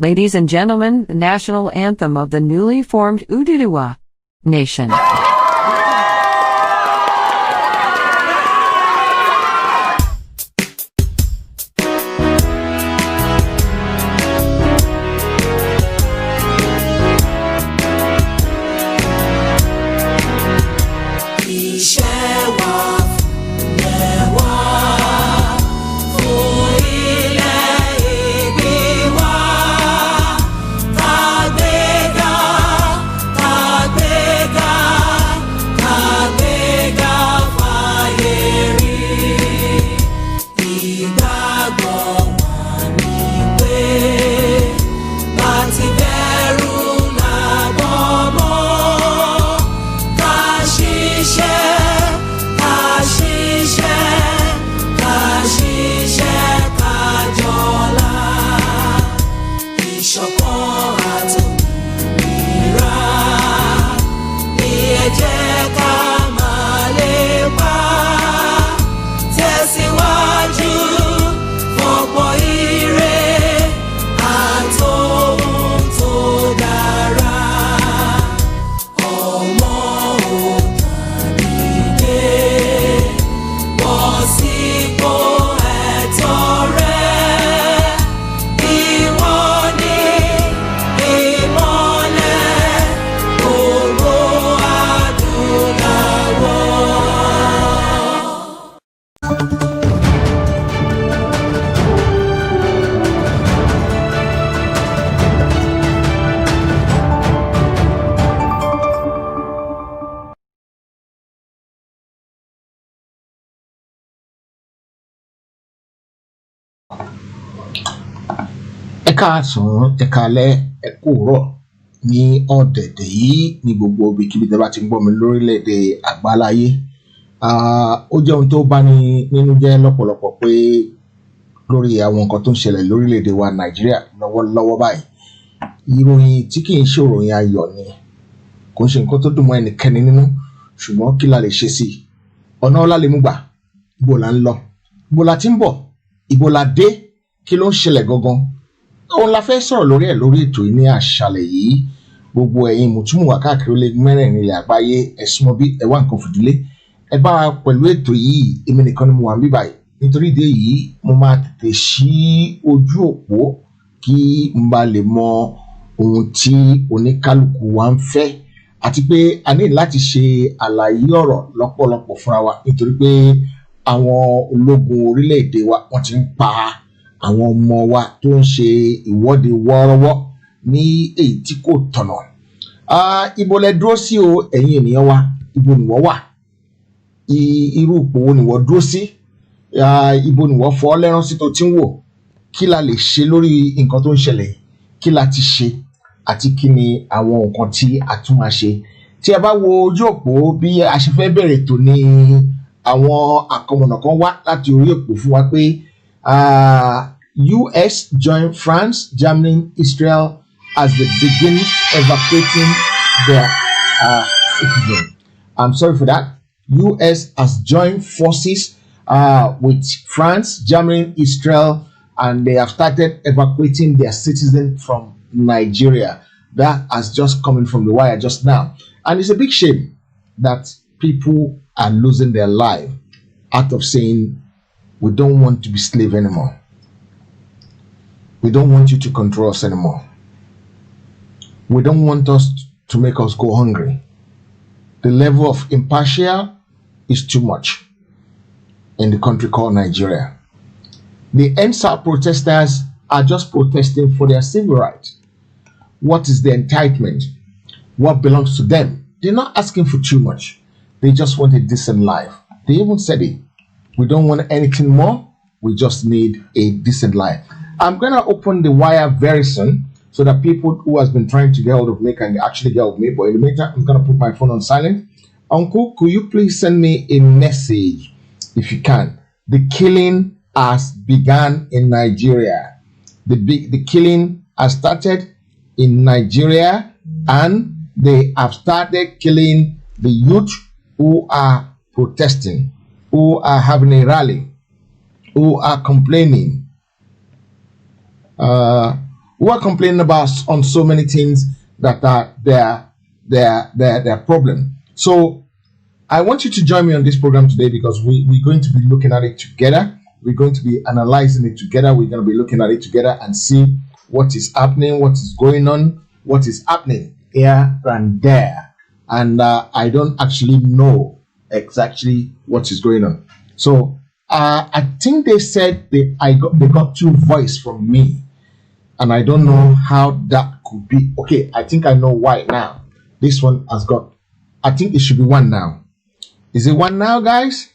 Ladies and gentlemen, the national anthem of the newly formed Ududua Nation. Ẹ káàsán, ẹ káalẹ́, ẹ kúùrọ̀ ní ọ̀dẹ̀dẹ̀ yìí ní gbogbo ibikíbi tẹ́ bá ti ń gbọ́ mi lórílẹ̀‐èdè àgbáláyé. Ó jẹ́ ohun tó bá ní nínú jẹ́ lọ́pọ̀lọpọ̀ pé lórí àwọn nǹkan tó ń ṣẹlẹ̀ lórílẹ̀‐èdè wa Nàìjíríà lọ́wọ́lọ́wọ́ báyìí. Ìròyìn tí kì í ṣe ìròyìn ayọ̀ ni, kò ń ṣe nǹkan tó dùn mọ́ ẹnikẹ́ni nínú, ṣùgbọ́n kí la lè ṣe sí i? Ọ̀nà ọ̀la lè mú gbà, ibo la ń lọ, ibo la ti ń bọ̀, ibo la dé, kí ló ń ṣẹlẹ̀ gangan? Òun la fẹ́ sọ̀rọ̀ lórí ẹ̀ lórí ètò yìí ní àṣálẹ́ yìí. Gbogbo ẹ̀yin mùtúmùwà káàkiri ó lé mẹ́rẹ̀ẹ̀rin ilẹ̀ àgbáyé, ẹ súnmọ́ bí ẹ wá nǹkan fìdílé. Ẹ bá wa pẹ̀lú ètò yìí, èmi nìkan ni mo wà níbí báyìí. Nítorí ìdí èyí, mo máa tètè ṣí ojú òpó kí n bá lè mọ ohun tí oníkálukú wa ń fẹ́. Àti pé a ní láti ṣe àlàyé ọ̀rọ̀ lọ́pọ̀lọpọ̀ fúnra wa nítorí pé àwọn ológun orílẹ̀-èdè wa wọ́n ti ń pa àwọn ọmọ wa tó ń ṣe ìwọ́de wọ́ọ́rọ́wọ́ ní èyí tí kò tọ̀nà. Ibo lẹ dúró sí o ẹ̀yin ènìyàn wa, ibo nìwọ wà, irú ipò wo nìwọ dúró sí, ibo nìwọ fọ́ lẹ́rán sí tó ti ń wò, kí la lè ṣe lórí nǹkan tó ń ṣẹlẹ̀, kí la ti ṣe àti kí ni àwọn nǹkan tí a tún máa ṣe. Tí a bá wo ojú òpó bí a ṣe fẹ́ bẹ̀rẹ̀ tó ní àwọn àkọmọ̀nà kan wá láti orí òpó fún wa pé US join France, Germany, Israel as they begin evacuating their citizens. I'm sorry for that. US has joined forces with France, Germany, Israel, and they have started evacuating their citizens from Nigeria. That has just come in from the wire just now. And it's a big shame that people are losing their life out of saying, we don't want to be slave anymore. We don't want you to control us anymore. We don't want us to make us go hungry. The level of impartial is too much in the country called Nigeria. The NSA protesters are just protesting for their civil rights. What is their entitlement? What belongs to them? They're not asking for too much. They just want a decent life. They even said it. We don't want anything more. We just need a decent life. I'm going to open the wire very soon so that people who has been trying to get hold of me can actually get hold of me. But in the meantime, I'm going to put my phone on silent. Uncle, could you please send me a message if you can? The killing has begun in Nigeria. The killing has started in Nigeria, and they have started killing the youth who are protesting, who are having a rally, who are complaining, who are complaining about on so many things that are their problem. So I want you to join me on this program today because we're going to be looking at it together. We're going to be analyzing it together. We're going to be looking at it together and see what is happening, what is going on, what is happening here and there. And I don't actually know exactly what is going on. So I think they said they got two voice from me, and I don't know how that could be. Okay, I think I know why now. This one has got, I think it should be one now. Is it one now, guys?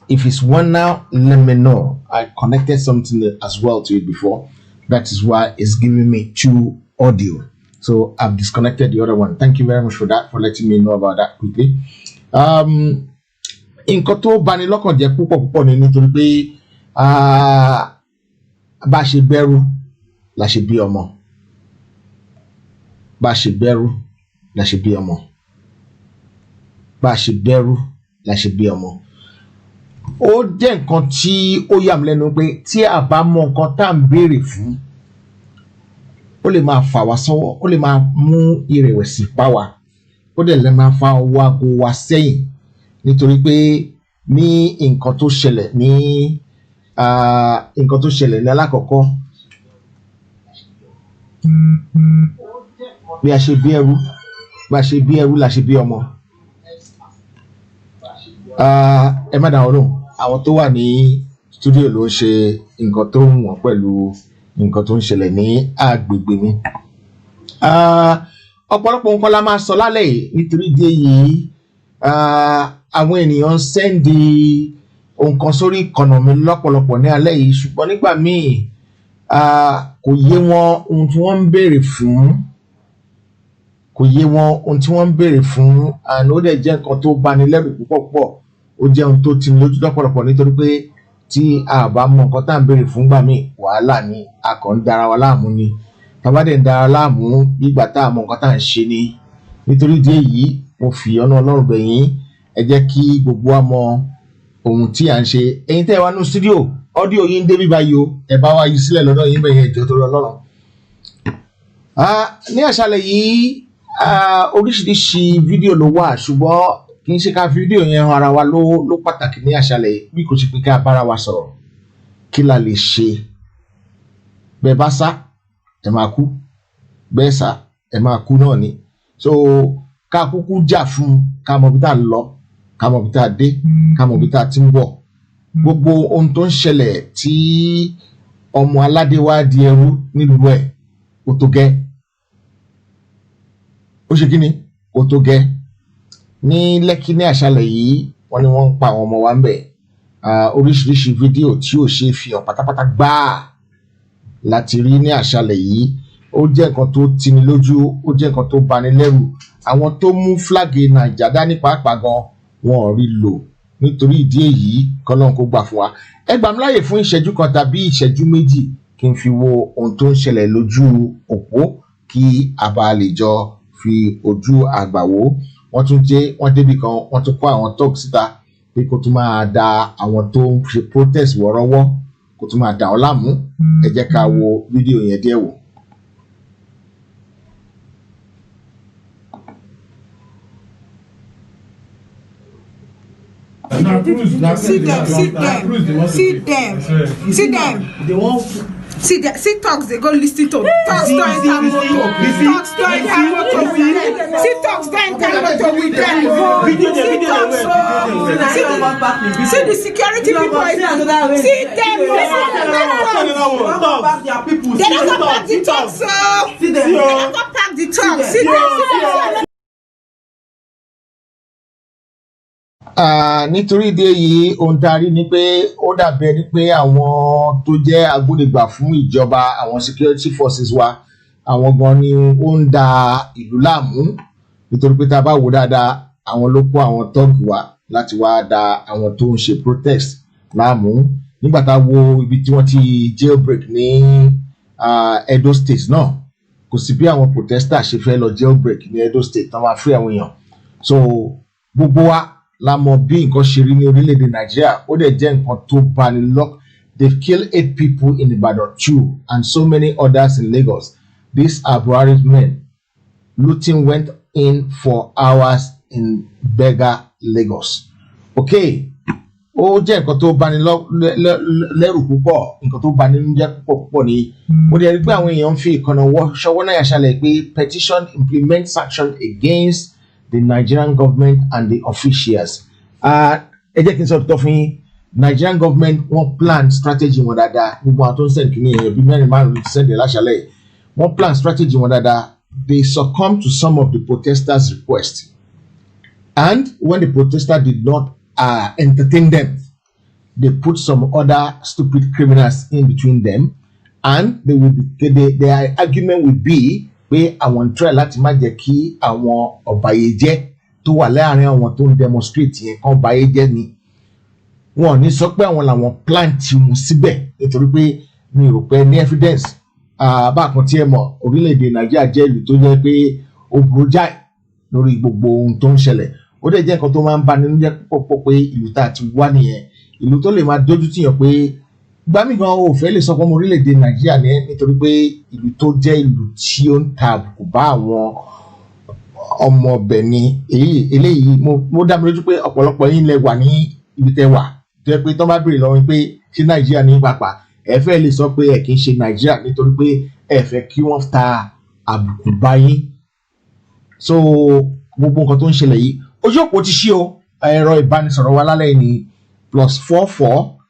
If it's one now, let me know. I connected something as well to it before. That is why it's giving me two audio. So I've disconnected the other one. Thank you very much for that, for letting me know about that quickly. Nǹkan tó bani lọ́kàn jẹ́ púpọ̀ ni nítorí pé bá ṣe bẹ̀rù la ṣe bí ọmọ. Bá ṣe bẹ̀rù la ṣe bí ọmọ. Bá ṣe bẹ̀rù la ṣe bí ọmọ. Ó jẹ́ nǹkan tí ó yà mí lẹ́nu pé tí a bá mọ nǹkan tá à ń béèrè fún, ó lè máa fà wá sọ́wọ́, ó lè máa mú ìrẹ̀wẹ̀sì bá wa, ó dẹ̀ lè máa fa ọwọ́ aago wa sẹ́yìn nítorí pé ní nǹkan tó ṣẹlẹ̀ ní alákọ̀ọ́kọ́ bí a ṣe bí ẹrú la ṣe bí ọmọ. Ẹ má dáhùn lóhùn, àwọn tó wà ní stúdíò ló ń ṣe nǹkan tó ń wọ̀n pẹ̀lú nǹkan tó ń ṣẹlẹ̀ ní agbègbè mi. Ọ̀pọ̀lọpọ̀ nǹkan la máa sọ lálẹ́ yìí nítorí ìdí èyí àwọn ènìyàn ń sẹ́ndì nǹkan sórí ìkànnà mi lọ́pọ̀lọpọ̀ ní alẹ́ yìí, ṣùgbọ́n nígbà míì kò yé wọn ohun tí wọ́n ń béèrè fún, àná ó dẹ̀ jẹ́ nǹkan tó bani lẹ́rù púpọ̀. Ó jẹ́ ohun tó tini lójú lọ́pọ̀lọpọ̀ nítorí pé tí a bá mọ nǹkan tá à ń béèrè fún gbà míì wàhálà ni, a kàn ń dara wa láàmú ni. Tàbá dẹ̀ ń dara láàmú nígbà tá a mọ nǹkan tá à ń ṣe ni. Nítorí ìdí èyí mo fi ọ̀nà Ọlọ́run bẹ̀ yín, ẹ jẹ́ kí gbogbo wa mọ ohun tí à ń ṣe. Ẹ̀yin tẹ́ ẹ wá ní stúdíò, ọ́díò yín dé bí báyìí o, ẹ bá wa yí sílẹ̀ lọ́dọ̀ yín bẹ̀yẹn ìjọ tó lọ Ọlọ́run. Ní àṣálẹ́ yìí oríṣiríṣi fídíò ló wà, ṣùgbọ́n kì í ṣe ká fídíò yẹn hàn ara wa ló pàtàkì ní àṣálẹ́ yìí, bí kò ṣe pé ká bára wa sọ̀rọ̀ kí la lè ṣe. Bẹ́ẹ̀ bá sá ẹ máa kú, bẹ́ẹ̀ sá ẹ máa kú náà ni. So ká kúkú jà fún, ká mọ bí tá a lọ, ká mọ bí tá a dé, ká mọ bí tá a ti ń bọ̀. Gbogbo ohun tó ń ṣẹlẹ̀ tí ọmọ aládé wá di ẹrú nílùú ẹ̀, ó tó gẹ́. Ó ṣe kí ni? Ó tó gẹ́. Ní Lẹ́kí ní àṣálẹ́ yìí wọ́n ní wọ́n ń pa àwọn ọmọ wa ń bẹ̀. Oríṣiríṣi fídíò tí ò ṣe fi hàn pátápátá gbáà láti rí ní àṣálẹ́ yìí. Ó jẹ́ nǹkan tó tini lójú, ó jẹ́ nǹkan tó bani lẹ́rù. Àwọn tó mú fúláàgì Nàìjà dání pàápàá gan wọn ò rí lò. Nítorí ìdí èyí k'Ọlọ́run kó gbà fún wa. Ẹ gbà mí láàyè fún ìṣẹ́jú kan tàbí ìṣẹ́jú méjì kí n fi wo ohun tó ń ṣẹlẹ̀ lójú òpó kí a bá lè jọ fi ojú àgbà wò. Wọ́n débi kan, wọ́n tún kó àwọn tọ́ọ̀gì síta pé kó tún máa da àwọn tó ń ṣe protest wọ́rọ́wọ́, kó tún máa dà ọ́ láàmú. Ẹ jẹ́ ká wo fídíò yẹn díẹ̀ wò. See talks, they go listen to talks to enter motor. Talks to enter motor with them. See talks to enter motor with them. See the security people. See them. They don't go back the talks. They don't go back the talks. See them. Nítorí ìdí èyí ohun tá a rí ni pé ó dàbí ẹni pé àwọn tó jẹ́ agbódegbà fún ìjọba, àwọn security forces wa, àwọn gan ni ó ń da ìlú láàmú. Nítorí pé tá a bá wò dáadáa, àwọn ló kó àwọn tọ́ọ̀gì wa láti wá da àwọn tó ń ṣe protest láàmú. Nígbà tá a wo ibi tí wọ́n ti jailbreak ní Edo State náà, kò sí bí àwọn protesters ṣe fẹ́ lọ jailbreak ní Edo State tán máa free àwọn èèyàn. So gbogbo wa la mọ̀ bí nǹkan ṣe rí ní orílẹ̀-èdè Nàìjíríà, ó dẹ̀ jẹ́ nǹkan tó bani They've killed 8 people in Ibadan too, and so many others in Lagos. These are Buhari's men. Looting went in for hours in Bega, Lagos. Okay. Ó jẹ́ nǹkan tó bani lẹ́rù púpọ̀, nǹkan tó bani jẹ́ púpọ̀ ni. Mo dẹ̀ rí pé àwọn èèyàn fi ìkànnà ṣọwọ́ náà ṣàlẹ̀ pé petition implements action against the Nigerian government and the officials. Ẹ jẹ́ kí n sọ tó fún yín. Nigerian government wọ́n plan strategy wọn dáadáa. Gbogbo àwọn tó ń send kìíní èèyàn bí mẹ́rin márùn-ún ti send láṣàlẹ̀. Wọ́n plan strategy wọn dáadáa. They succumbed to some of the protesters' requests. And when the protesters did not entertain them, they put some other stupid criminals in between them, and their argument would be pé àwọn try láti má jẹ́ kí àwọn ọ̀bàyéjẹ́ tó wà láàrin àwọn tó ń demonstrate yẹn kan ọ̀bàyéjẹ́ ni. Wọ́n ní sọ pé àwọn làwọn plant wọn síbẹ̀ nítorí pé mi ò pé ní evidence. Bákan tí ẹ mọ̀ orílẹ̀-èdè Nàìjíríà jẹ́ ìlú tó jẹ́ pé ó burú jáì lórí gbogbo ohun tó ń ṣẹlẹ̀. Ó dẹ̀ jẹ́ nǹkan tó máa ń bani nínú jẹ́ púpọ̀ pé ìlú tá a ti wá nìyẹn, ìlú tó lè máa dójú tìyàn pé gbámi gan ò fẹ́ lè sọ fún ọmọ orílẹ̀-èdè Nàìjíríà ní nítorí pé ìlú tó jẹ́ ìlú tí ó ń ta àbùkù bá àwọn ọmọ ọbẹ̀ ni eléyìí. Mo dá mi lójú pé ọ̀pọ̀lọpọ̀ yín lẹ wà ní ibi tẹ́ wà tó yẹ pé tó bá béèrè lọ́wọ́ pé ṣé Nàìjíríà ní pàápàá ẹ fẹ́ lè sọ pé ẹ kì í ṣe Nàìjíríà nítorí pé ẹ fẹ́ kí wọ́n ta àbùkù bá yín. So gbogbo nǹkan tó ń ṣẹlẹ̀ yìí ojú òpó ti ṣí o. Ẹ̀rọ ìbánisọ̀rọ̀ wa lálẹ́ ní +44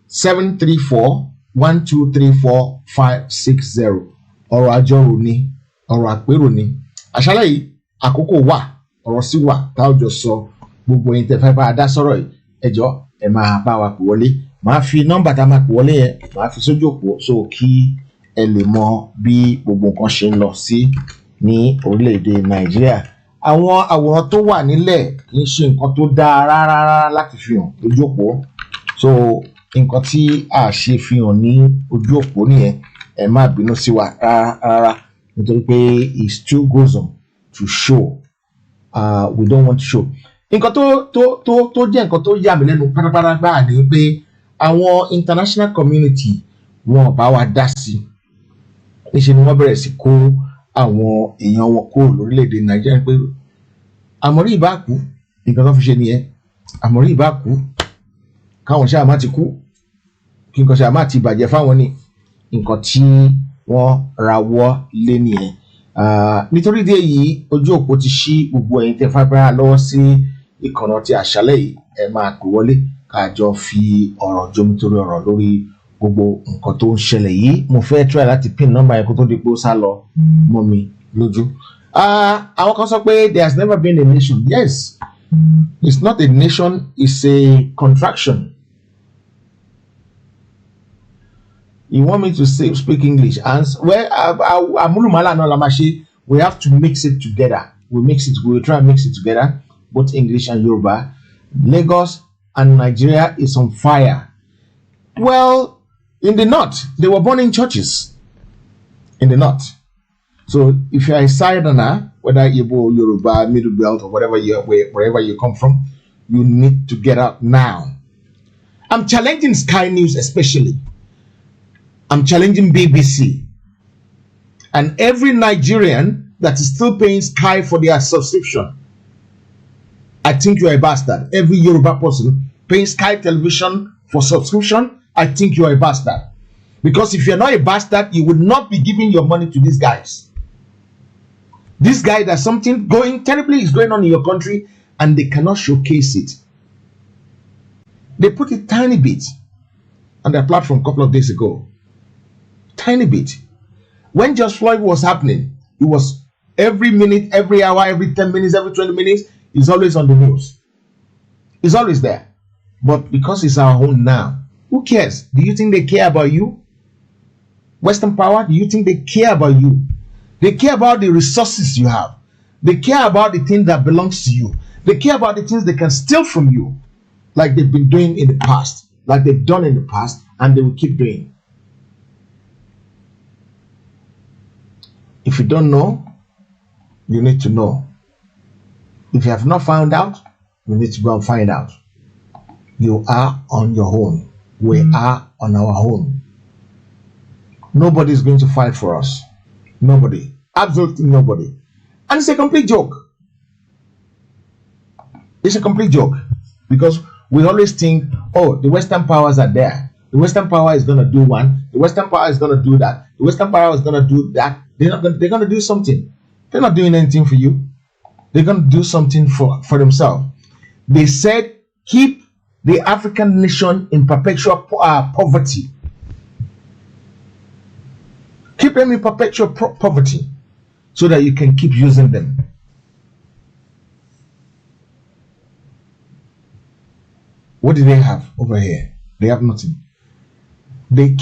734 1234 560. Ọ̀rọ̀ àjọrò ni, ọ̀rọ̀ àpérò ni. Àṣálẹ́ yìí àkókò wà, ọ̀rọ̀ sì wà tá ò jọ sọ. Gbogbo ẹ̀yin tẹ́ fẹ́ bá a dá sọ̀rọ̀ yìí ẹ jọ̀ọ́ ẹ máa bá wa pè wọlé. Màá fi nọ́mbà tá a máa pè wọlé yẹn màá fi sójú òpó so kí ẹ lè mọ bí gbogbo nǹkan ṣe ń lọ sí ní orílẹ̀-èdè Nàìjíríà. Àwọn àwòrán tó wà nílẹ̀ kì í ṣe nǹkan tó dáa rárá láti fi hàn lójú òpó. So nǹkan tí a ṣe fi hàn ní ojú òpó nìyẹn. Ẹ má bínú sí wa rárá nítorí pé it still goes on to show. We don't want to show. Nǹkan tó jẹ́ nǹkan tó yà mí lẹ́nu pátápátá gbáà ni pé àwọn international community wọn bá wa dá sí. Níṣẹ́ ni wọ́n bẹ̀rẹ̀ sí kó àwọn èèyàn wọn kó lórílẹ̀-èdè Nàìjíríà pé Àmọ̀rí ìbá kú nǹkan tó fi ṣe nìyẹn. Àmọ̀rí ìbá kú káwọn ṣáà má ti kú kí nǹkan ṣáà má ti bàjẹ́ fáwọn ní nǹkan tí wọ́n rawọ́ lé nìyẹn. Nítorí ìdí èyí ojú òpó ti ṣí. Gbogbo ẹ̀yin tẹ́ fábára lọ́wọ́ sí ìkànnà tí àṣálẹ́ yìí ẹ máa pè wọlé kájọ fi ọ̀rọ̀ jomitoro ọ̀rọ̀ lórí gbogbo nǹkan tó ń ṣẹlẹ̀ yìí. Mo fẹ́ try láti pin nọ́mbà yẹn kó tó di pé ó sá lọ mọ́ mi lójú. Àwọn kan sọ pé there has never been a nation. Yes, it's not a nation, it's a contraction. You want me to speak English? And well, we have to mix it together. We'll try and mix it together, both English and Yoruba. Lagos and Nigeria is on fire. Well, in the north, they were burning churches. In the north. So if you're a Southerner, whether Igbo, Yoruba, Middle Belt, or wherever you come from, you need to get out now. I'm challenging Sky News especially. I'm challenging BBC. And every Nigerian that is still paying Sky for their subscription. I think you're a bastard. Every Yoruba person paying Sky Television for subscription, I think you're a bastard. Because if you're not a bastard, you would not be giving your money to these guys. This guy, there's something terribly is going on in your country and they cannot showcase it. They put a tiny bit on their platform a couple of days ago. Tiny bit. When George Floyd was happening, it was every minute, every hour, every 10 minutes, every 20 minutes, it's always on the news. It's always there. But because it's our own now, who cares? Do you think they care about you? Western power, do you think they care about you? They care about the resources you have. They care about the thing that belongs to you. They care about the things they can steal from you, like they've been doing in the past, like they've done in the past, and they will keep doing. If you don't know, you need to know. If you have not found out, you need to go and find out. You are on your own. We are on our own. Nobody is going to fight for us. Nobody. Absolutely nobody. And it's a complete joke. It's a complete joke. Because we always think, oh, the Western powers are there. The Western power is going to do one. The Western power is going to do that. The Western power is going to do that. They're going to do something. They're not doing anything for you. They're going to do something for themselves. They said, keep the African nation in perpetual poverty. Keep them in perpetual poverty so that you can keep using them. What do they have over here? They have nothing. They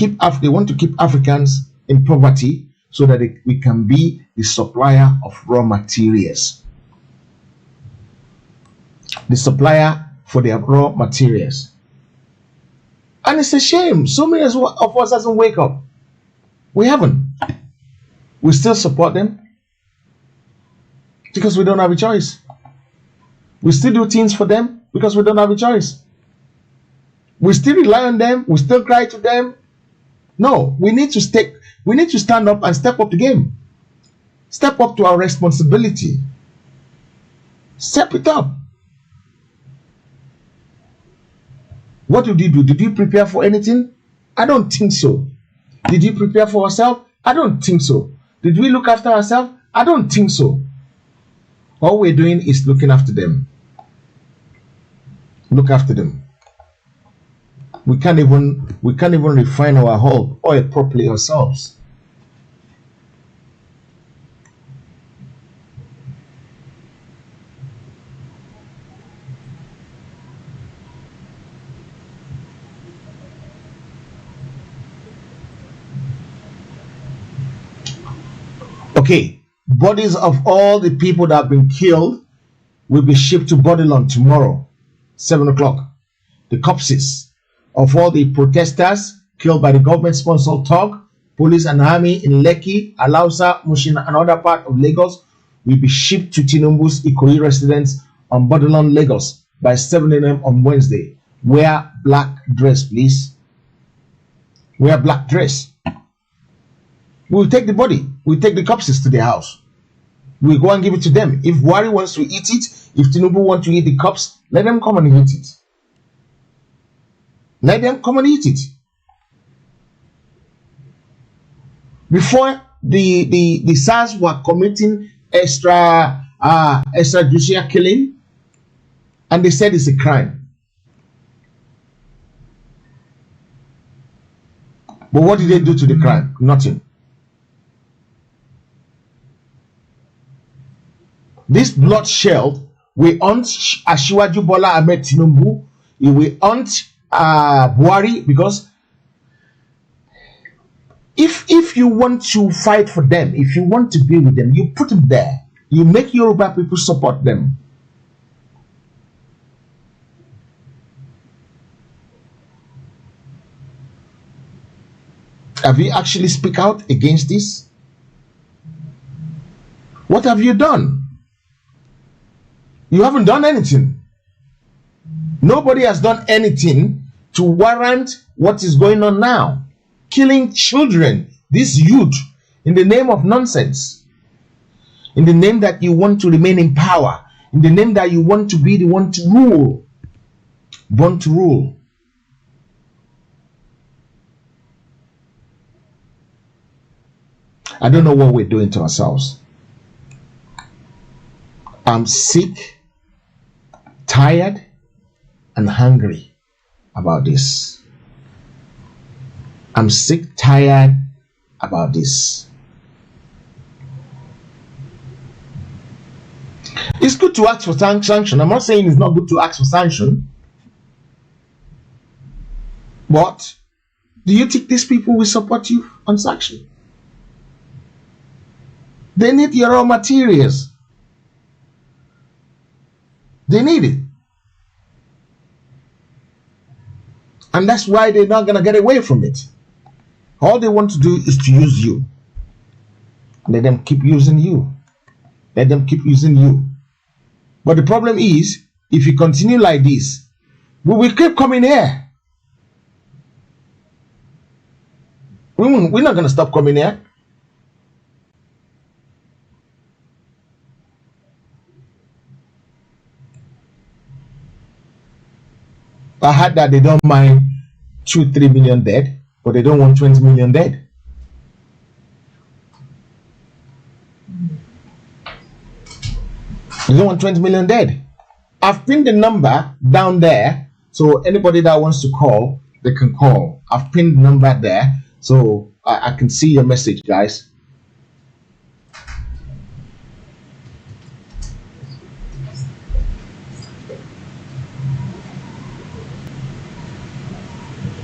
want to keep Africans in poverty so that we can be the supplier of raw materials. The supplier for their raw materials. And it's a shame. So many of us hasn't wake up. We haven't. We still support them because we don't have a choice. We still do things for them because we don't have a choice. We still rely on them. We still cry to them. No, we need to stand up and step up the game. Step up to our responsibility. Step it up. What did you do? Did you prepare for anything? I don't think so. Did you prepare for ourselves? I don't think so. Did we look after ourselves? I don't think so. All we're doing is looking after them. Look after them. We can't even refine our oil properly ourselves. Okay, bodies of all the people that have been killed will be shipped to Babylon tomorrow, 7 o'clock. The corpses of all the protesters killed by the government-sponsored thug, police and army in Lekki, Alausa, Mushin and other part of Lagos will be shipped to Tinubu's Ikoyi residence on Babylon, Lagos by 7 a.m. on Wednesday. Wear black dress, please. Wear black dress. We'll take the body. We'll take the corpses to their house. We'll go and give it to them. If Buhari wants to eat it, if Tinubu wants to eat the corpse, let them come and eat it. Let them come and eat it. Before the SARS were committing extrajudicial killing, and they said it's a crime. But what did they do to the crime? Nothing. This bloodshed will hunt Asiwaju Bola Ahmed Tinubu. It will hunt Buhari, because if you want to fight for them, if you want to be with them, you put them there. You make Yoruba people support them. Have you actually speak out against this? What have you done? You haven't done anything. Nobody has done anything to warrant what is going on now. Killing children, this youth, in the name of nonsense. In the name that you want to remain in power. In the name that you want to be the one to rule. Born to rule. I don't know what we're doing to ourselves. I'm sick, tired, and hungry about this. I'm sick, tired about this. It's good to ask for sanction. I'm not saying it's not good to ask for sanction. But do you think these people will support you on sanction? They need your raw materials. They need it. And that's why they're not going to get away from it. All they want to do is to use you. Let them keep using you. Let them keep using you. But the problem is, if you continue like this, we will keep coming here. We're not going to stop coming here. I heard that they don't mind 2-3 million dead, but they don't want 20 million dead. They don't want 20 million dead. I've pinned the number down there, so anybody that wants to call, they can call. I've pinned the number there, so I can see your message, guys.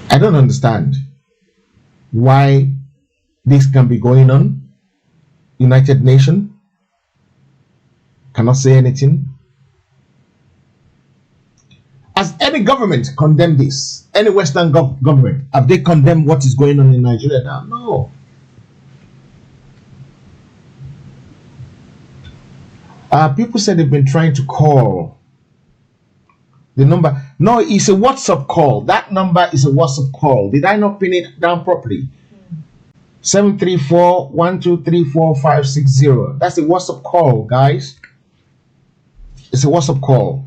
I don't understand why this can be going on. United Nations cannot say anything. Has any government condemned this? Any Western government? Have they condemned what is going on in Nigeria now? No. People said they've been trying to call the number. No, it's a WhatsApp call. That number is a WhatsApp call. Did I not pin it down properly? 734-123-4560. That's a WhatsApp call, guys. It's a WhatsApp call.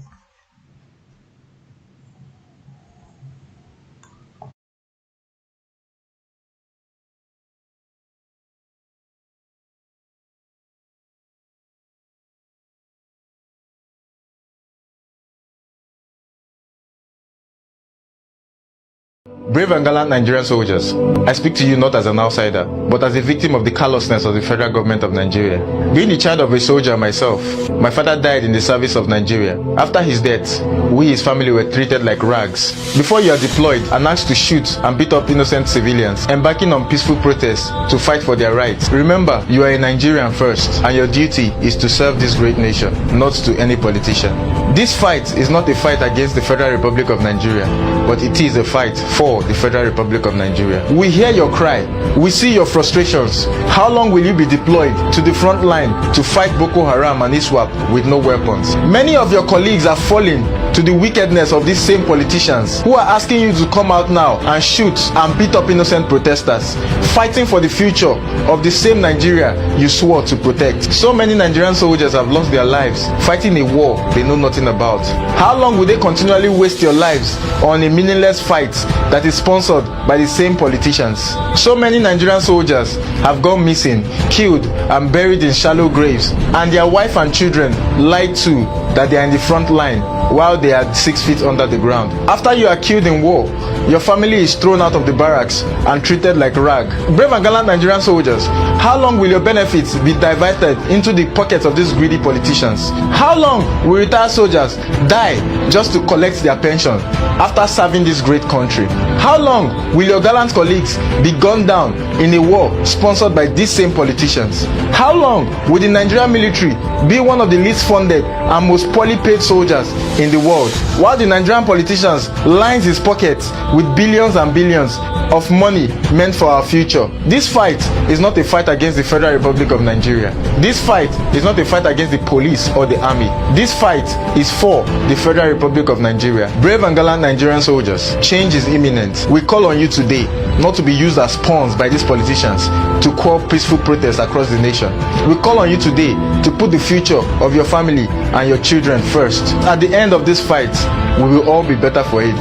Brave and gallant Nigerian soldiers, I speak to you not as an outsider, but as a victim of the callousness of the federal government of Nigeria. Being the child of a soldier myself, my father died in the service of Nigeria. After his death, we, his family, were treated like rags. Before you are deployed and asked to shoot and beat up innocent civilians, embarking on peaceful protests to fight for their rights, remember, you are a Nigerian first, and your duty is to serve this great nation, not to any politician. This fight is not a fight against the Federal Republic of Nigeria, but it is a fight for the Federal Republic of Nigeria. We hear your cry. We see your frustrations. How long will you be deployed to the front line to fight Boko Haram and ISWAP with no weapons? Many of your colleagues are falling to the wickedness of these same politicians who are asking you to come out now and shoot and beat up innocent protesters, fighting for the future of the same Nigeria you swore to protect. So many Nigerian soldiers have lost their lives fighting a war they know nothing about. How long will they continually waste your lives on a meaningless fight that is sponsored by the same politicians? So many Nigerian soldiers have gone missing, killed and buried in shallow graves, and their wife and children lied to that they are in the front line while they are 6 feet under the ground. After you are killed in war, your family is thrown out of the barracks and treated like rag. Brave and gallant Nigerian soldiers, how long will your benefits be diverted into the pockets of these greedy politicians? How long will retired soldiers die just to collect their pension after serving this great country? How long will your gallant colleagues be gunned down in a war sponsored by these same politicians? How long will the Nigerian military be one of the least funded and most poorly paid soldiers in the world, while the Nigerian politicians lines his pockets with billions and billions of money meant for our future? This fight is not a fight against the Federal Republic of Nigeria. This fight is not a fight against the police or the army. This fight is for the Federal Republic of Nigeria. Brave and gallant Nigerian soldiers, change is imminent. We call on you today not to be used as pawns by these politicians to quell peaceful protests across the nation. We call on you today to put the future of your family and your children first. At the end of this fight, we will all be better for it.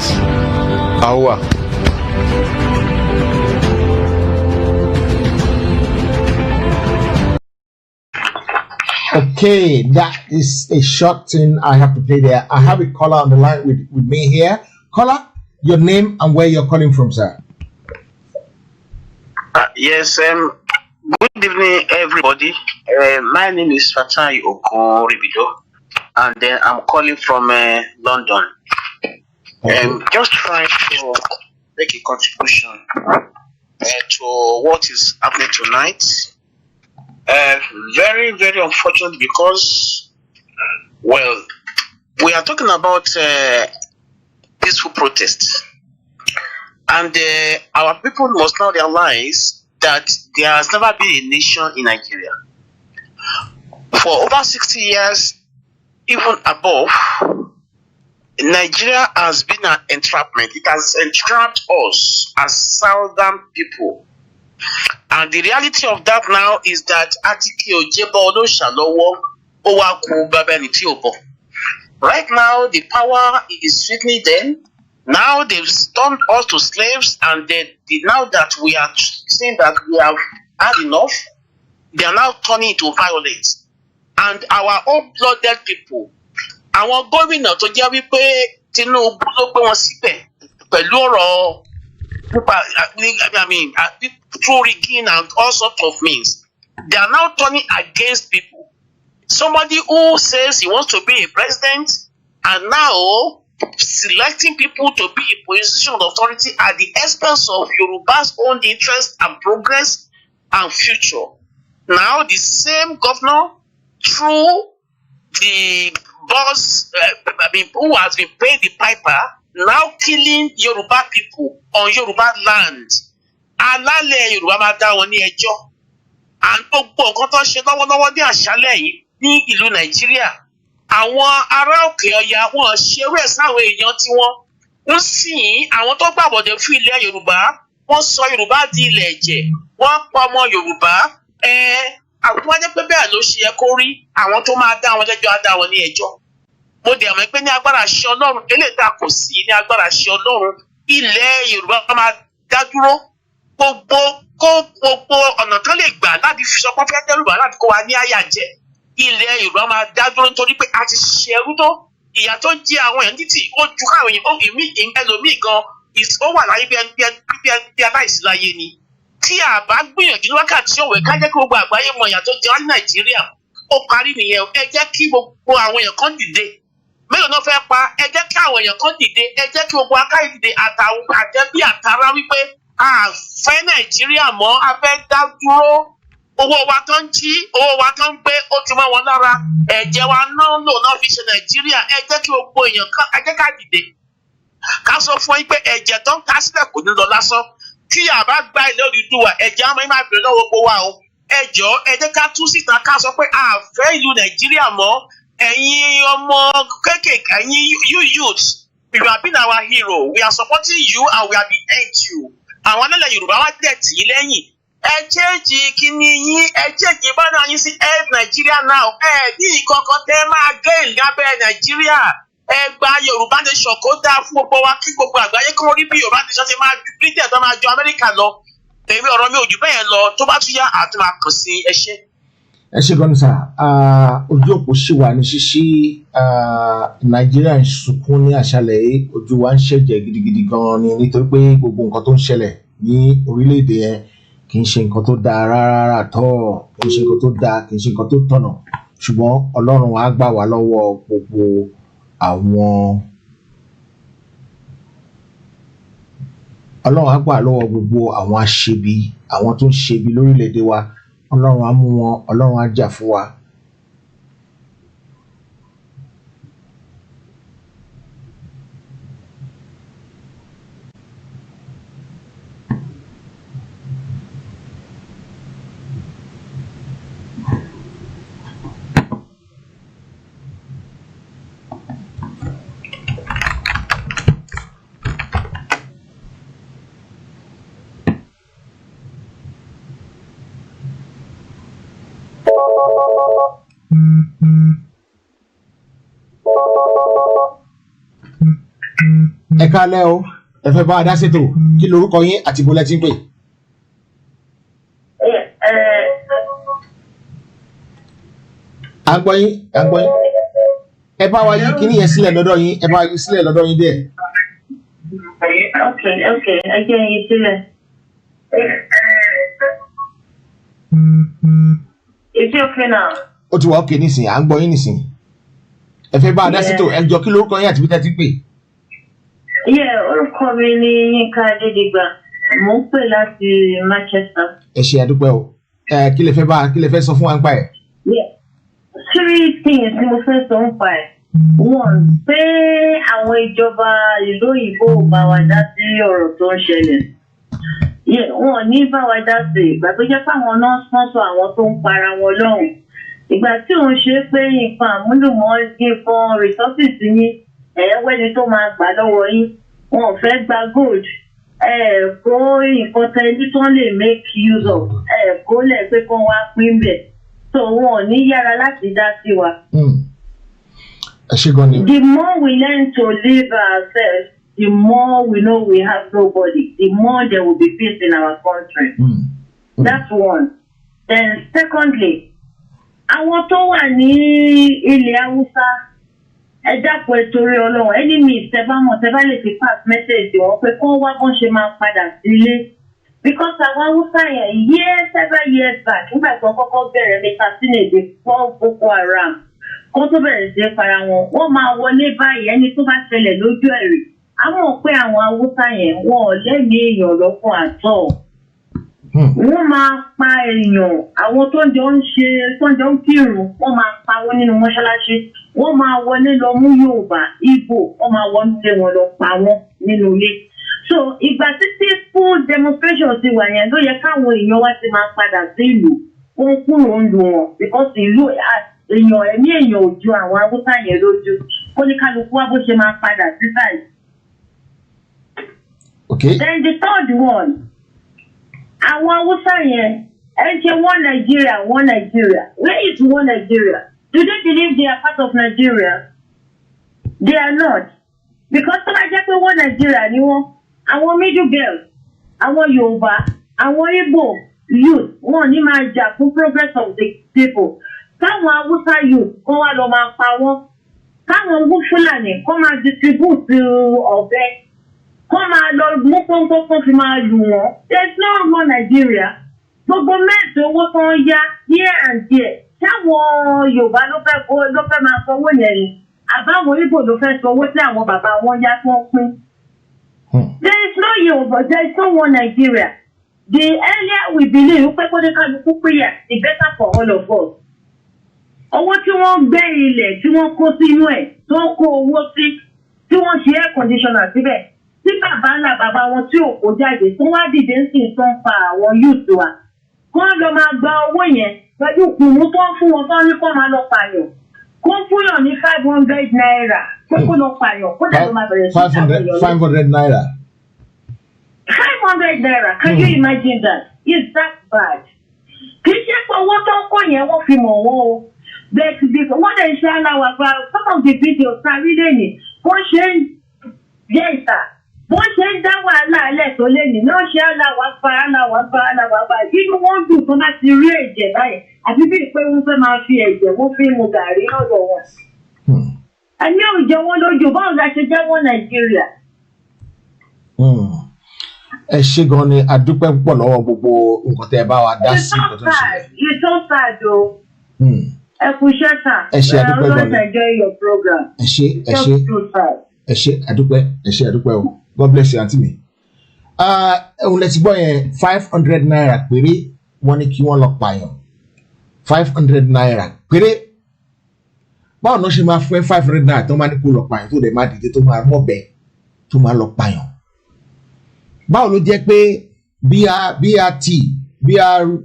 Awa. Okay, that is a short thing I have to play there. I have a caller on the line with me here. Caller, your name and where you're calling from, sir. Yes, good evening, everybody. My name is Fatai Okoribido, and then I'm calling from London. Just trying to make a contribution to what is happening tonight. Very, very unfortunate because, well, we are talking about peaceful protests. And our people must now realize that there has never been a nation in Nigeria. For over 60 years, even above, Nigeria has been an entrapment. It has entrapped us as southern people. And the reality of that now is that Atiki Ojebo Olosalowo Owaku Babeniti Obo. Right now, the power is strictly them. Now they've turned us to slaves, and now that we are saying that we have had enough, they are now turning into violence. And our own-blooded people, àwọn gómìnà tó jẹ́ wípé Tinubu ló gbé wọn síbẹ̀ pẹ̀lú ọ̀rọ̀ through rigging and all sorts of means, they are now turning against people. Somebody who says he wants to be a president and now selecting people to be in position of authority at the expense of Yoruba's own interest and progress and future. Now the same governor, through the boss, who has been paying the piper, now killing Yoruba people on Yoruba land. Alálẹ̀ Yorùbá máa dá wọn ní ẹjọ́. And gbogbo nǹkan tó ń ṣe lọ́wọ́lọ́wọ́ ní àṣálẹ̀ yìí ní ìlú Nàìjíríà. Àwọn ará òkè ọya wọn ṣerú ẹ̀ sáwọn èèyàn tí wọ́n sìn àwọn tó gbàbọ̀dẹ̀ fún ilẹ̀ Yorùbá. Wọ́n sọ Yorùbá di ilẹ̀ ẹ̀jẹ̀. Wọ́n pa ọmọ Yorùbá. Àwọn tó wá jẹ́ pé bẹ́ẹ̀ ló ṣe yẹ kó rí àwọn tó máa dá wọn lẹ́jọ́ á dá wọn ní ẹjọ́. Mo dẹ̀ mọ̀ pé ní agbára ṣe Ọlọ́run eléyìí tá kò sí ní agbára ṣe Ọlọ́run ilẹ̀ Yorùbá máa dá dúró. Gbogbo ọ̀nà tó lè gbà láti fi sọ pé fẹ́ dẹ́rùbà láti kó wa ní àyà jẹ ilẹ̀ Yorùbá máa dá dúró nítorí pé a ti ṣe ẹrú tó ìyà tó jẹ àwọn èèyàn títì ó ju káwọn èèyàn ẹlòmíì gan ó wà láyé bí aláìsí láyé ni. Tí a bá gbìyànjú ní wákàtí òwe ká jẹ́ kí gbogbo àgbáyé mọ ìyà tó jẹ wá ní Nàìjíríà ó parí nìyẹn. Ẹ jẹ́ kí gbogbo àwọn èèyàn kan dìde. Mélòó náà fẹ́ pa? Ẹ jẹ́ kí àwọn èèyàn kan dìde. Ẹ jẹ́ kí gbogbo akáyé dìde àtàwọn àjẹbí àtàrà wípé a fẹ́ Nàìjíríà mọ́, a fẹ́ dá dúró. Owó wa tó ń jí, owó wa tó ń gbé, ó ti mọ́ wọn lára. Ẹ̀jẹ̀ wa náà lò náà fi ṣe Nàìjíríà. Ẹ jẹ́ kí gbogbo èèyàn ẹ jẹ́ ká dìde. Ká sọ fún yín pé ẹ̀jẹ̀ tó ń ta sílẹ̀ kò ní lọ lásán. Tí a bá gba ilé Odùduwà, ẹ̀jẹ̀ àmọ́ yín máa bèrè lọ́wọ́ gbogbo wa o. Ẹ jọ̀ọ́ ẹ jẹ́ ká tú síta ká sọ pé a fẹ́ ìlú Nàìjíríà mọ́. Ẹ̀yin ọmọ kéékèèké, ẹ̀yin youths, you have been our hero. We are supporting you and we are behind you. Àwọn nílẹ̀ Yorùbá wá dẹ̀ tì í lẹ́yìn. Ẹ jẹ́jì kíní yín, ẹ jẹ́jì bọ́nà yín sí Help Nigeria Now. Ní ìkọ̀kọ̀ tẹ́ máa gé ìlábẹ́ Nàìjíríà. Ẹ gba Yorùbá Nation kó dáa fún gbogbo wa kí gbogbo àgbáyé kí wọ́n rí bí Yorùbá Nation ṣe máa ju Britain tó máa ju Amẹ́ríkà lọ. Èmi ọ̀rọ̀ mi ò jù bẹ́ẹ̀ lọ tó bá tún yá àti máa kàn sí ẹ ṣé. Ẹ ṣé gan ni sà, ojú òpó ṣì wà ní ṣíṣí. Nàìjíríà ń sunkún ní àṣálẹ́ yìí, ojú wa ń ṣẹ̀jẹ̀ gidigidi gan ni nítorí pé gbogbo nǹkan tó ń ṣẹlẹ̀ ní orílẹ̀-èdè yẹn kì í ṣe nǹkan tó dáa rárá tọ́, kì í ṣe nǹkan tó dáa, kì í ṣe nǹkan tó tọ̀nà. Ṣùgbọ́n Ọlọ́run á gbà wá lọ́wọ́ gbogbo àwọn Ọlọ́run á gbà lọ́wọ́ gbogbo àwọn aṣebi, àwọn tó ń ṣebi lórílẹ̀-èdè wa. Ọlọ́run á mú wọn, Ọlọ́run á jà fún wa. Ẹ kálẹ́ o, ẹ fẹ́ bá a dá ṣètò, kí lorúkọ yín àti ibo lẹ ti ń pè? À ń gbọ́ yín, à ń gbọ́ yín. Ẹ bá wa yí kíní yẹn sílẹ̀ lọ́dọ̀ yín, ẹ bá yí sílẹ̀ lọ́dọ̀ yín díẹ̀. Okay, ẹ jẹ́ yín sílẹ̀. Is it okay now? Ó ti wà okay nísìnyí, à ń gbọ́ yín nísìnyí. Ẹ fẹ́ bá a dá ṣètò, ẹ jọ kí lorúkọ yín àti ibi tẹ́ ti ń pè? Orúkọ mi ni Yínká Adédìgbà, mò ń pè láti Manchester. Ẹ ṣé àdúpẹ́ o. Kí lẹ fẹ́ sọ fún wa nípa ẹ̀? 3 things ni mo fẹ́ sọ nípa ẹ̀. One, pé àwọn ìjọba ìlú òyìnbó bá wa dá sí ọ̀rọ̀ tó ń ṣẹlẹ̀. Wọn ní bá wa dá sí ìgbà tó jẹ́ pé àwọn náà sponsor àwọn tó ń para wọn lọ́hùn. Ìgbà tí òun ṣe pé nǹkan àmúlùmọ́ nǹkan resources yín ẹ̀yẹ́wẹ́ni tó máa gbà lọ́wọ́ yín, wọn ò fẹ́ gba gold, kó nǹkan tẹ́lẹ̀ tó lè make use of kó lẹ̀ pé kó wá pín bẹ̀ so wọn ò ní yára láti dá sí wa. The more we learn to live ourselves, the more we know we have nobody, the more there will be peace in our country. That's one. Then secondly, àwọn tó wà ní ilẹ̀ Haúsá ẹ dákun ẹ torí Ọlọ́run enemy tẹ́bá lè fi pass message wọn pé kó wá bọ́n ṣe máa padà sílé because àwọn Haúsá yẹn several years back nígbà tí wọ́n kọ́kọ́ bẹ̀rẹ̀ mẹ́tàsínèdè fún Boko Haram kó tó bẹ̀rẹ̀ sí para wọn wọ́n máa wọlé báyìí ẹni tó bá ṣẹlẹ̀ lójú ẹ̀rí àwọn pé àwọn Haúsá yẹn wọn ò lẹ́mìí èèyàn lọ́kùn àtọ̀ wọ́n máa pa èèyàn àwọn tó ń jọ ń kírun wọ́n máa pa wọ́n nínú mọ́ṣáláṣí wọ́n máa wọlé lọ mú Yorùbá Ìgbò wọ́n máa wọlé wọn lọ pa wọ́n nínú ilé so ìgbà tí peaceful demonstration ti wà yẹn ló yẹ káwọn èèyàn wá ti máa padà sí ìlú wọ́n kúrò ń lu wọn because ìlú èèyàn ẹ̀mí èèyàn ò ju àwọn Haúsá yẹn lójú kó ní kálukú wá bó ṣe máa padà sí báyìí. Okay. Then the third one àwọn Haúsá yẹn ẹ ṣe one Nigeria where is one Nigeria do they believe they are part of Nigeria they are not because tó bá jẹ́ pé one Nigeria ni wọ́n àwọn middle belt àwọn Yorùbá àwọn Igbo youth wọn ní máa jà fún progress of the people káwọn Haúsá youth kó wá lọ máa pa wọ́n káwọn Fúlàní kó máa distribute ọ̀bẹ kó máa lọ mú pọ́npọ́n kó fi máa lù wọ́n there is no more Nigeria gbogbo mẹ́ẹ̀tì owó tó ń yá here and there táwọn Yorùbá ló fẹ́ máa sanwó yẹn ni àbáwọn Igbo ló fẹ́ sanwó tí àwọn bàbá wọn yá tó ń pín. There is no Yorùbá there is no one Nigeria the earlier we believe pé kó ní kálukú péyà the better for all of us. Owó tí wọ́n gbé ilẹ̀ tí wọ́n kó sínú ẹ̀ tó ń kó owó sí tí wọ́n ṣe air conditioner síbẹ̀ tí bàbá ńlá bàbá wọn tí ò kó jáde tí wọ́n á dìde sí tó ń pa àwọn youth wa wọ́n lọ máa gba owó yẹn pẹ̀lú kùnú tó ń fún wọn tó ní kó máa lọ pààyàn kó fúnyàn ní 500 naira pé kó lọ pààyàn kó dẹ̀ ló máa bẹ̀rẹ̀ sí àwọn 500 naira. 500 naira can you imagine that is that bad kì í ṣe pé owó tó ń kó yẹn wọ́n fi mọ̀ wọ́n o bẹ́ẹ̀ wọ́n dẹ̀ ṣe aláwọ̀ àgbà some of the videos sáré lẹ́yìn wọ́n ṣe ń yẹ ìta wọ́n ṣe ń dá wàhálà alẹ́ tó lẹ́yìn náà ṣe aláwọ̀ àgbà inú wọn dùn tó bá ti rí ẹ̀jẹ̀ báyìí àbí bíi pé wọ́n fẹ́ máa fi ẹ̀jẹ̀ wọ́n fi mu gàrí lọ́dọ̀ wọn. ẹni ò jẹ wọn lójú báwo la ṣe jẹ́ wọ́n Nàìjíríà. ẹ ṣé gan ni adúpẹ́ púpọ̀ lọ́wọ́ gbogbo nǹkan tẹ́ ẹ bá wa dá sí nǹkan tó ń ṣẹlẹ̀. it's so sad o. ẹ kú iṣẹ́ sà. ẹ ṣé adúpẹ́ gan ni. enjoy your program. ẹ ṣé adúpẹ́ o God bless you àǹtí mi. òun lẹ ti gbọ́ yẹn 500 naira péré wọ́n ní kí wọ́n lọ pààyàn 500 naira péré báwo ló ṣe máa fún ẹ 500 naira tó máa ní kó lọ pààyàn tó dẹ̀ máa dìde tó máa mọ̀bẹ tó máa lọ pààyàn báwo ló jẹ́ pé BRT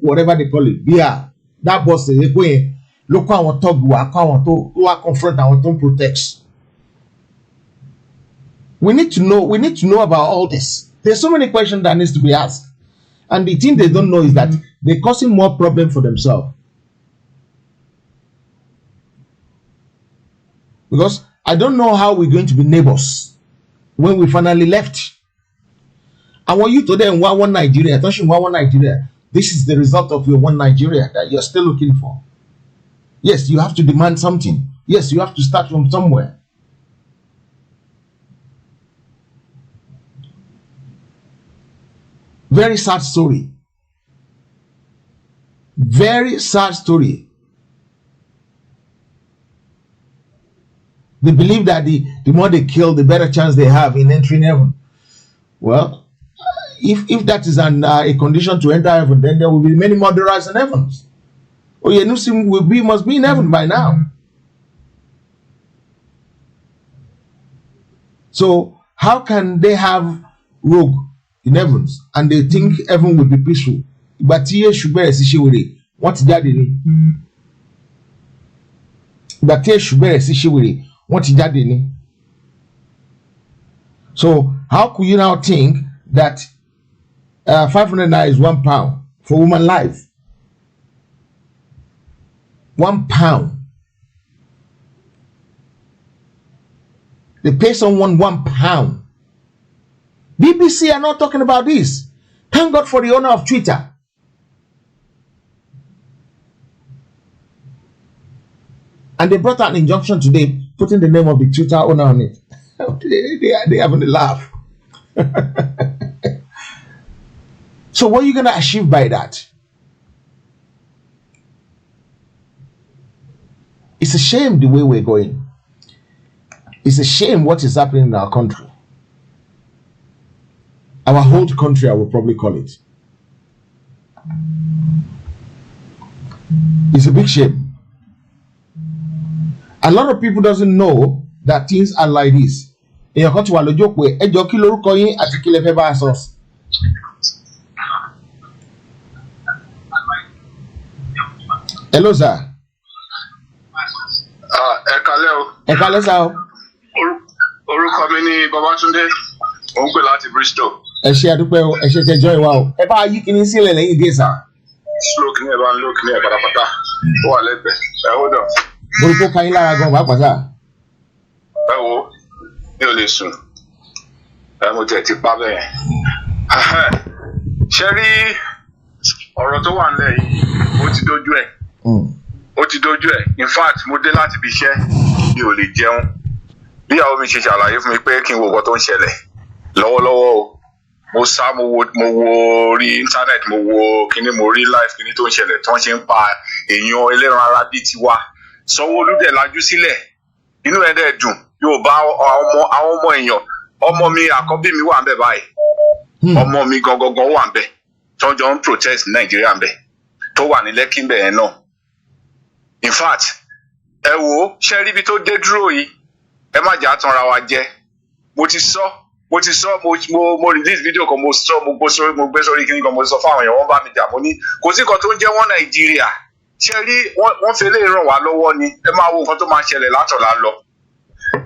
whatever they call it BR that bus ṣe pé yẹn ló kó àwọn tọ́gù wá kó àwọn tó wá confront àwọn tó ń protect. We need to know about all this. There's so many questions that needs to be asked. And the thing they don't know is that they're causing more problem for themselves. Because I don't know how we're going to be neighbors when we finally left. I want you to then one Nigeria. One Nigeria. This is the result of your one Nigeria that you're still looking for. Yes, you have to demand something. Yes, you have to start from somewhere. Very sad story. Very sad story. They believe that the more they kill, the better chance they have in entering heaven. Well, if that is a condition to enter heaven, then there will be many murderers in heaven. Oh, yeah, must be in heaven by now. So how can they have rogue in heavens and they think heaven will be peaceful? But here should be a situation what jáde ni. But here should be a situation what jáde ni. So how could you now think that 500 naira is £1 for woman life. £1. They pay someone £1. BBC are not talking about this. Thank God for the owner of Twitter. And they brought out an injunction today, putting the name of the Twitter owner on it. they having a laugh. So what are you going to achieve by that? It's a shame the way we're going. It's a shame what is happening in our country. Our whole country, I will probably call it. It's a big shame. A lot of people doesn't know that things are like this. In your country, hello, sir. Ekale sir. Orúkọ mi ni Babatunde. Ó ń pè láti Bristol. Ẹ ṣé adúpẹ́ o, ẹ ṣé tẹ́ join wa o. Ẹ bá yí kíní sílẹ̀ lẹ́yìn dé sir. Slow kíní ẹ bá ń lo kíní ẹ pátápátá. Ó wà lẹ́gbẹ̀ẹ́. Ẹ hold on. Borúkọ kan yín lára gan pàápàá sà. Ẹ wo mi ò lè sùn. Mo tẹ̀ ti pa bẹ́ẹ̀. Ṣé rí ọ̀rọ̀ tó wà nílẹ̀ yìí ó ti dojú ẹ̀. Ó ti dojú ẹ̀. In fact mo dé láti ibi iṣẹ́ mi ò lè jẹun. Bí ìyàwó mi ṣe ṣàlàyé fún mi pé kí n wo nǹkan tó ń ṣẹlẹ̀ lọ́wọ́lọ́wọ́ o. Mo wo orí internet, mo wo kíní, mo rí live kíní tó ń ṣẹlẹ̀ tó ń ṣe ń pa èèyàn ẹlẹ́ran ara bíi tiwa. Sanwó-Olú dẹ̀ lajú sílẹ̀, inú ẹ̀ dẹ̀ dùn. Yorùbá àwọn ọmọ èèyàn, ọmọ mi àkọ́bí mi wà ń bẹ̀ báyìí. Ọmọ mi gangan wà ń bẹ̀ tó ń jọ ń protest ní Nàìjíríà ń bẹ̀ tó wà ní Lẹ́kí ń bẹ̀ yẹn náà. In fact, ẹ wo ṣe rí ibi tó dé dúró yìí, ẹ má jà tanra wa jẹ. Mo release video kan, mo gbé sórí kíní kan, mo sọ fáwọn èèyàn, wọ́n bá mi jà, mo ní kò sí nǹkan tó ń jẹ́ wọ́n Nàìjíríà. Ṣé rí wọ́n fi lè ràn wá lọ́wọ́ ni, ẹ máa wo nǹkan tó máa ṣẹlẹ̀ látọ̀la lọ.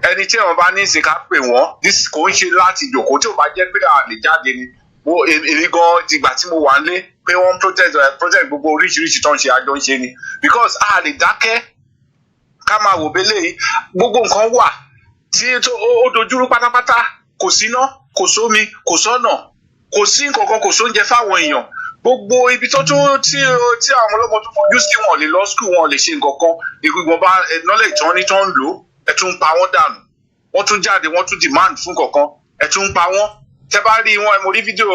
Ẹni tí wọ́n bá ní ìsìn ká pè wọ́n, kò ń ṣe láti jòkó tí ò bá jẹ́ pé a lè jáde ni. Èmi gan dìgbà tí mo wà nílé pé wọ́n protest gbogbo oríṣiríṣi tó ń ṣe àjọ ń ṣe ni, because a lè dákẹ́ ká máa wò bẹ́lẹ̀ yìí. Gbogbo nǹkan wà tí ó dojúrú pátápátá, kò síná, kò sómi, kò sọ́nà, kò sí nǹkan kan, kò sóúnjẹ fáwọn èèyàn. Gbogbo ibi tó tún tí àwọn ọlọ́mọ tó fojú sí, wọn lè lọ school, wọn lè ṣe nǹkan kan. Ìgbìmọ̀ba knowledge tán ní tán ń lò, ẹ tún ń pa wọ́n dànù. Wọ́n tún jáde, wọ́n tún demand fún kankan, ẹ tún ń pa wọ́n. Tẹ́ bá rí wọn, mo rí fídíò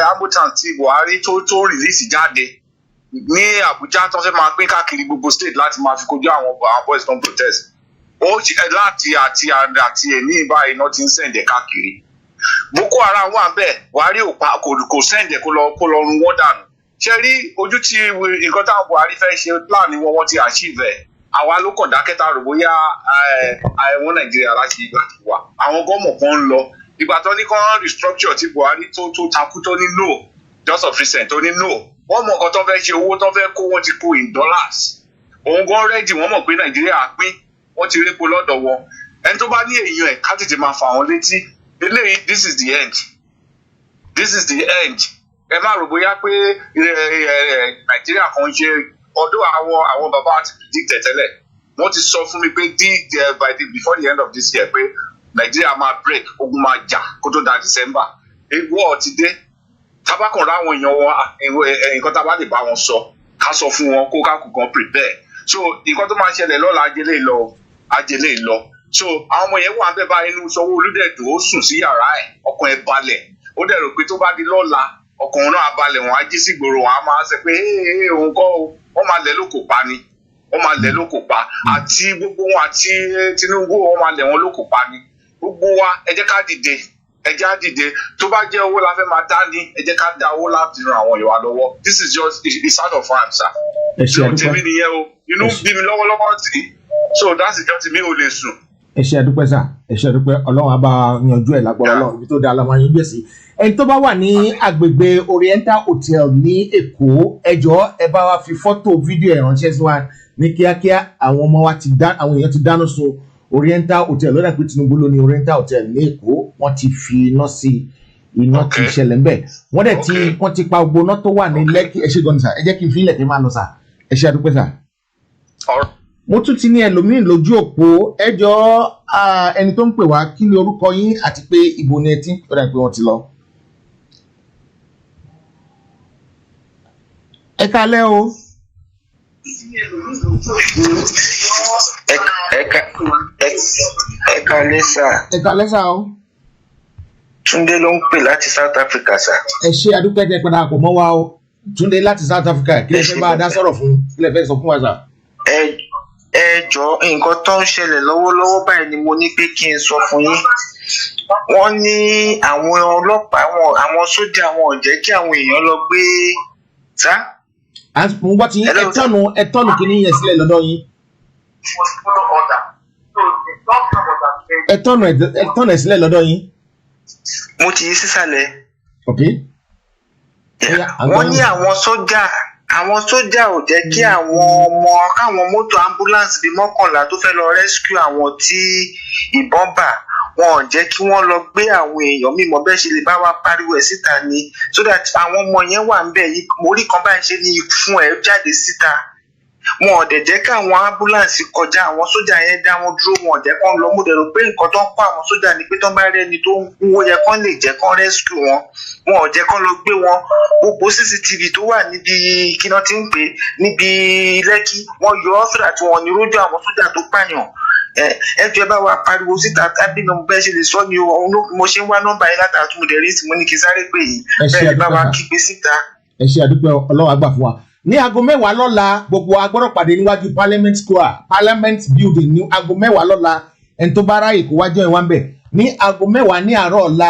Hamilton ti Buhari tó release jáde ní Abuja tó fẹ́ máa pín káàkiri gbogbo state láti máa fi kojú àwọn boys tó ń protest. Láti àti ẹ̀ní báyìí náà ti ń sẹ̀ǹdẹ̀ káàkiri. Boko Haram wà bẹ́ẹ̀, Buhari kò sẹ̀ǹdẹ̀ kó lọ run wọ́n dànù. Ṣé rí ojú tí nǹkan táwọn Buhari fẹ́ ṣe plan ni wọ́n ti achieve ẹ̀. Àwa ló kàn dákẹ́ tá a rò bóyá àwọn Nàìjíríà láti ìgbà tí wà. Àwọn gọ́ọ̀mọ̀ kan ń lọ. Ìgbà tó ní kán restructure tí Buhari tó takú tó ní no, just of recent tó ní no. Wọ́n mọ̀ nǹkan tó fẹ́ ṣe, owó tó fẹ́ kó wọ́n ti kó in dollars. Òun gan rẹ́dì, wọ́n mọ̀ pé Nàìjíríà pín, wọ́n ti répo lọ́dọ̀ wọn. Ẹni tó bá ní èèyàn ẹ̀ ká tètè máa fà wọ́n létí. Eléyìí, this is the end. This is the end. Ẹ má rò bóyá pé Nàìjíríà kan ṣe ọdún àwọn bàbá ti predict tẹ́lẹ̀. Wọ́n ti sọ fún mi pé before the end of this year pé Nàìjíríà máa break, ogun máa jà kó tó da December. Ewu ti dé. Tábàkàn ráwọn èèyàn wọn, nǹkan tá a bá lè bá wọn sọ, ká sọ fún wọn kó ká kù kan prepare. So nǹkan tó máa ṣẹlẹ̀ lọ́la ajẹ́lẹ̀ lọ. So àwọn ọmọ yẹn wà bẹ́ẹ̀ bá inú Sanwó-Olú dẹ̀ tó sùn sí yàrá ẹ̀, ọkàn ẹ̀ balẹ̀. Ó dẹ̀ rò pé tó bá di lọ́la, ọkàn náà balẹ̀, wọn á jí sí gbòòrò, wọn á máa ṣe pé òun kọ́ o, wọ́n máa lẹ̀ lóko pa ni. Wọ́n máa lẹ̀ lóko pa. Àti gbogbo wọn àti Tinubu, wọ́n máa lẹ̀ wọn lóko pa ni. Gbogbo wa ẹ jẹ́ ká dìde. Ẹ jẹ́ á dìde. Tó bá jẹ́ owó la fẹ́ máa dá ní, ẹ jẹ́ ká dá owó láti ran àwọn ìwà lọ́wọ́. This is just a sound of France, sir. Ẹ ṣé àdúpẹ́. Tèmi nìyẹn o. Inú bí mi lọ́wọ́lọ́wọ́ tí. So that's the just mi ò lè sùn. Ẹ ṣé àdúpẹ́ sà, ẹ ṣé àdúpẹ́. Ọlọ́run á bá yanjú ẹ̀ lágbára Ọlọ́run, ibi tó dáa la máa yanjú ẹ̀ sí. Ẹni tó bá wà ní agbègbè Oriental Hotel ní Èkó, ẹ jọ̀ọ́ ẹ bá wa fi fọ́tò fídíò ẹ̀ ránṣẹ́ sí wa ní kíákíá. Àwọn ọmọ wa àwọn èèyàn ti dáná sun Oriental Hotel. Lọ́dà pé Tinubu ló ní Oriental Hotel ní Èkó, wọ́n ti fi iná sí iná ti ṣẹlẹ̀ ńbẹ̀ wọ́n dẹ̀ wọ́n ti pa gbogbo iná tó wà ní Lẹ́kì ẹ ṣé gan ni sà ẹ jẹ́ kí n fi ilẹ̀ kí n máa lọ sà ẹ ṣé àdúpẹ́ sà. mo tún ti ní ẹlòmíì lójú òpó ẹjọ́ ẹni tó ń pè wá kí ni orúkọ yín àti pé ibo ni ẹ ti ń pè pé wọ́n ti lọ. ẹ kálẹ́ o. ẹ kálẹ́ sà. ẹ kálẹ́ sà o. Túndé ló ń pè láti South Africa sà. ẹ ṣé àdúpẹ́ tẹ́ padà kò mọ́ wa o Túndé láti South Africa kí lẹ fẹ́ bá a dá sọ̀rọ̀ fún kí lẹ fẹ́ sọ fún wa sà. ẹ jọ nǹkan tó ń ṣẹlẹ̀ lọ́wọ́lọ́wọ́ báyìí ni mo ní pé kí n sọ fún yín. Wọ́n ní àwọn ọlọ́pàá àwọn sójà wọn ò jẹ́ kí àwọn èèyàn lọ gbé sá. mo gbọ́ tí ẹ tọ́nù kìíní yẹn sílẹ̀ lọ́dọ̀ yín. ẹ tọ́nù ẹ sílẹ̀ lọ́dọ̀ yín. mo ti yí sísàlẹ̀. ok. wọ́n ní àwọn sójà ò jẹ́ kí káwọn mọ́tò ambulance bíi 11 tó fẹ́ lọ rescue àwọn tí ìbọn bà wọn ò jẹ́ kí wọ́n lọ gbé àwọn èèyàn mímọ́ bẹ́ẹ̀ ṣe lè bá wa pariwo ẹ̀ síta ni so that àwọn ọmọ yẹn wà ń bẹ̀ yìí orí kan báyìí ṣe ní fún ẹ̀ jáde síta wọn ò dẹ̀ jẹ́ kí àwọn ambulance kọjá àwọn sójà yẹn dá wọn dúró wọn ò jẹ́ kán lọ mú dẹ̀rọ pé nǹkan tó ń kọ́ àwọn sójà ni pé tó ń bá rẹ́ni tó ń kú ó yẹ kán lè jẹ́ kán rescue wọn ò jẹ́ kán lọ gbé wọn gbogbo CCTV tó wà níbi kíná tí ń pè níbi Lẹ́kì wọn yọ ọ́ sódà tí wọn ní rójú àwọn sójà tó pààyàn ẹ jọ̀ọ́ bá wa pariwo síta tábí náà bẹ́ẹ̀ ṣe lè sọ ni mo ṣe ń wá nọ́mbà yẹn látara tí mo dẹ̀ rí sí mo ní kí n sáré pè yìí bẹ́ẹ̀ bá wa kígbe síta. ẹ ṣé àdúpẹ́ Ọlọ́run àgbà fún wa ní aago 10 lọ́la gbogbo agbọ́dọ̀ pàdé níwájú Parliament Building ní aago 10 lọ́la ẹni tó bá ráyè kó wájú ẹ̀ wá ń bẹ̀ ní aago 10 ní àárọ̀ ọ̀la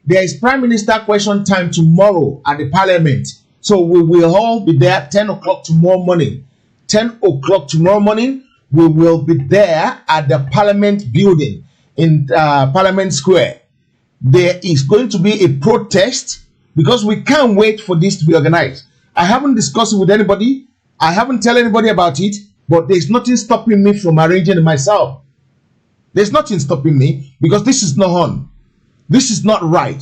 there is Prime Minister question time tomorrow at the Parliament so we will all be there 10 o'clock tomorrow morning 10 o'clock tomorrow morning. We will be there at the Parliament Building in Parliament Square. There is going to be a protest because we can't wait for this to be organized. I haven't discussed it with anybody. I haven't told anybody about it, but there's nothing stopping me from arranging it myself. There's nothing stopping me because this is not on. This is not right.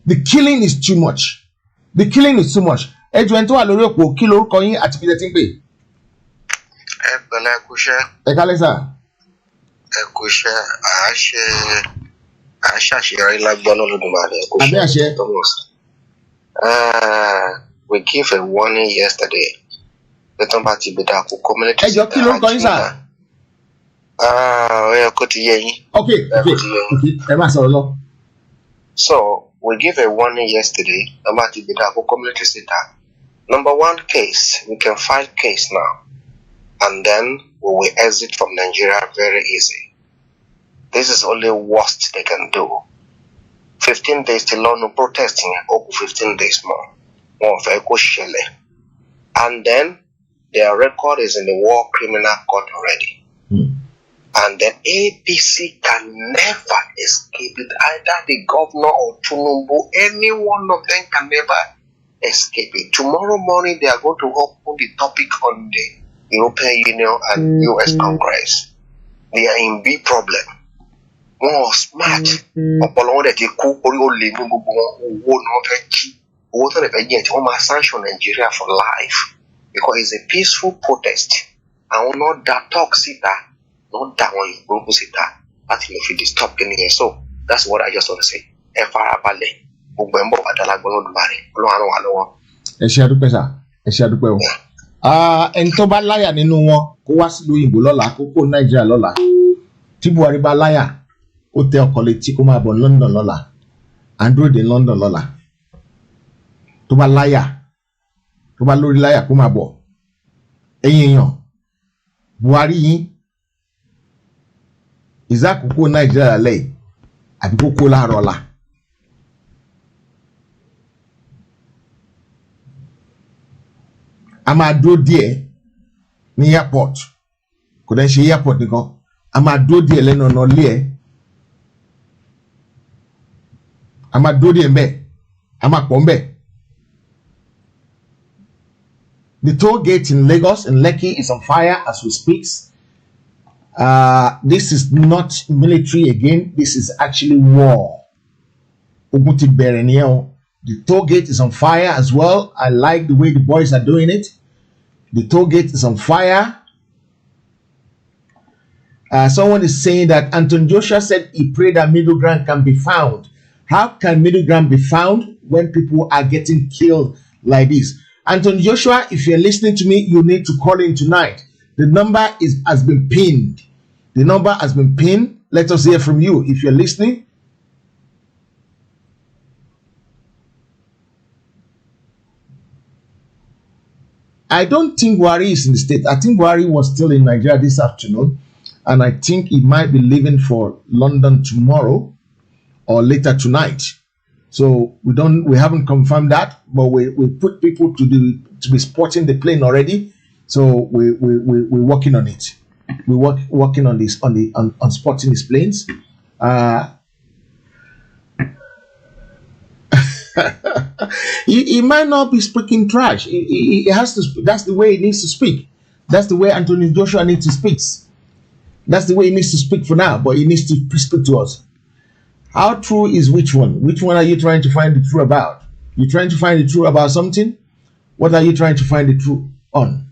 The killing is too much. The killing is too much. Ejwento aloroko kilo koyin ati bi te npe. Ẹ pẹ̀lẹ́ kúṣẹ́. Ẹ kálẹ́ sà. Ẹ kúṣẹ́ àṣàṣeyọrí lágbọ́n Olódùmarè ẹ kúṣẹ́. Àbí àṣẹ. We gave a warning yesterday. Pé tán bá ti gbèdà kó community. Ẹ jọ kí ló ń kọ yín sà? Ó yẹ kó ti yé yín. Okay. Ẹ máa sọ̀rọ̀ lọ. So we gave a warning yesterday. Tán bá ti gbèdà kó community center. Number 1 case, we can file case now. And then we will exit from Nigeria very easy. This is only worst they can do. 15 days till no protesting, or 15 days more. And then their record is in the War Criminal Court already. And the APC can never escape it. Either the governor or Tinubu, any one of them can never escape it. Tomorrow morning they are going to open the topic on the European Union and US Congress. They are in big problem. Wọ́n smart. Ọ̀pọ̀lọpọ̀ wọn dẹ̀ ti kú orí olè ní gbogbo wọn owó ni wọ́n fẹ́ jí. Owó tó lè fẹ́ jẹ́ tí wọ́n máa sanction Nigeria for life because it's a peaceful protest. Àwọn náà da talk síta, náà da àwọn ìgbógun síta láti lè fi disturb kìíní yẹn. So that's what I just want to say. Ẹ farabalẹ̀. Gbogbo ẹ̀ ń bọ̀ padà lágbọ́n Olódùmarè. Ọlọ́run á ràn wá lọ́wọ́. Ẹ ṣé àdúpẹ́ sà. Ẹ ṣé àdúpẹ́ o. Ẹni tó bá láyà nínú wọn kó wá sílùú òyìnbó lọ́la kó kó Nàìjíríà lọ́la tí Buhari bá láyà ó tẹ ọkọ̀ létí kó máa bọ̀ London lọ́la Android in London lọ́la tó bá láyà tó bá lórí láyà kó máa bọ̀ ẹ̀yin èèyàn Buhari yín ìzákòókò Nàìjíríà lẹ́yìn àbí kó kó láàárọ̀ ọ̀la. A máa dúró díẹ̀ ní airport kò dẹ̀ ṣe airport nìkan a máa dúró díẹ̀ lẹ́nu ọ̀nà ilé ẹ̀ a máa dúró díẹ̀ ńbẹ̀ a máa pọ̀ ńbẹ̀. The toll gate in Lagos in Lekki is on fire as we speak. This is not military again. This is actually war. Ogun ti bẹ̀rẹ̀ nìyẹn o. The toll gate is on fire as well. I like the way the boys are doing it. The toll gate is on fire. Someone is saying that Anton Joshua said he prayed that middle ground can be found. How can middle ground be found when people are getting killed like this? Anton Joshua, if you're listening to me, you need to call in tonight. The number has been pinned. The number has been pinned. Let us hear from you if you're listening. I don't think Buhari is in the state. I think Buhari was still in Nigeria this afternoon, and I think he might be leaving for London tomorrow or later tonight. So we haven't confirmed that, but we put people to be spotting the plane already. So we're working on it. We're working on this on spotting these planes. He might not be speaking trash. He has to. That's the way he needs to speak. That's the way Anthony Joshua needs to speak. That's the way he needs to speak for now. But he needs to speak to us. How true is which one? Which one are you trying to find the truth about? You trying to find the truth about something? What are you trying to find the truth on?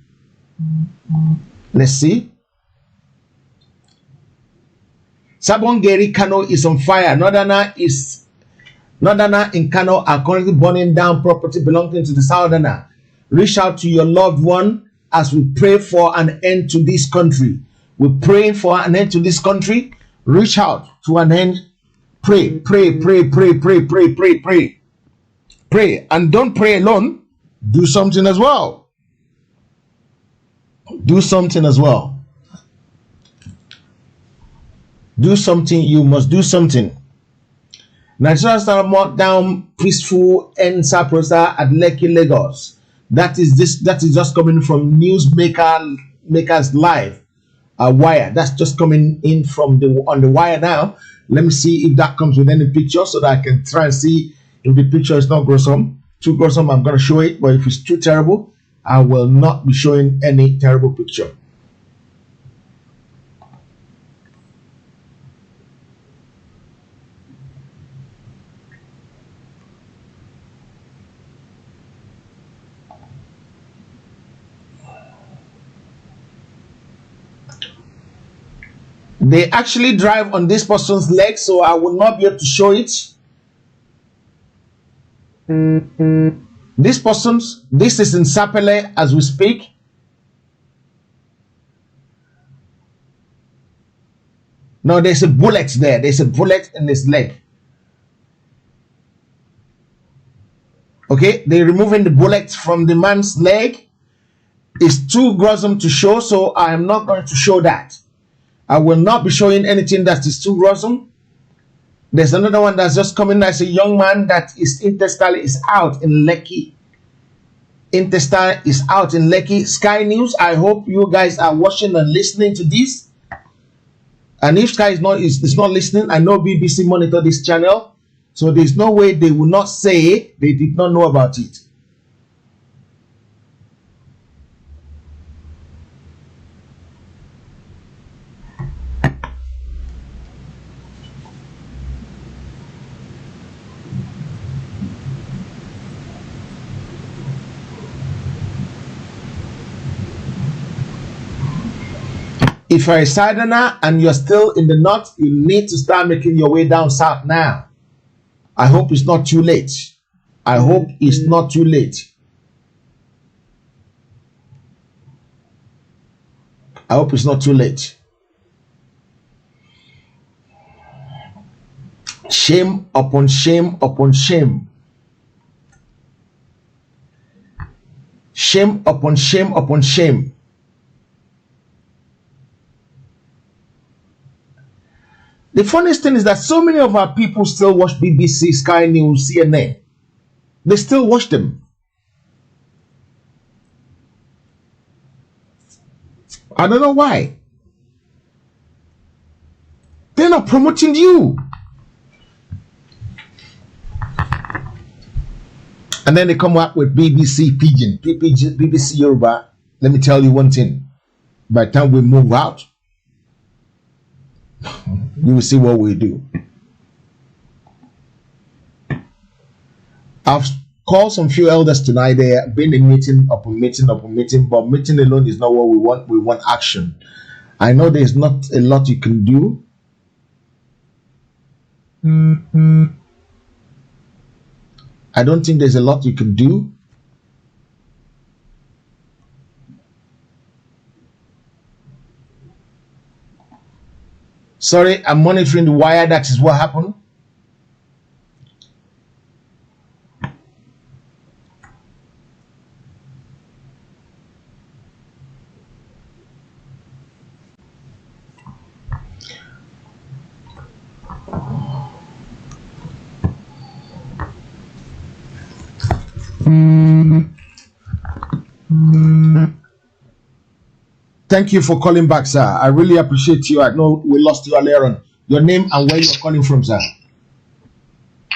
Let's see. Sabongeri Kano is on fire. Northerner in Kano are currently burning down property belonging to the Southerner. Reach out to your loved one as we pray for an end to this country. We're praying for an end to this country. Reach out to an end. Pray, pray, pray, pray, pray, pray, pray, pray. Pray. And don't pray alone. Do something as well. Do something as well. Do something. You must do something. Nigeria started marked down peaceful NSA protester at Lekki, Lagos. That is just coming from Makers Live, Wire. That's just coming in from on the Wire now. Let me see if that comes with any picture so that I can try and see if the picture is not gruesome. Too gruesome, I'm going to show it. But if it's too terrible, I will not be showing any terrible picture. They actually drive on this person's leg, so I will not be able to show it. This is in Sapele as we speak. No, there's a bullet there. There's a bullet in his leg. Okay, they're removing the bullet from the man's leg. It's too gruesome to show, so I am not going to show that. I will not be showing anything that is too gruesome. There's another one that's just coming. That's a young man that is intestine is out in Lekki. Intestine is out in Lekki. Sky News, I hope you guys are watching and listening to this. And if Sky is not listening, I know BBC monitor this channel. So there's no way they will not say they did not know about it. If you're a Southerner and you're still in the north, you need to start making your way down south now. I hope it's not too late. I hope it's not too late. I hope it's not too late. Shame upon shame upon shame. Shame upon shame upon shame. The funniest thing is that so many of our people still watch BBC, Sky News, CNN. They still watch them. I don't know why. They're not promoting you. And then they come up with BBC Pidgin, BBC Yoruba. Let me tell you one thing. By the time we move out, you will see what we do. I've called some few elders tonight. They have been in meeting upon meeting upon meeting, but meeting alone is not what we want. We want action. I know there's not a lot you can do. I don't think there's a lot you can do. Sorry, I'm monitoring the wire. That is what happened. Thank you for calling back, sir. I really appreciate you. I know we lost you earlier on. Your name and where you're calling from, sir.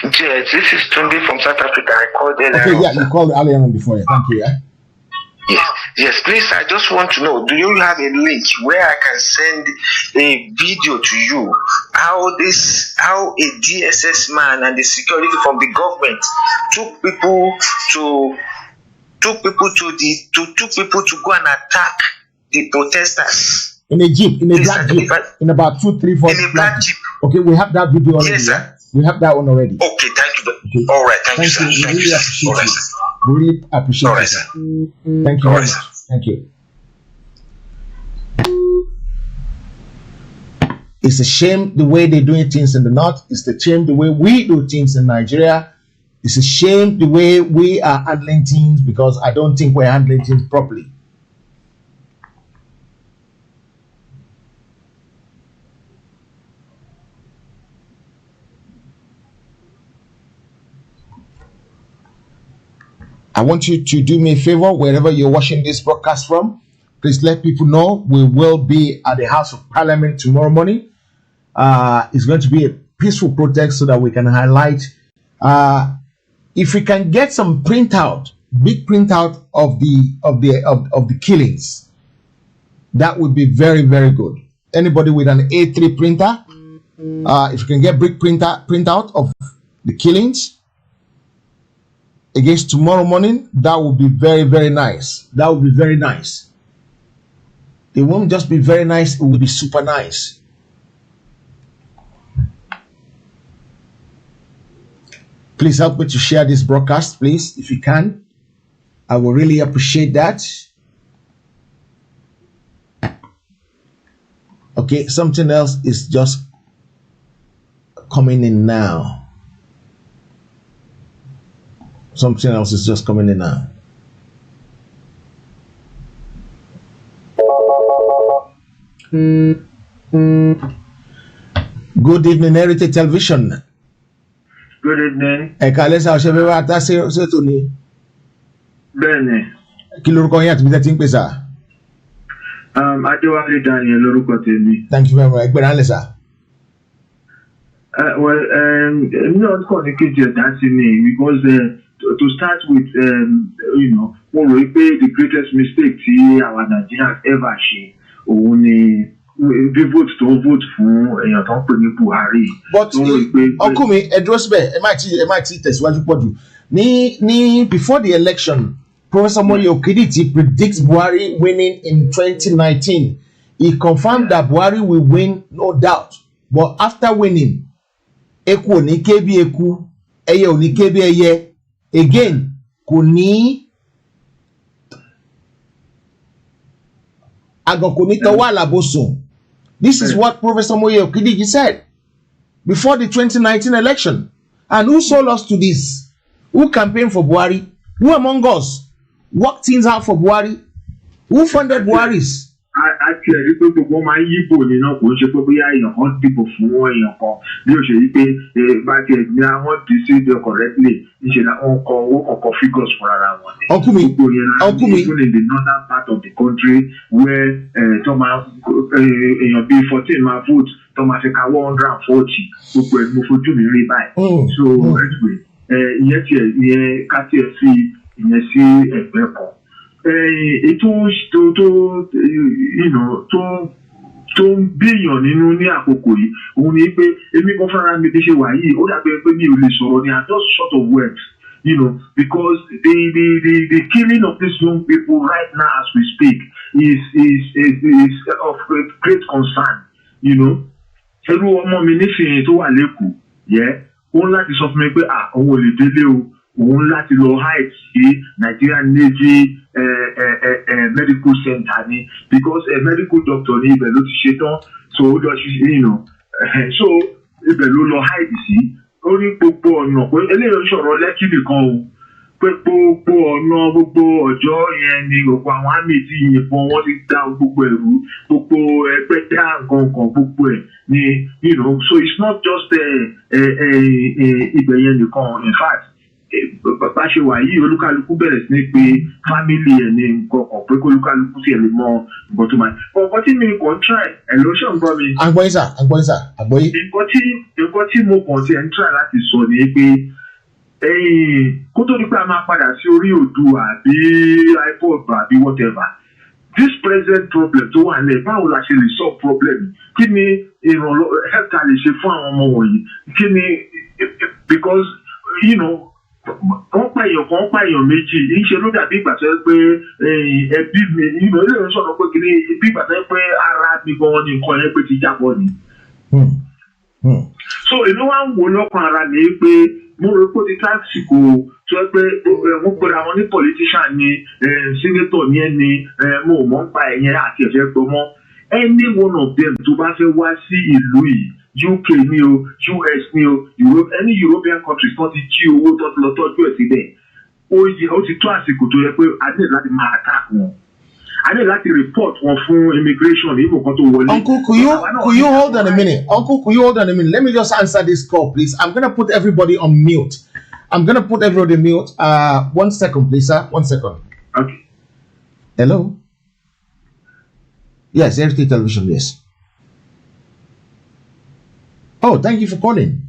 Yes, this is Tunde from South Africa. I called earlier. Okay, yeah, you called earlier on before. Yeah. Thank you. Yeah. Yes, please. I just want to know, do you have a link where I can send a video to you how a DSS man and the security from the government took people to go and attack the protesters in a jeep, in a black jeep, in about 2, 3, 4. In a black jeep. Okay, we have that video already. Yes, sir. Yeah? We have that one already. Okay, thank you. Okay. All right, thank you, sir. We Thank really you, appreciate sir. you. We really appreciate All right, you. sir. Thank you All very right, much. sir. Thank you. It's a shame the way they're doing things in the north. It's a shame the way we do things in Nigeria. It's a shame the way we are handling things, because I don't think we're handling things properly. I want you to do me a favor, wherever you're watching this broadcast from. Please let people know we will be at the House of Parliament tomorrow morning. It's going to be a peaceful protest so that we can highlight. If we can get some printout, big printout of the killings, that would be very, very good. Anybody with an A3 printer, if you can get big printout of the killings against tomorrow morning, that would be very, very nice. That would be very nice. It won't just be very nice, it will be super nice. Please help me to share this broadcast, please, if you can. I will really appreciate that. Okay, something else is just coming in now. Something else is just coming in now. Good evening, Heritage Television. Good evening. Kalesa Oshebe wa ta se to ni. Bẹ́ẹ̀ni. Kí lorúkọ yín àti bí tẹ́ ti ń pè sà? Adéwálé Daniel lorúkọ tèmi. Thank you very much. Ẹgbẹ́ ránlẹ̀ sà. Well, èmi náà kàn ní kejì ẹ̀dá sí ni, because to start with, mo rò pé the greatest mistake tí our Nigerians ever ṣe òun ni bí vote tó vote fún èèyàn tó ń pè ní Buhari. But ọkùnrin mi ẹ dúró síbẹ̀ ẹ má ti tẹ̀síwájú pọ̀ jù. Ní before the election, Professor Moye Okediti predicts Buhari winning in 2019. He confirmed that Buhari will win, no doubt. But after winning, eku ò ní ké bí eku, ẹyẹ ò ní ké bí ẹyẹ. Again, kò ní àgàn kò ní tọwọ́ àlàbòsùn. This is what Professor Moye Okediti said before the 2019 election. And who sold us to this? Who campaigned for Buhari? Who among us worked things out for Buhari? Who funded Buhari's? Actually, pé gbogbo máa ń yíbò nínú kò ń ṣe pé bóyá èèyàn kan dìbò fún èèyàn kan bí ó ṣe yí pé bá tiẹ̀ ní àwọn decision correctly níṣẹ́ ni wọ́n kọ owó kọ̀ọ̀kan figures fún ara wọn ni. Ọkùnrin even in the northern part of the country where tó máa èèyàn bíi 14 máa vote tó máa fi ka 140 gbogbo ẹ̀ mo fojú mi rí báyìí. So anyway, ìyẹn ká tiẹ̀ fi ìyẹn sí ẹgbẹ́ kan. Ètò tó ń bíyàn nínú ní àkókò yìí òun ni pé èmi kan fúnra mi ti ṣe wà yìí ó dàbí pé mi ò lè sọ̀rọ̀ ní just short of words because the killing of these young people right now as we speak is of great concern. Ẹrú ọmọ mi nísìnyí tó wà lẹ́kọ̀ọ́, òun láti sọ fún mi pé òun ò lè délé o, òun láti lọ hide sí Nigerian Navy medical center ni, because medical doctor ní ibẹ̀ ló ti ṣe tán, so ó lọ ṣe so ibẹ̀ ló lọ hide sí. Ó ní gbogbo ọ̀nà pé eléyìí ń sọ̀rọ̀ Lẹ́kì nìkan o, pé gbogbo ọ̀nà gbogbo ọjọ́ yẹn ni gbogbo àwọn àmì tí yìnbọn wọ́n ti dá gbogbo ẹ̀rú, gbogbo ẹgbẹ́ dá nǹkan gbogbo ẹ̀ ni so it's not just ibẹ̀ yẹn nìkan. In fact bá ṣe wà yìí olúkálukú bẹ̀rẹ̀ sí ní pé family ẹ̀ ní nǹkan kan pé kó olúkálukú sì ẹ̀ lè mọ nǹkan tó máa nǹkan tí mi kàn ń try ẹ̀ ló ṣe ń gbọ́ mi. àgbọ̀yé àgbọ̀yé. nǹkan tí mo kàn ti ẹ̀ ń try láti sọ ni pé kó tó ní pé a máa padà sí orí Oòduà àbí iPod àbí whatever, this present problem tó wà nílẹ̀ báwo la ṣe lè solve problem, kí ni ìrànlọ́wọ́ help ta lè ṣe fún àwọn ọmọ wọ̀nyí, kí ni because wọ́n pààyàn méjì ìṣe ló dàbí ìgbà tó yẹ pé ẹbí mi ilé ìwé sọ̀rọ̀ pé kí ni bí ìgbà tó yẹ pé ara mi gan ni nǹkan yẹn pé ti jábọ̀ ni. So èmi wá ń wò lọ́kàn ara mi pé mo rò pé ti tásìkò tó yẹ pé wọ́n gbọ́dọ̀ àwọn ní politician ni senator ni ẹni mo mọ̀ ń pa ẹ̀yẹn àti ẹ̀fẹ́ gbọmọ́ any one of them tó bá fẹ́ wá sí ìlú yìí UK ni o, US ni o, Europe, any European countries tó ti jí owó tó ti lọ tọ́jú ẹ̀ síbẹ̀, ó ti tó àsìkò tó yẹ pé a ní láti máa attack wọn, a ní láti report wọn fún immigration ní ìmọ̀ kan tó wọlé. Uncle, could you hold on a minute? Uncle, could you hold on a minute? Let me just answer this call, please. I'm gonna put everybody on mute. 1 second, please, sir. 1 second. Okay. Hello. Yes, RT Television. Yes. Oh, thank you for calling.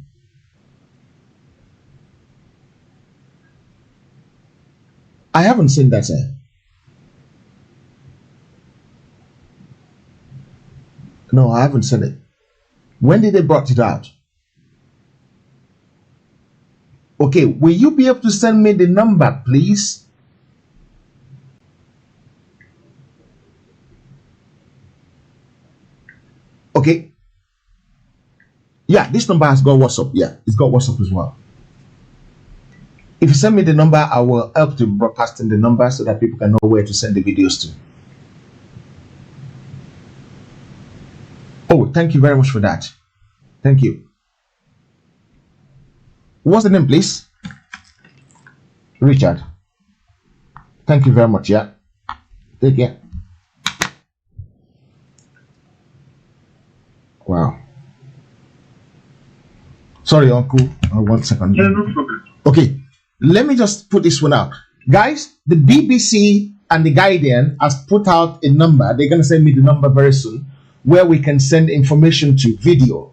I haven't seen that, sir. No, I haven't seen it. When did they brought it out? Okay, will you be able to send me the number, please? Okay. Yeah, this number has got WhatsApp. Yeah, it's got WhatsApp as well. If you send me the number, I will help to broadcasting the number so that people can know where to send the videos to. Oh, thank you very much for that. Thank you. What's the name, please? Richard. Thank you very much. Yeah. Take care. Wow. Sorry, Uncle. 1 second. Yeah, no problem. Okay. Let me just put this one out. Guys, the BBC and the Guardian has put out a number. They're going to send me the number very soon where we can send information to video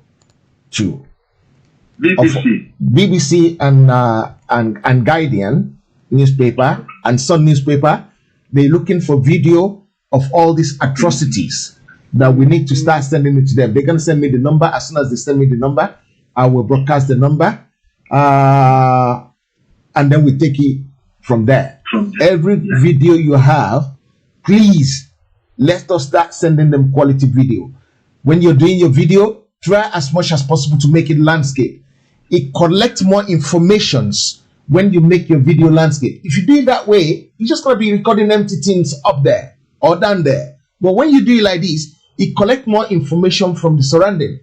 to. BBC and Guardian newspaper and Sun newspaper. They're looking for video of all these atrocities that we need to start sending it to them. They're going to send me the number. As soon as they send me the number, I will broadcast the number. And then we take it from there. Every video you have, please let us start sending them quality video. When you're doing your video, try as much as possible to make it landscape. It collects more informations when you make your video landscape. If you do it that way, you're just going to be recording empty things up there or down there. But when you do it like this, it collects more information from the surrounding.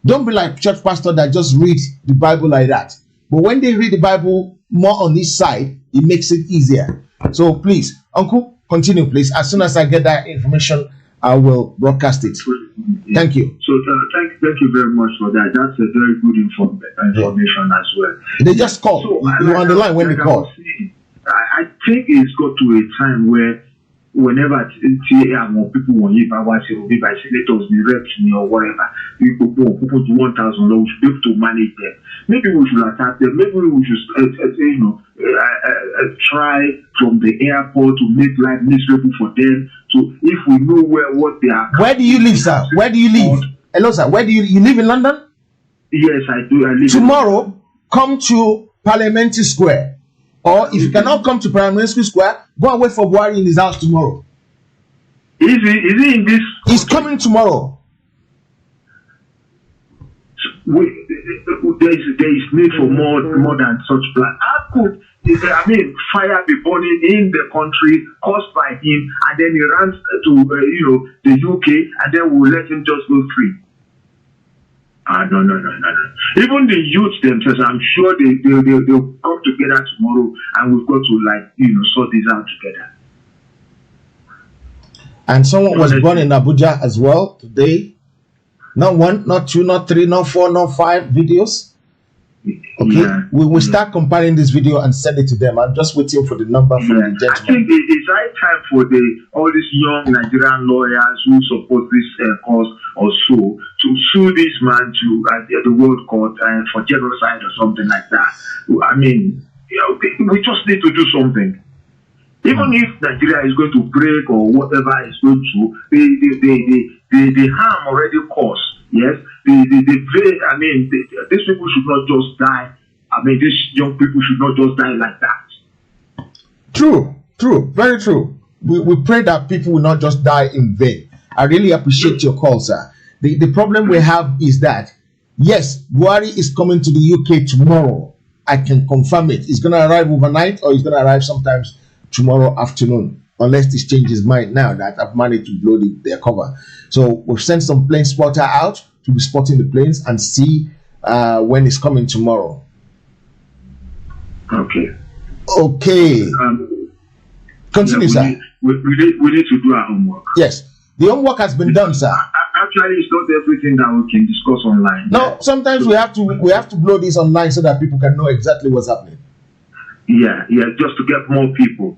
Don't be like church pastor that just read the Bible like that. But when they read the Bible more on this side, it makes it easier. So please, Uncle, continue, please. As soon as I get that information, I will broadcast it. Thank you. So thank you very much for that. That's a very good information as well. They just call. So, you're on the line when they call. I think it's got to a time where whenever people want you, by senators, the reps, or whatever, people to 1,000, we should be able to manage them. Maybe we should attack them. Maybe we should, try from the airport to make life miserable for them. So if we know what they are. Where do you live, sir? Where do you live? Hello, sir. Where do you live in London? Yes, I do. I live tomorrow. Come to Parliamentary Square. Or if you cannot come to Primary School Square, go and wait for Buhari in his house tomorrow. Is he in this? He's coming tomorrow. There is need for more than such plan. How could fire be burning in the country caused by him, and then he runs to the UK, and then we'll let him just go free? No. Even the youth themselves, I'm sure they'll come together tomorrow, and we've got to sort this out together. And someone was born in Abuja as well today. Not one, not two, not three, not four, not five videos. Okay, yeah. We will start compiling this video and send it to them. I'm just waiting for the number from the gentleman. I think it's high time for all these young Nigerian lawyers who support this cause also to sue this man to the World Court for genocide or something like that. I mean, we just need to do something. Even if Nigeria is going to break or whatever is going to, the harm already caused. Yes, these people should not just die. These young people should not just die like that. True, very true. We pray that people will not just die in vain. I really appreciate your call, sir. The problem we have is that, yes, Buhari is coming to the UK tomorrow. I can confirm it. He's going to arrive overnight, or he's going to arrive sometimes tomorrow afternoon, unless this changes his mind now that I've managed to blow their cover. So we've sent some plane spotter out to be spotting the planes and see when it's coming tomorrow. Okay. Continue, sir. We need to do our homework. Yes. The homework has been done, sir. Actually, it's not everything that we can discuss online. No, sometimes we have to blow this online so that people can know exactly what's happening. Yeah, just to get more people.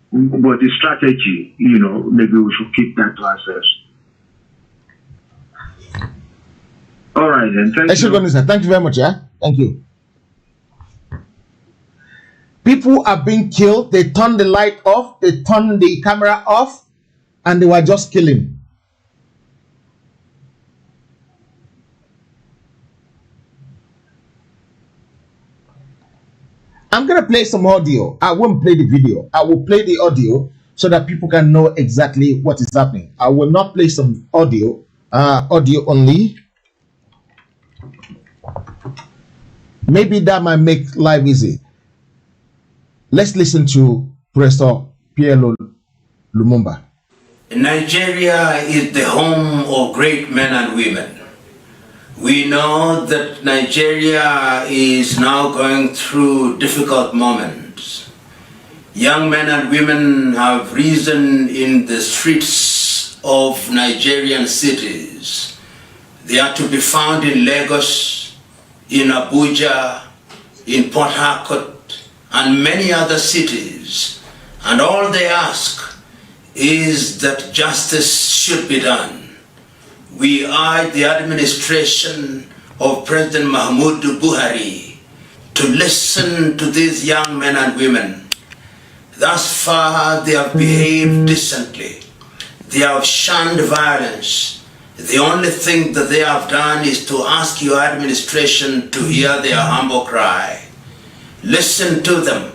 But the strategy, maybe we should keep that to ourselves. All right, then. Thank you. Sir. Thank you very much, yeah? Thank you. People are being killed. They turned the light off. They turned the camera off. And they were just killing. I'm going to play some audio. I won't play the video. I will play the audio so that people can know exactly what is happening. I will not play some audio. Audio only. Maybe that might make life easy. Let's listen to Professor Pierre Lumumba. Nigeria is the home of great men and women. We know that Nigeria is now going through difficult moments. Young men and women have risen in the streets of Nigerian cities. They are to be found in Lagos, in Abuja, in Port Harcourt, and many other cities. And all they ask is that justice should be done. We urge the administration of President Muhammadu Buhari to listen to these young men and women. Thus far, they have behaved decently. They have shunned violence. The only thing that they have done is to ask your administration to hear their humble cry. Listen to them.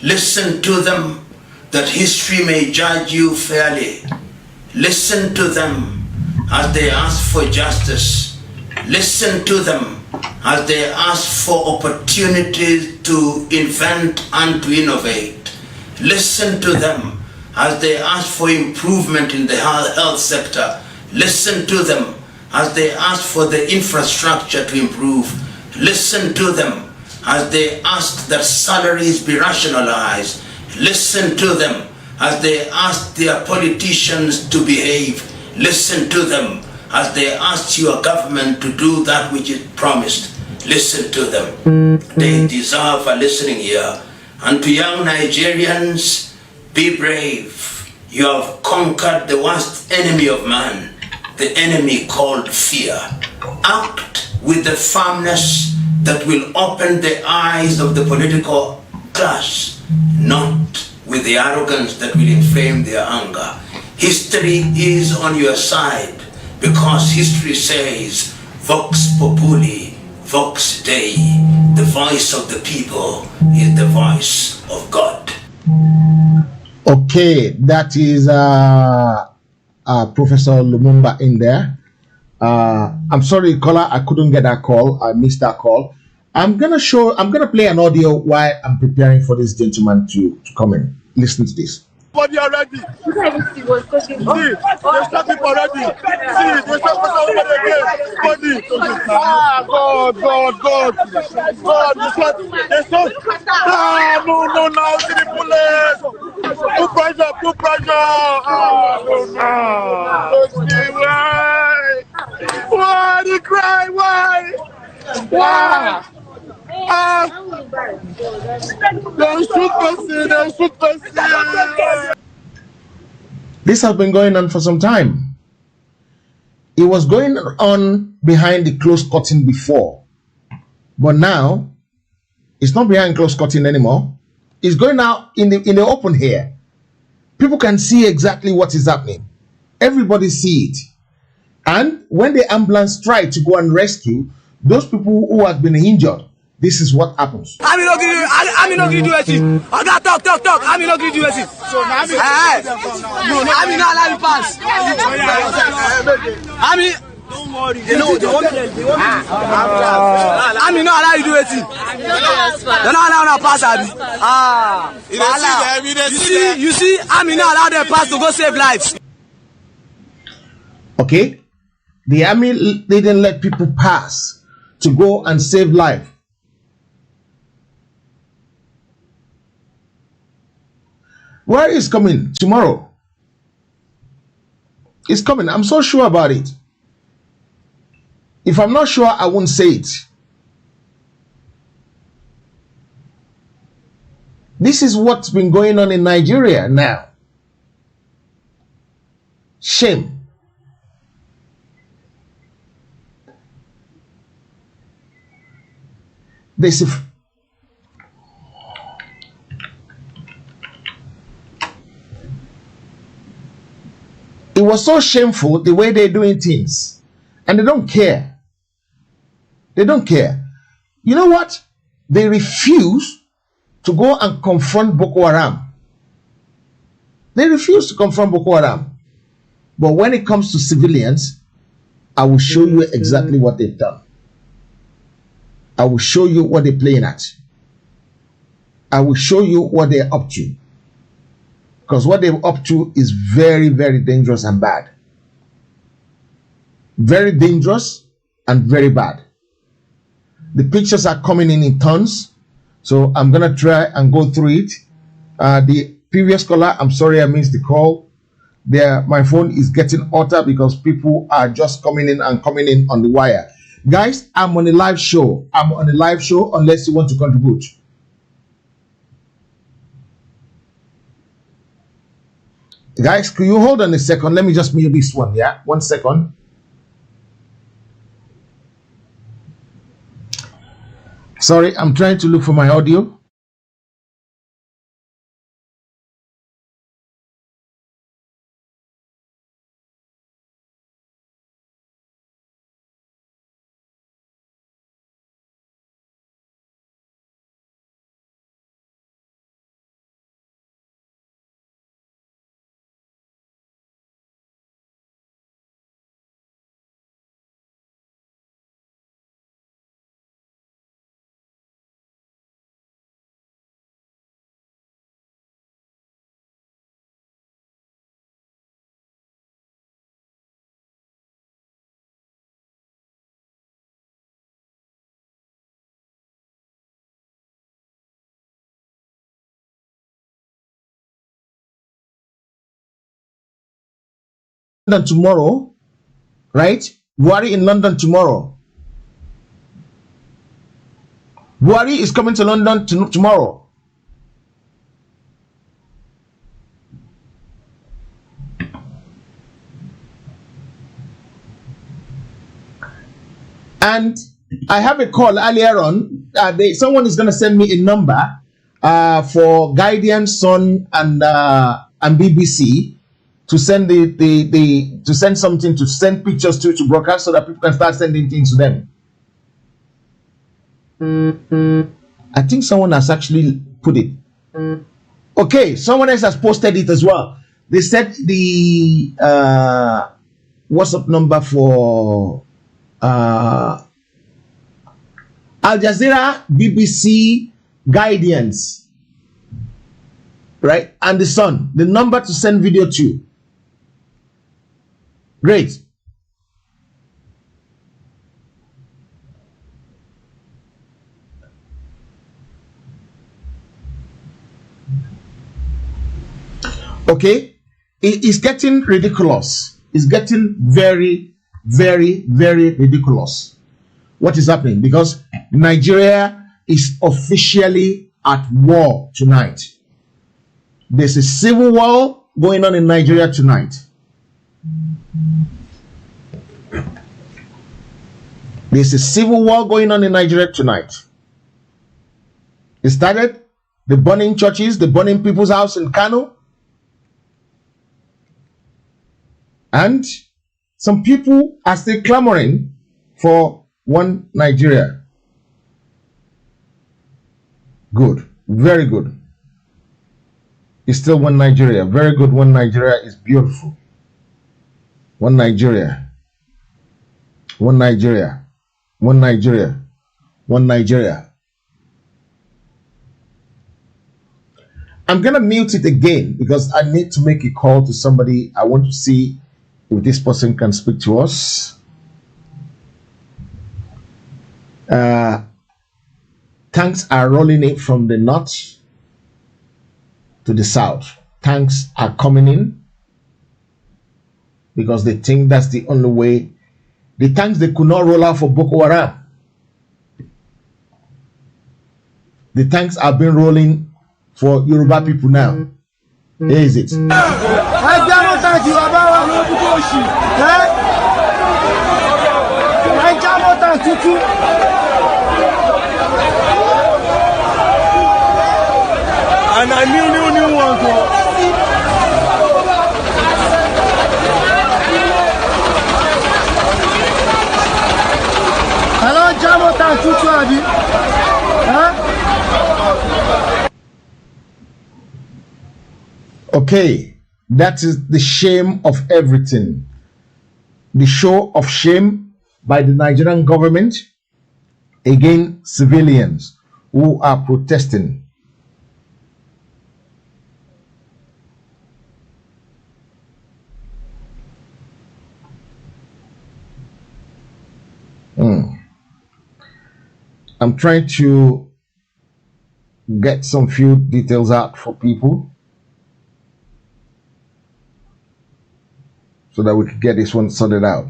Listen to them, that history may judge you fairly. Listen to them as they ask for justice. Listen to them as they ask for opportunities to invent and to innovate. Listen to them as they ask for improvement in the health sector. Listen to them as they ask for the infrastructure to improve. Listen to them as they ask that salaries be rationalized. Listen to them as they ask their politicians to behave. Listen to them as they ask your government to do that which it promised. Listen to them. They deserve a listening ear. And to young Nigerians, be brave. You have conquered the worst enemy of man, the enemy called fear. Act with the firmness that will open the eyes of the political class, not with the arrogance that will inflame their anger. History is on your side because history says, Vox Populi, Vox Dei, the voice of the people is the voice of God. Okay, that is Professor Lumumba in there. I'm sorry, caller, I couldn't get that call. I missed that call. I'm gonna play an audio while I'm preparing for this gentleman to come in. Listen to this. Body already. See, they start it already. See, they start over again. Body. God. They start. No, now see the police. Put pressure. Why they cry? Why? They shoot person. This has been going on for some time. It was going on behind the closed curtain before, but now it's not behind closed curtain anymore. It's going out in the open here. People can see exactly what is happening. Everybody see it. And when the ambulance tried to go and rescue those people who had been injured, this is what happens. I'm not going to do anything. I got talk. I'm not going to do anything. So now I'm not allowed to pass. Don't worry. I'm not allowed to do anything. They're not allowed to pass. You see, I'm not allowed to pass to go save lives. Okay? The army didn't let people pass to go and save life. Where is coming tomorrow? It's coming. I'm so sure about it. If I'm not sure, I won't say it. This is what's been going on in Nigeria now. Shame. It was so shameful the way they're doing things, and they don't care. They don't care. You know what? They refuse to go and confront Boko Haram. They refuse to confront Boko Haram. But when it comes to civilians, I will show you exactly what they've done. I will show you what they're playing at. I will show you what they're up to. Because what they're up to is very, very dangerous and bad. Very dangerous and very bad. The pictures are coming in tons. So I'm going to try and go through it. The previous caller, I'm sorry I missed the call. My phone is getting hotter because people are just coming in on the wire. Guys, I'm on a live show. I'm on a live show unless you want to contribute. Guys, can you hold on a second? Let me just mute this one, yeah? 1 second. Sorry, I'm trying to look for my audio. London tomorrow, right? Buhari in London tomorrow. Buhari is coming to London tomorrow. And I have a call earlier on. Someone is going to send me a number for Guardian, Sun, and BBC to send send something, to send pictures to broadcast so that people can start sending things to them. I think someone has actually put it. Okay, someone else has posted it as well. They said the WhatsApp number for Al Jazeera, BBC, Guardians, right? And the Sun. The number to send video to. Great. Okay, it is getting ridiculous. It's getting very, very, very ridiculous. What is happening? Because Nigeria is officially at war tonight. There's a civil war going on in Nigeria tonight. There's a civil war going on in Nigeria tonight. It started, the burning churches, the burning people's house in Kano. And some people are still clamoring for one Nigeria. Good, very good. It's still one Nigeria, very good. One Nigeria is beautiful. One Nigeria. One Nigeria. One Nigeria. One Nigeria. I'm gonna mute it again because I need to make a call to somebody. I want to see if this person can speak to us. Tanks are rolling in from the north to the south. Tanks are coming in because they think that's the only way. The tanks they could not roll out for Boko Haram. The tanks have been rolling for Yoruba people now. Here is it. And I new one. Hello, Jamo Tank Tutu Abi. Okay, that is the shame of everything. The show of shame by the Nigerian government against civilians who are protesting. I'm trying to get some few details out for people so that we can get this one sorted out.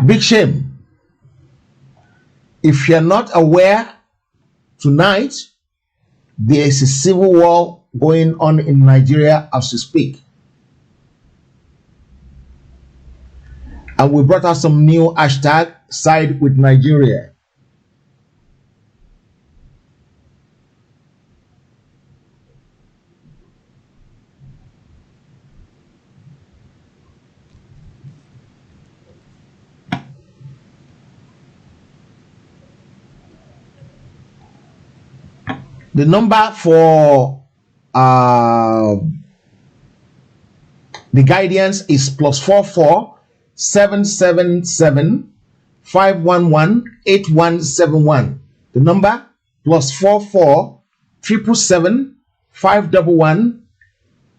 Big shame. If you're not aware, tonight there is a civil war going on in Nigeria as we speak. And we brought out some new hashtag, side with Nigeria. The number for the guidance is +44 777 511 8171. The number +44 777 511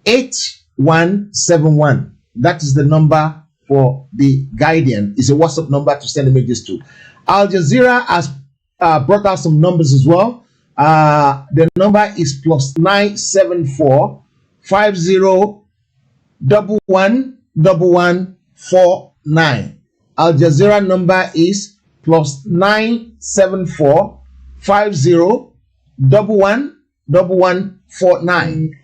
8171. That is the number for the Guardian. It's a WhatsApp number to send images to. Al Jazeera has brought out some numbers as well. The number is +974 50111149. Al Jazeera number is +974 50111149.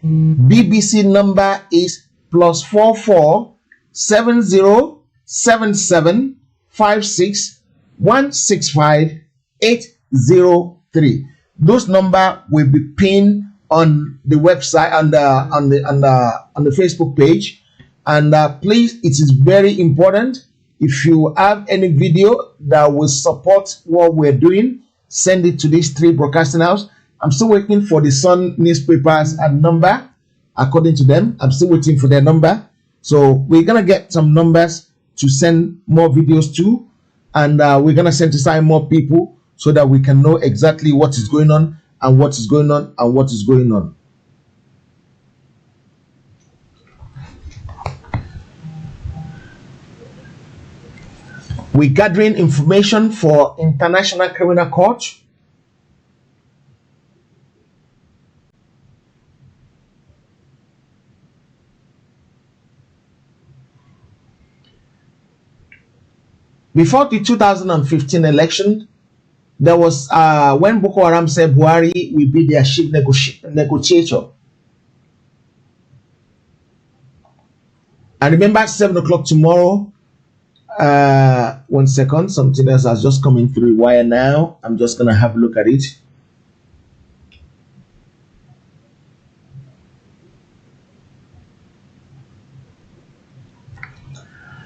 BBC number is +44 7077 56 165 803. Those number will be pinned on the website on the Facebook page. And please, it is very important. If you have any video that will support what we're doing, send it to these three broadcasting house. I'm still waiting for the Sun newspapers and number. According to them, I'm still waiting for their number. So we're gonna get some numbers to send more videos to, and we're gonna sensitize more people so that we can know exactly what is going on and what is going on and what is going on. We're gathering information for International Criminal Court. Before the 2015 election, there was when Boko Haram said Buhari will be their chief negotiator. I remember 7 o'clock tomorrow. 1 second, something else has just come in through the wire now. I'm just gonna have a look at it.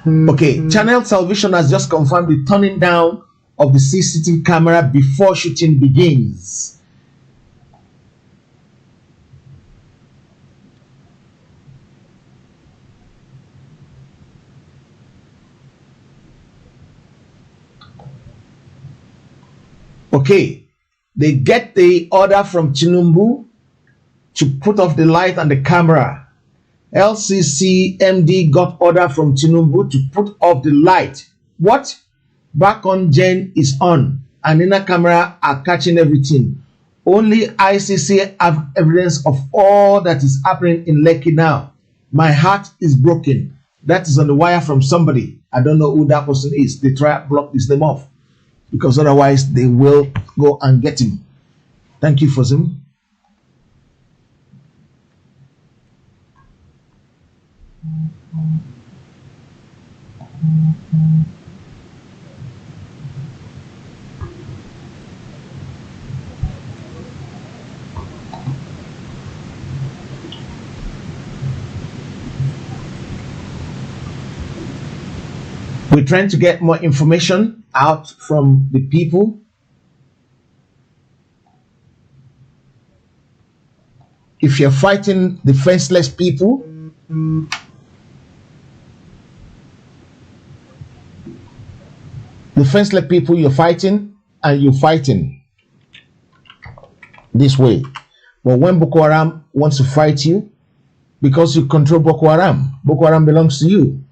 Okay, Channel Television has just confirmed the turning down of the CCTV camera before shooting begins. Okay, they get the order from Tinubu to put off the light and the camera. LCC MD got order from Tinubu to put off the light. What? Back on gen is on, and inner camera are catching everything. Only ICC have evidence of all that is happening in Lekki now. My heart is broken. That is on the wire from somebody. I don't know who that person is. They try to block this name off, because otherwise they will go and get him. Thank you for Zoom. We're trying to get more information out from the people. If you're fighting defenseless people, defenseless people you're fighting, and you're fighting this way. But when Boko Haram wants to fight you, because you control Boko Haram belongs to you.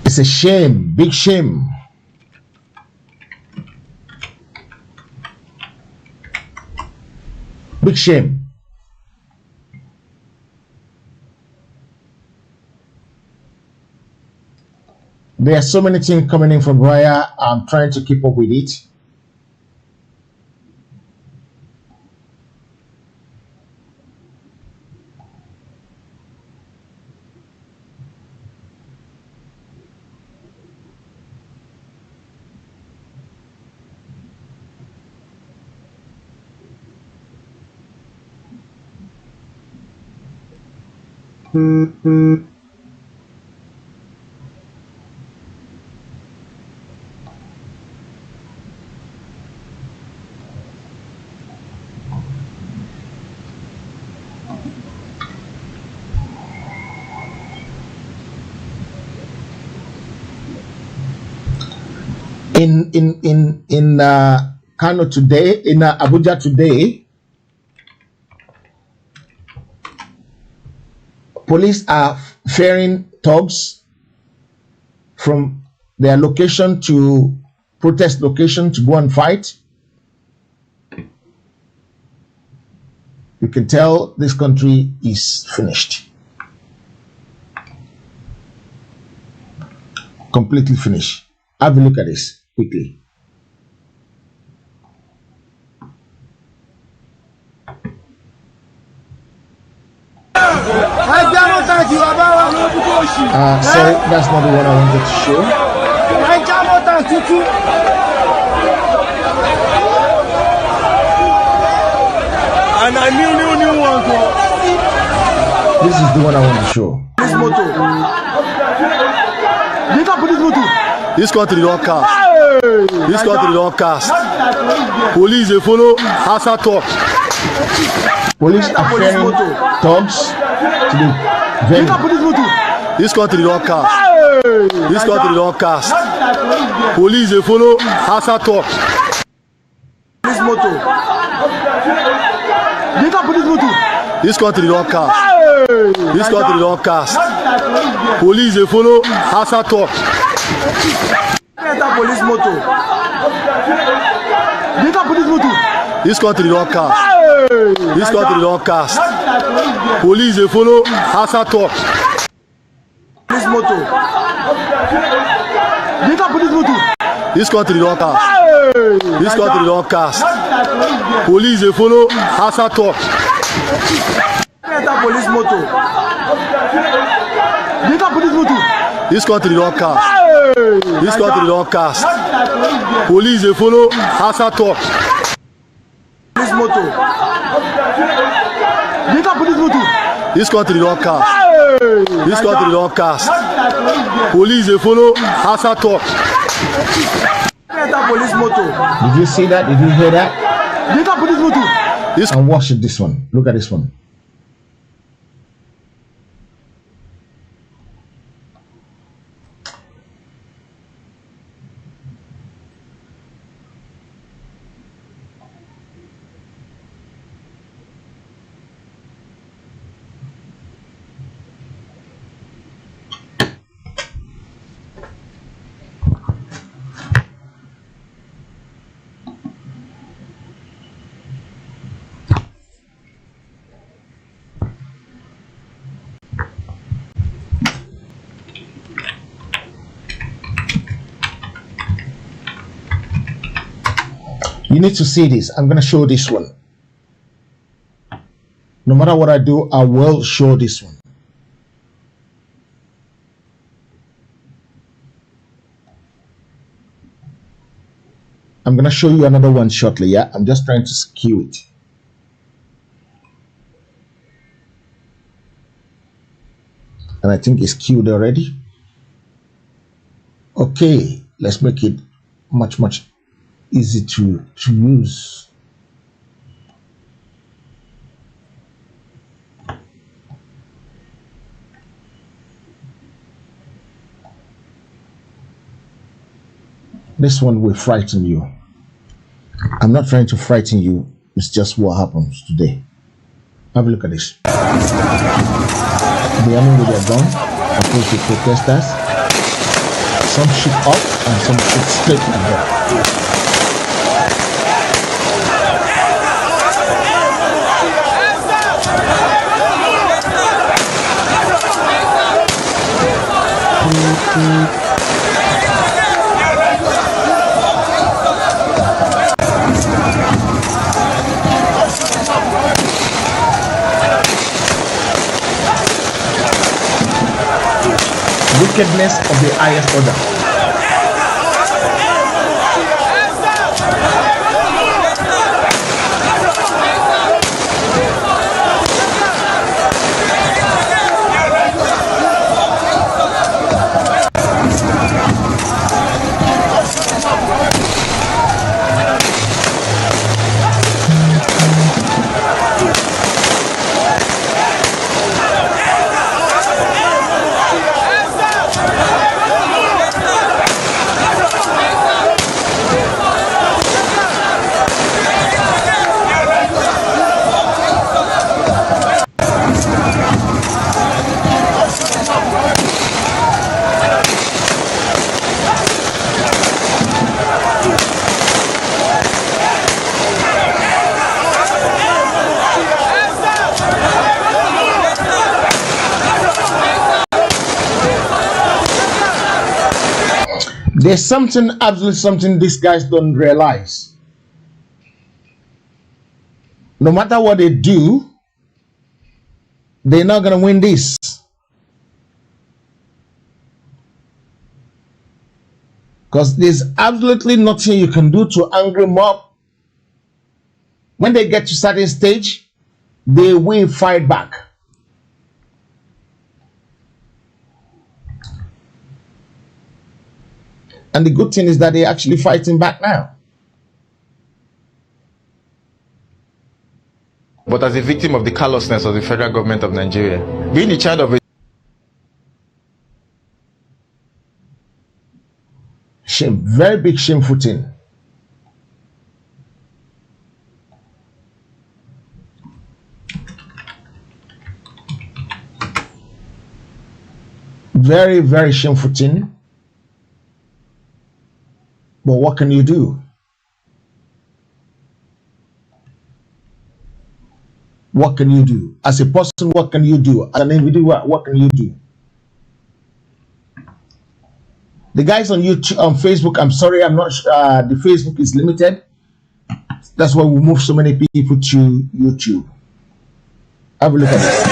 It's a shame, big shame. Big shame. There are so many things coming in from where I'm trying to keep up with it. In Kano today, in Abuja today, police are ferrying thugs from their location to protest location to go and fight. You can tell this country is finished. Completely finished. Have a look at this quickly. Sorry, that's not the one I wanted to show. And a new one. This is the one I want to show. This motor. You can put this motor. This country don't cast. This country don't cast. Police they follow Asa talk. Police are ferrying thugs to the venue. This country don't cast. This country don't cast. Police they follow Asa talk. This motor. You can put this motor. This country don't cast. This country don't cast. Police they follow Asa talk. Police motor. You can put this motor. This country don't cast. This country don't cast. Police they follow Asa talk. This motor. You can put this motor. This country don't cast. This country don't cast. Police they follow Asa talk. Police motor. You can put this motor. This country don't cast. This country don't cast. Police they follow Asa talk. This motor. You can put this motor. This country don't cast. This country don't cast. Police they follow Asa talk. Police motor. Did you see that? Did you hear that? You can put this motor. This and watch this one. Look at this one. You need to see this. I'm going to show this one. No matter what I do, I will show this one. I'm going to show you another one shortly. Yeah, I'm just trying to skew it. And I think it's queued already. Okay, let's make it much easy to use. This one will frighten you. I'm not trying to frighten you. It's just what happens today. Have a look at this. The army with their gun approach the protesters. Some shoot up and some shoot straight at them. Wickedness of the highest order. There's something, absolutely something these guys don't realize. No matter what they do, they're not going to win this. Because there's absolutely nothing you can do to angry mob. When they get to certain stage, they will fight back. And the good thing is that they're actually fighting back now. But as a victim of the callousness of the federal government of Nigeria, being the child of a shame, very big shameful thing. Very, very shameful thing. But what can you do? What can you do? As a person, what can you do? As an individual, what can you do? The guys on YouTube, on Facebook, I'm sorry, I'm not. The Facebook is limited. That's why we move so many people to YouTube. Have a look at it.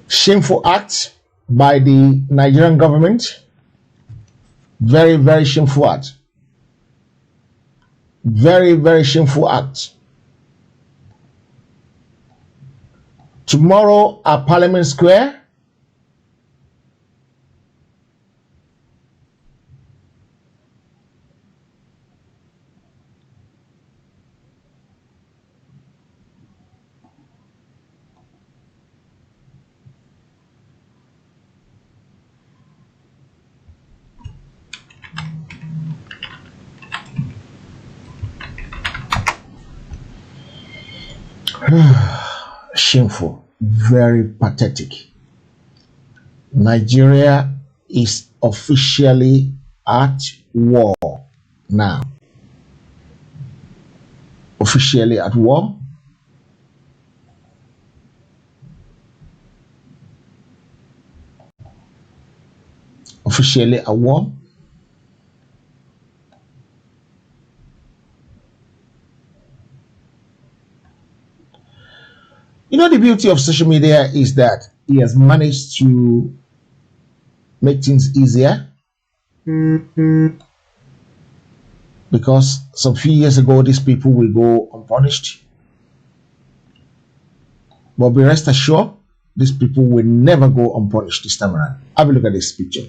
Shameful act by the Nigerian government. Very, very shameful act. Very, very shameful act. Tomorrow at Parliament Square, shameful, very pathetic. Nigeria is officially at war now. Officially at war. Officially at war. You know, the beauty of social media is that he has managed to make things easier. Because some few years ago, these people will go unpunished. But be rest assured, these people will never go unpunished this time around. Have a look at this picture.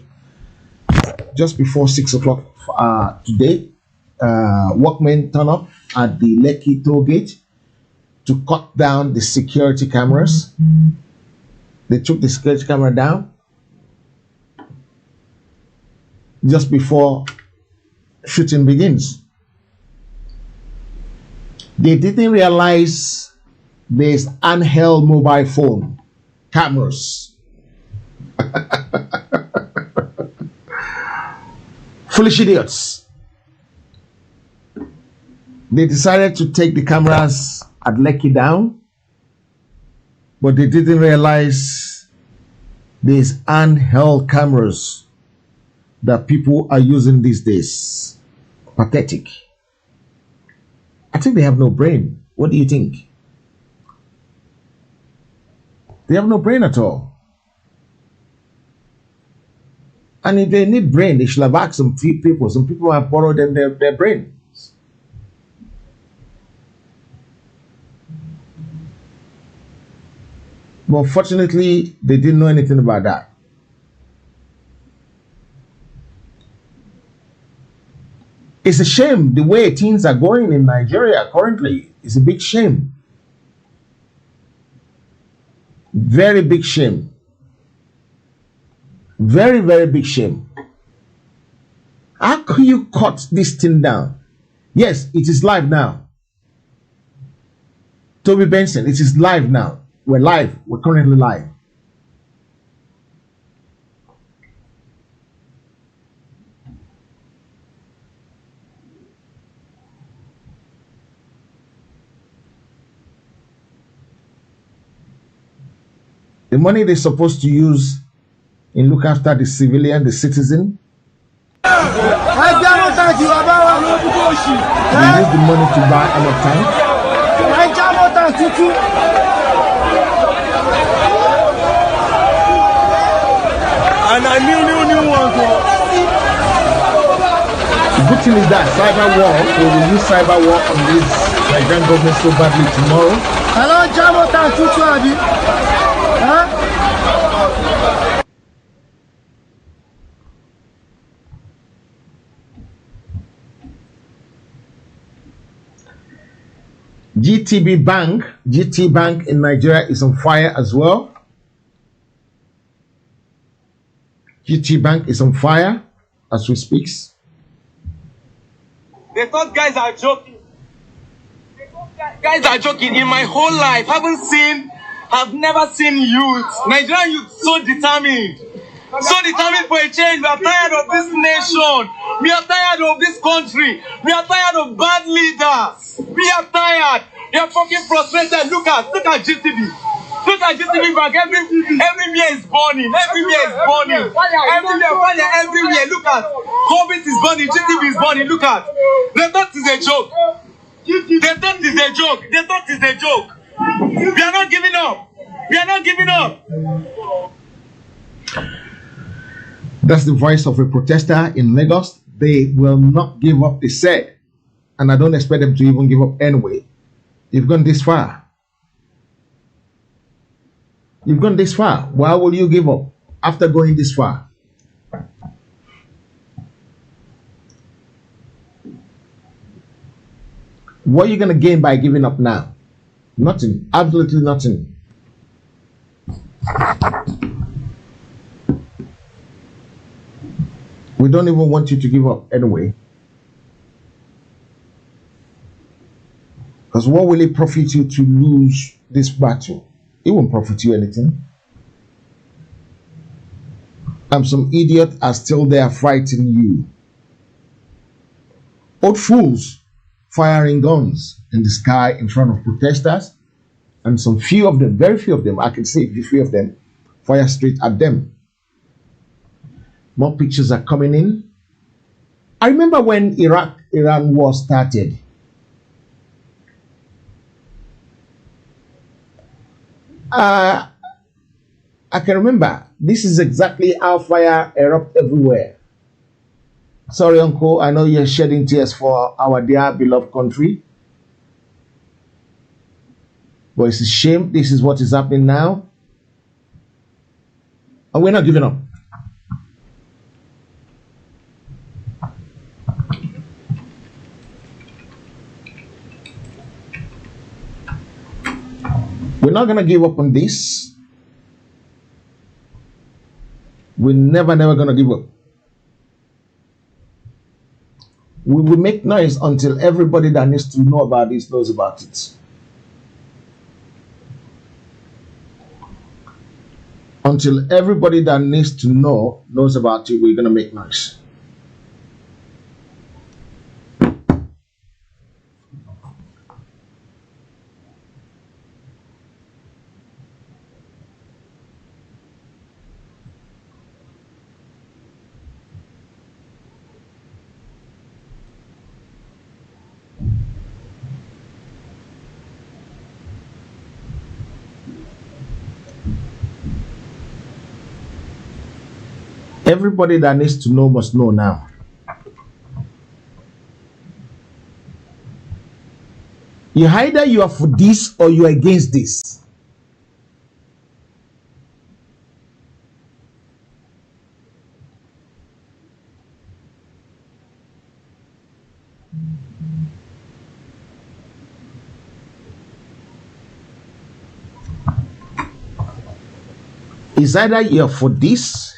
Just before 6 o'clock today, workmen turn up at the Lekki toll gate to cut down the security cameras. They took the security camera down just before shooting begins. They didn't realize there's handheld mobile phone cameras. Foolish idiots. They decided to take the cameras at Lekki down, but they didn't realize there's handheld cameras that people are using these days. Pathetic. I think they have no brain. What do you think? They have no brain at all. And if they need brain, they should have asked some people. Some people have borrowed them their brain. But fortunately, they didn't know anything about that. It's a shame the way things are going in Nigeria currently. It's a big shame. Very big shame. Very, very big shame. How can you cut this thing down? Yes, it is live now. Toby Benson, it is live now. We're live. We're currently live. The money they're supposed to use in look after the civilian, the citizen, they use the money to buy ammo tank. And a new one. The good thing is that cyber war, we will use cyber war on this Nigerian government so badly tomorrow. Hello, Jamo Tank Tutu Abi. Huh? GT Bank in Nigeria is on fire as well. GT Bank is on fire as we speak. They thought guys are joking. Guys are joking. In my whole life, I've never seen youth, Nigerian youth so determined. So determined for a change. We are tired of this nation. We are tired of this country. We are tired of bad leaders. We are tired. We are fucking frustrated. Look at GTB. Look at GTB Bank. Everywhere is burning. Everywhere is burning. Everywhere. Look at COVID is burning. GTB is burning. Look at. They thought it's a joke. They thought it's a joke. They thought it's a joke. We are not giving up. We are not giving up. That's the voice of a protester in Lagos. They will not give up, they said. And I don't expect them to even give up anyway. You've gone this far. You've gone this far. Why will you give up after going this far? What are you going to gain by giving up now? Nothing. Absolutely nothing. We don't even want you to give up anyway. Because what will it profit you to lose this battle? It won't profit you anything. And some idiots are still there fighting you. Old fools firing guns in the sky in front of protesters. And some few of them, very few of them, I can say a few of them, fire straight at them. More pictures are coming in. I remember when Iran war started. I can remember. This is exactly how fire erupted everywhere. Sorry, Uncle, I know you're shedding tears for our dear beloved country. But it's a shame this is what is happening now. And we're not giving up. We're not going to give up on this. We're never going to give up. We will make noise until everybody that needs to know about this knows about it. Until everybody that needs to know knows about it, we're going to make noise. Everybody that needs to know must know now. Either you are for this or you are against this. It's either you're for this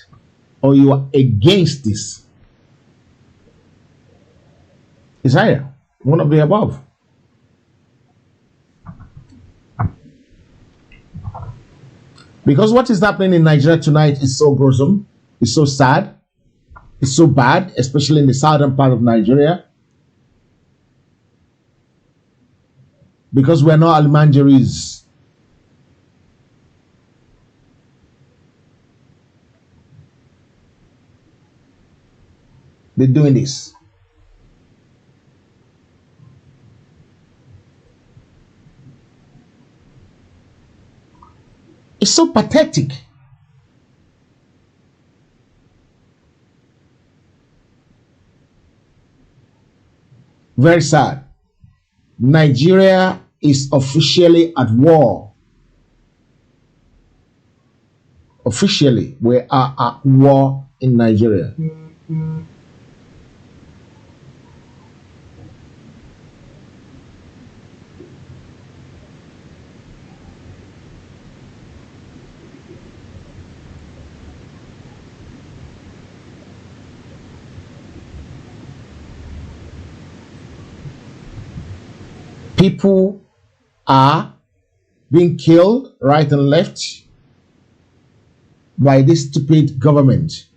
or you are against this. It's either one of the above. Because what is happening in Nigeria tonight is so gruesome, it's so sad, it's so bad, especially in the southern part of Nigeria. Because we're not Almanjaris. They're doing this. It's so pathetic. Very sad. Nigeria is officially at war. Officially, we are at war in Nigeria. People are being killed right and left by this stupid government.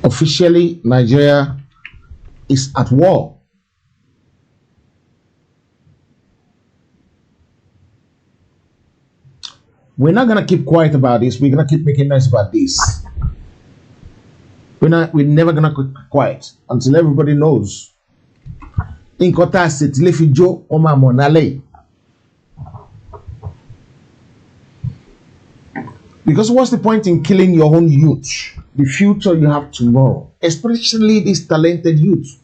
Officially, Nigeria is at war. We're not gonna keep quiet about this. We're gonna keep making noise about this. We're never gonna keep quiet until everybody knows. Because what's the point in killing your own youth? The future you have tomorrow, especially these talented youth.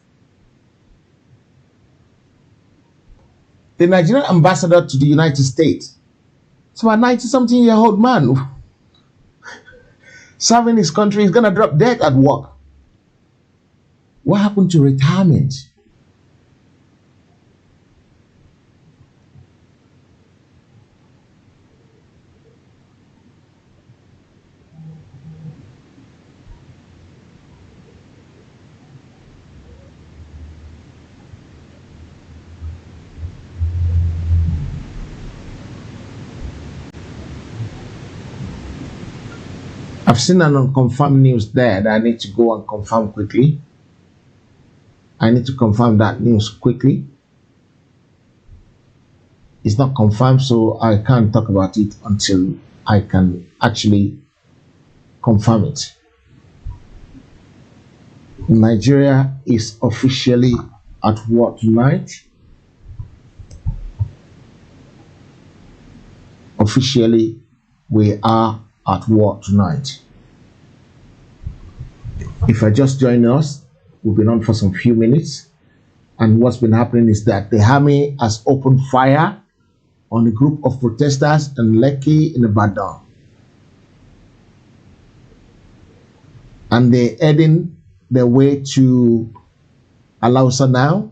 The Nigerian ambassador to the United States, it's about 90-something-year-old man serving his country, is gonna drop dead at work. What happened to retirement? I've seen an unconfirmed news there that I need to go and confirm quickly. I need to confirm that news quickly. It's not confirmed, so I can't talk about it until I can actually confirm it. Nigeria is officially at war tonight. Officially, we are at war tonight. If I just join us, we've been on for some few minutes, and what's been happening is that the army has opened fire on a group of protesters in Lekki in Ibadan, and they're heading their way to Alausa now.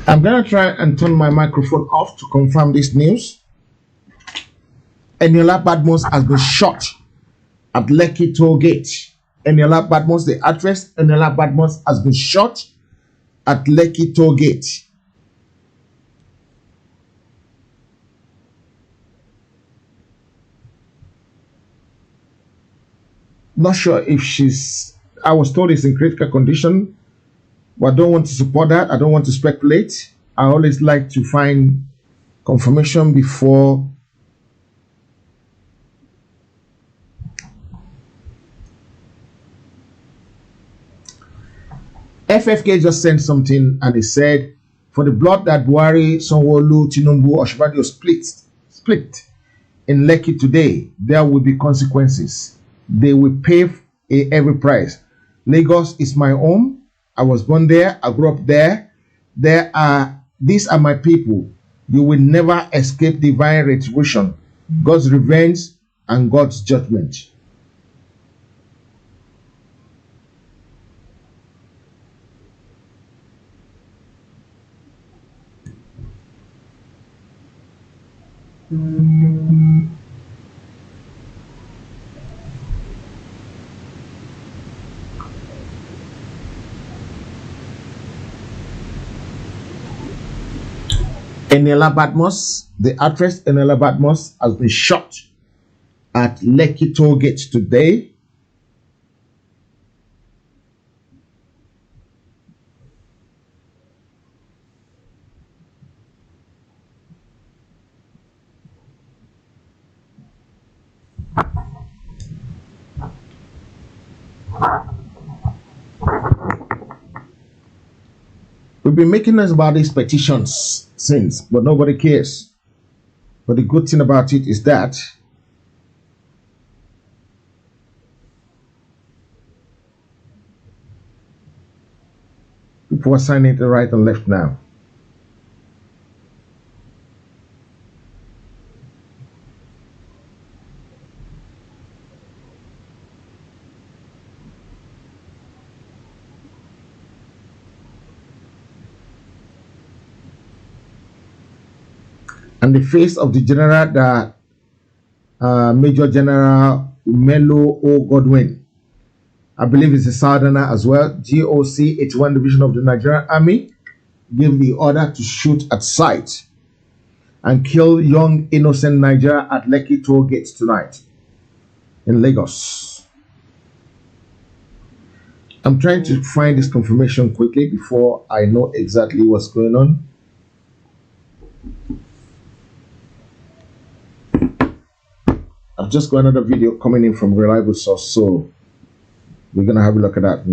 I'm gonna try and turn my microphone off to confirm this news. Eniola Badmus has been shot at Lekki toll gate. Eniola Badmus, the address, Eniola Badmus has been shot at Lekki toll gate. Not sure if she's I was told it's in critical condition, but I don't want to support that. I don't want to speculate. I always like to find confirmation before FFK just sent something and he said, for the blood that Buhari, Sanwo-Olu, Tinubu, Osinbajo split in Lekki today, there will be consequences. They will pay a heavy price. Lagos is my home. I was born there. I grew up there. These are my people. You will never escape divine retribution, God's revenge, and God's judgment. Eniola Badmus, the actress Eniola Badmus, has been shot at Lekki toll gate today. We've been making us about these petitions since, but nobody cares. But the good thing about it is that people are signing it right and left now. And the face of the general, that Major General Melo O. Godwin, I believe is a Southerner as well, GOC 81 Division of the Nigerian Army, gave the order to shoot at sight and kill young innocent Nigeria at Lekki toll gates tonight in Lagos. I'm trying to find this confirmation quickly before I know exactly what's going on. I've just got another video coming in from reliable source, so we're gonna have a look at that.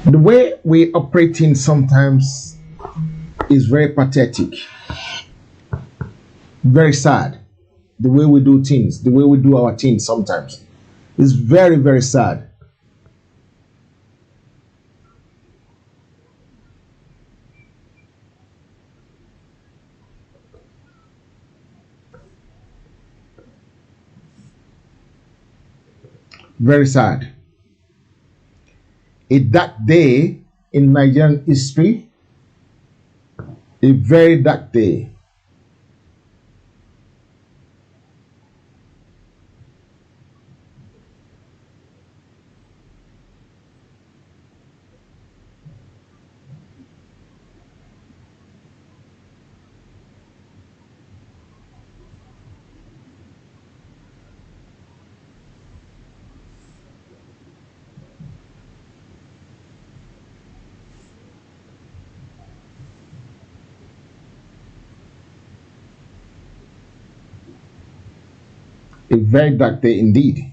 The way we operate in sometimes is very pathetic, very sad. The way we do things, the way we do our things sometimes is very, very sad. Very sad. A dark day in Nigerian history, a very dark day. A very dark day indeed.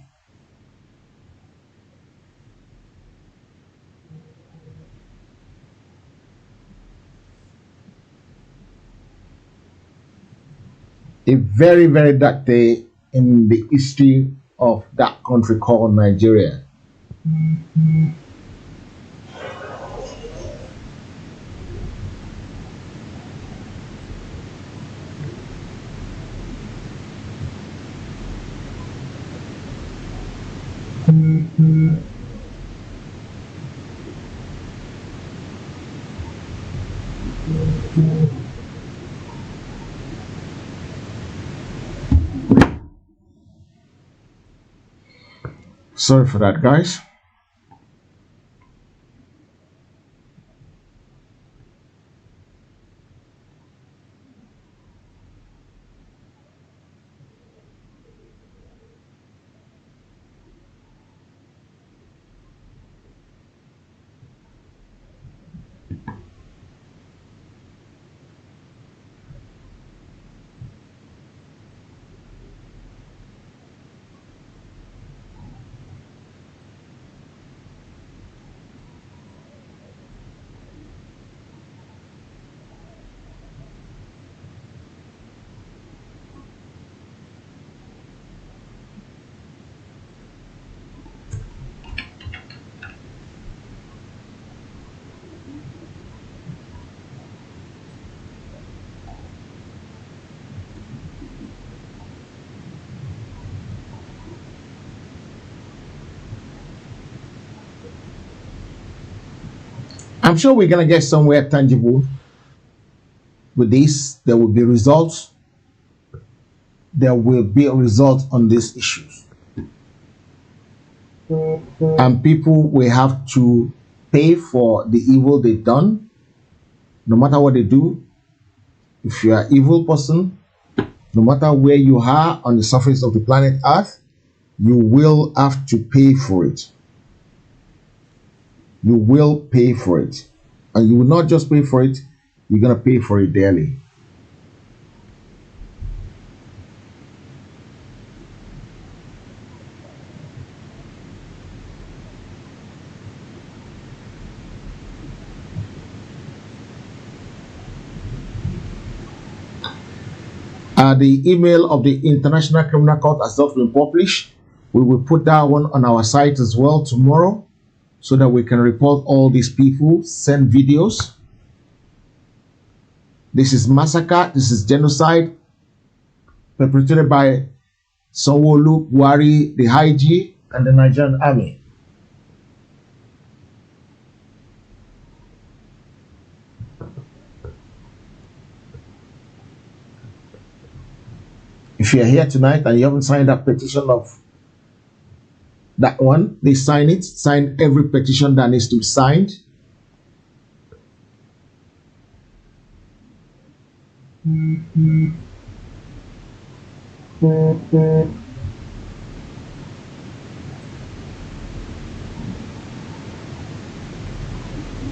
A very, very dark day in the history of that country called Nigeria. Sorry for that, guys. I'm sure we're gonna get somewhere tangible with this. There will be results. There will be a result on these issues. And people will have to pay for the evil they've done, no matter what they do. If you are an evil person, no matter where you are on the surface of the planet Earth, you will have to pay for it. You will pay for it. And you will not just pay for it, you're going to pay for it dearly. The email of the International Criminal Court has not been published. We will put that one on our site as well tomorrow, so that we can report all these people, send videos. This is massacre, this is genocide perpetrated by Sanwo-Olu, Buhari, the IG, and the Nigerian army. If you're here tonight and you haven't signed that petition of that one, they sign it. Sign every petition that needs to be signed.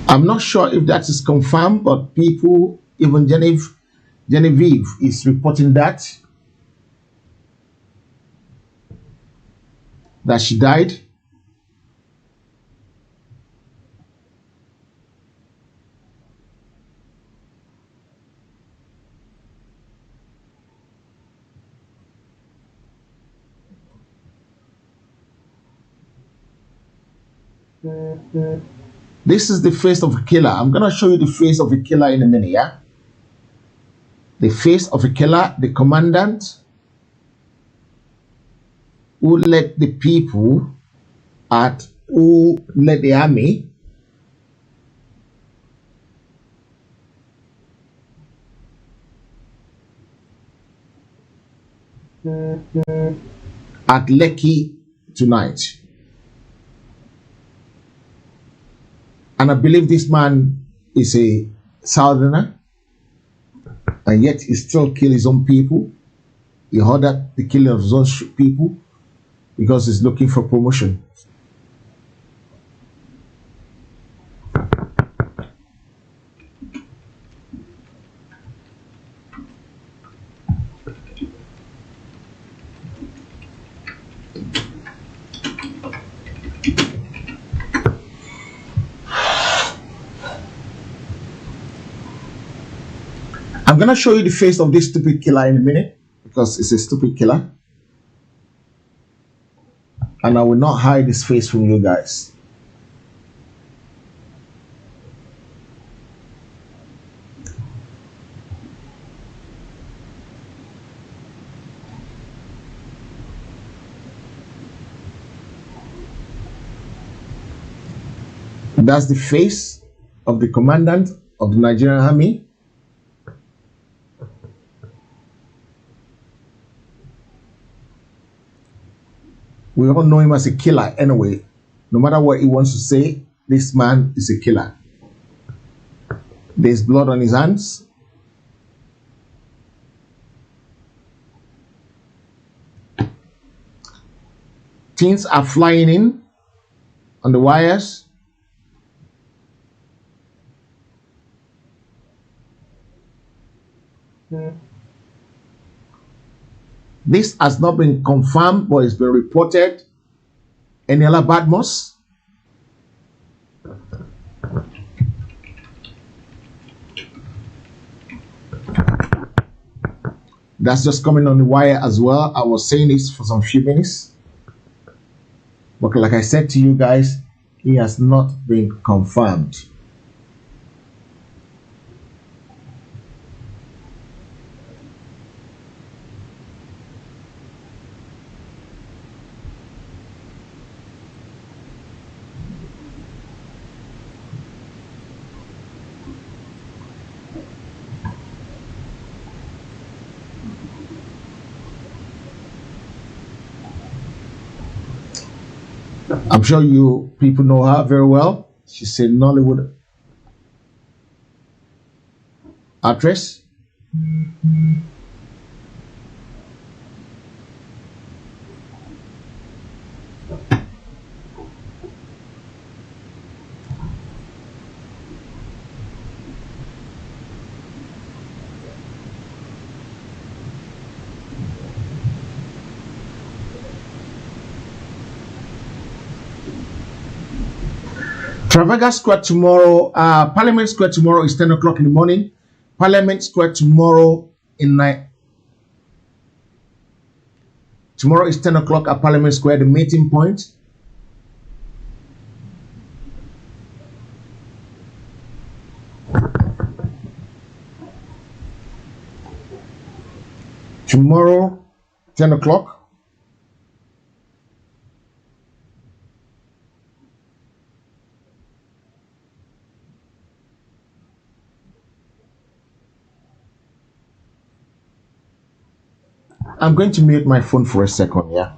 I'm not sure if that is confirmed, but people, even Genevieve is reporting that she died. This is the face of a killer. I'm going to show you the face of a killer in a minute, yeah? The face of a killer, the commandant who led the people who led the army at Lekki tonight. And I believe this man is a southerner, and yet he still kills his own people. He ordered the killing of his own people because he's looking for promotion. I'm going to show you the face of this stupid killer in a minute, because it's a stupid killer. And I will not hide his face from you guys. That's the face of the commandant of the Nigerian army. We all know him as a killer anyway. No matter what he wants to say, this man is a killer. There's blood on his hands. Things are flying in on the wires. This has not been confirmed, but it's been reported. Eniela Badmus. That's just coming on the wire as well. I was saying this for some few minutes. But like I said to you guys, he has not been confirmed. I'm sure you people know her very well. She's a Nollywood actress. Trafalgar Square tomorrow, Parliament Square tomorrow is 10 o'clock in the morning. Parliament Square tomorrow in night. Tomorrow is 10 o'clock at Parliament Square, the meeting point. Tomorrow, 10 o'clock. I'm going to mute my phone for a second, yeah?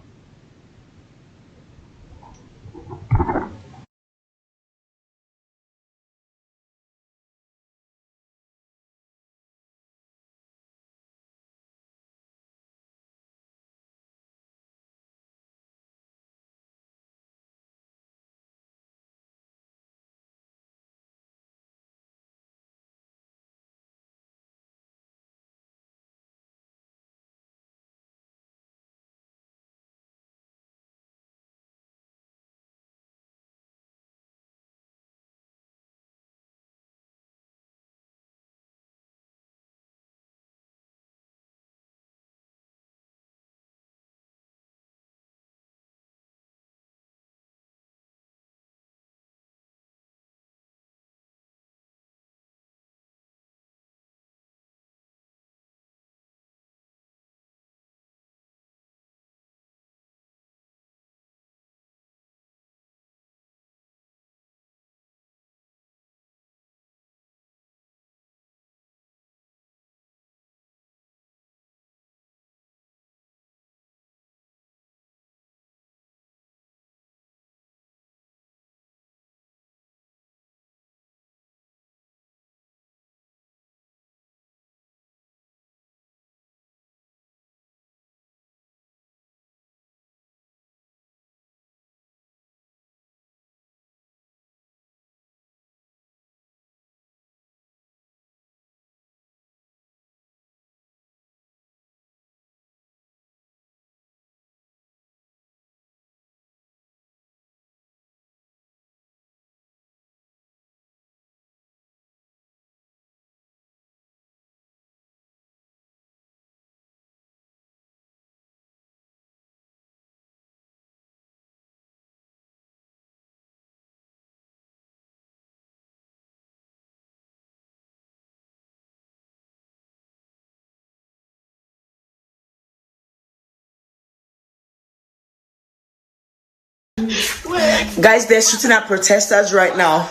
Guys, they're shooting at protesters right now.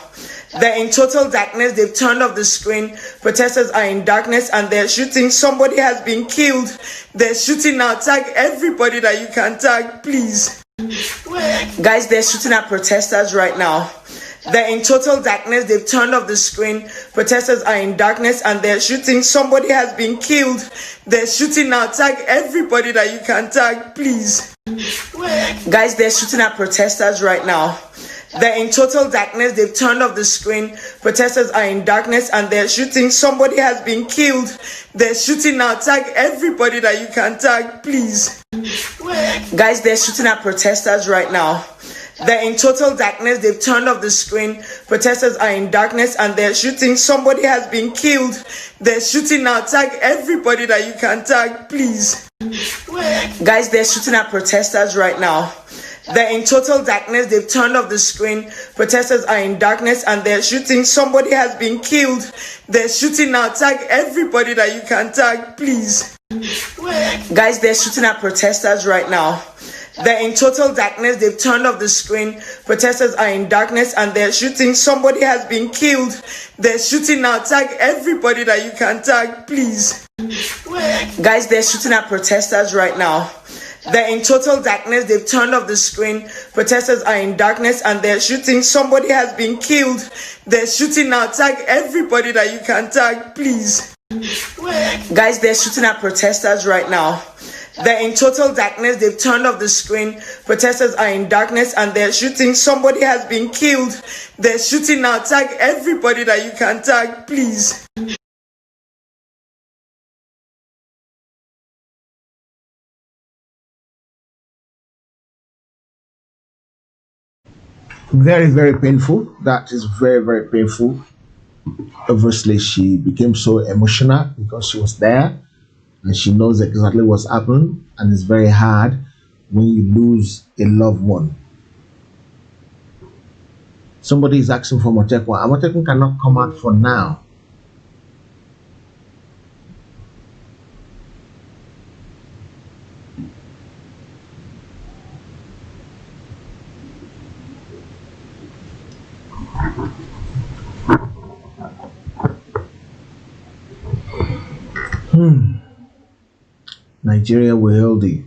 They're in total darkness. They've turned off the screen. Protesters are in darkness and they're shooting. Somebody has been killed. They're shooting now. Tag everybody that you can tag, please. Guys, they're shooting at protesters right now. They're in total darkness. They've turned off the screen. Protesters are in darkness and they're shooting. Somebody has been killed. They're shooting now. Tag everybody that you can tag, please. Guys, they're shooting at protesters right now. They're in total darkness. They've turned off the screen. Protesters are in darkness and they're shooting. Somebody has been killed. They're shooting now. Tag everybody that you can tag, please. Guys, they're shooting at protesters right now. They're in total darkness. They've turned off the screen. Protesters are in darkness and they're shooting. Somebody has been killed. They're shooting now. Tag everybody that you can tag, please. Guys, they're shooting at protesters right now. They're in total darkness. They've turned off the screen. Protesters are in darkness and they're shooting. Somebody has been killed. They're shooting now. Tag everybody that you can tag, please. Guys, they're shooting at protesters right now. They're in total darkness. They've turned off the screen. Protesters are in darkness and they're shooting. Somebody has been killed. They're shooting now. Tag everybody that you can tag, please. Guys, they're shooting at protesters right now. They're in total darkness. They've turned off the screen. Protesters are in darkness and they're shooting. Somebody has been killed. They're shooting now. Tag everybody that you can tag, please. Guys, they're shooting at protesters right now. They're in total darkness. They've turned off the screen. Protesters are in darkness and they're shooting. Somebody has been killed. They're shooting now. Tag everybody that you can tag, please. Very, very painful. That is very, very painful. Obviously, she became so emotional because she was there and she knows exactly what's happened, and it's very hard when you lose a loved one. Somebody is asking for Motekwa. Motekwa cannot come out for now. Nigeria will hold you.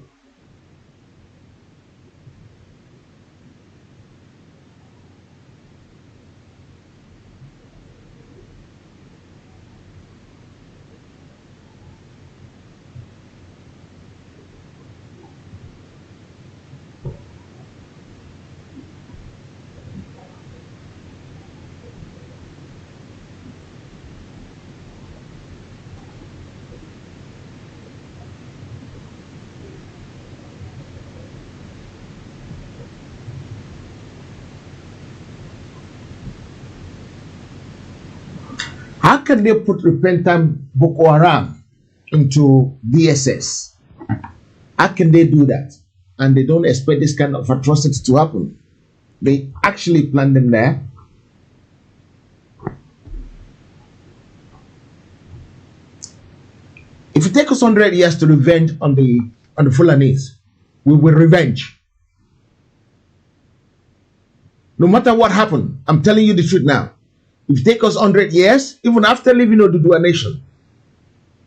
How can they put repentant Boko Haram into DSS? How can they do that? And they don't expect this kind of atrocities to happen. They actually plan them there. If it takes us 100 years to revenge on the Fulanese, we will revenge. No matter what happened, I'm telling you the truth now. If it takes us 100 years, even after leaving Oduduwa Nation,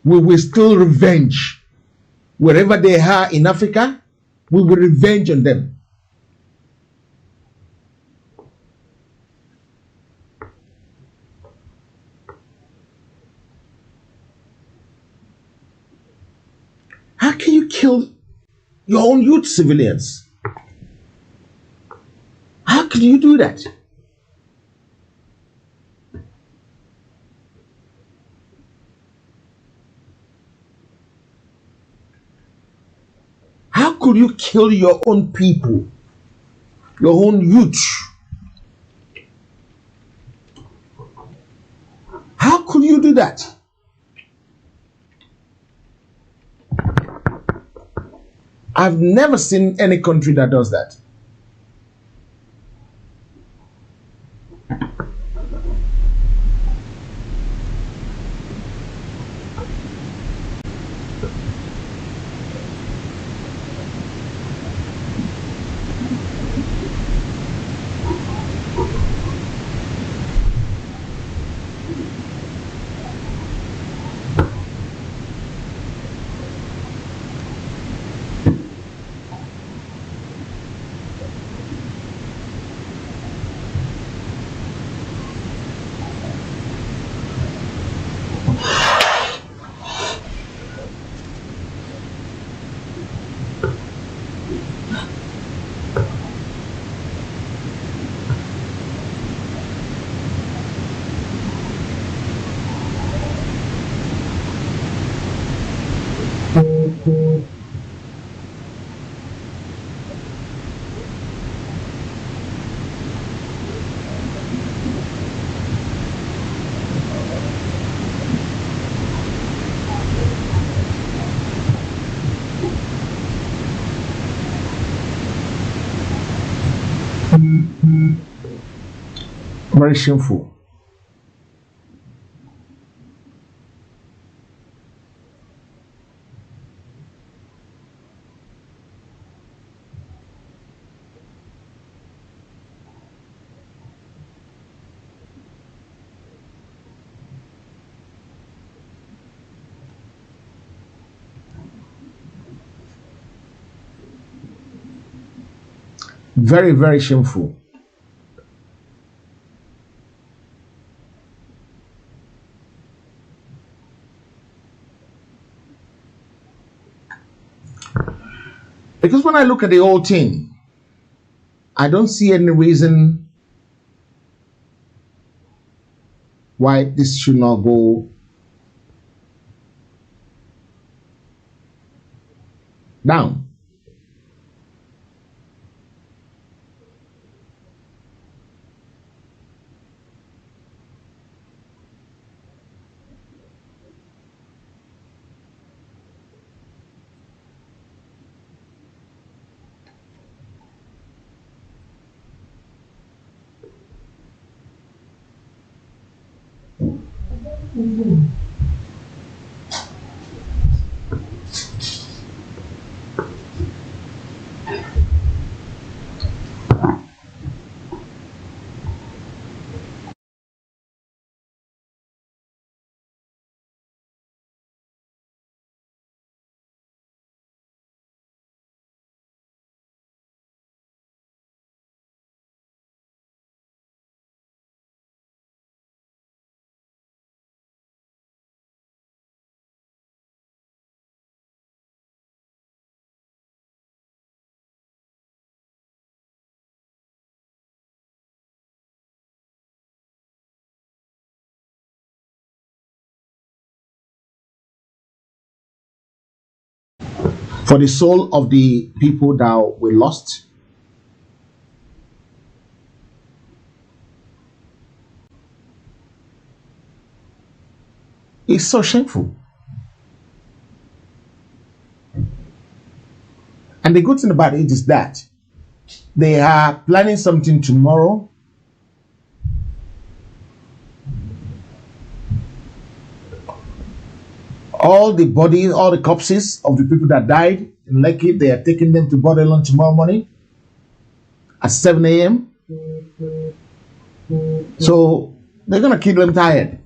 we will still revenge. Wherever they are in Africa, we will revenge on them. How can you kill your own youth civilians? How can you do that? How could you kill your own people, your own youth? How could you do that? I've never seen any country that does that. Very shameful. Very, very shameful. Because when I look at the whole thing, I don't see any reason why this should not go down. For the soul of the people that were lost, it's so shameful. And the good thing about it is that they are planning something tomorrow. All the bodies, all the corpses of the people that died in Lekki, they are taking them to Borderland tomorrow morning at 7 a.m. So they're going to kill them tired.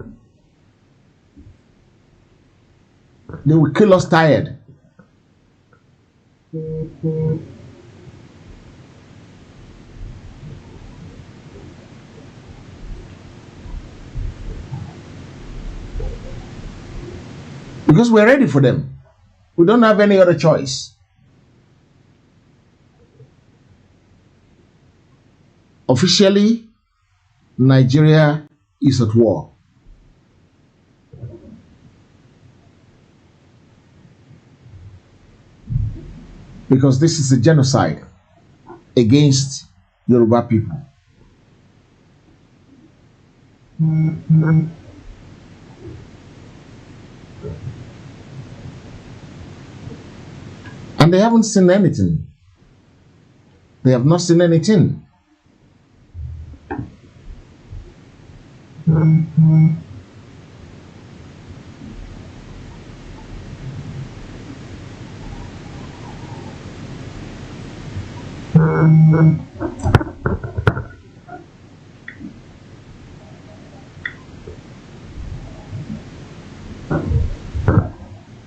They will kill us tired. Because we're ready for them. We don't have any other choice. Officially, Nigeria is at war. Because this is a genocide against Yoruba people. And they haven't seen anything. They have not seen anything.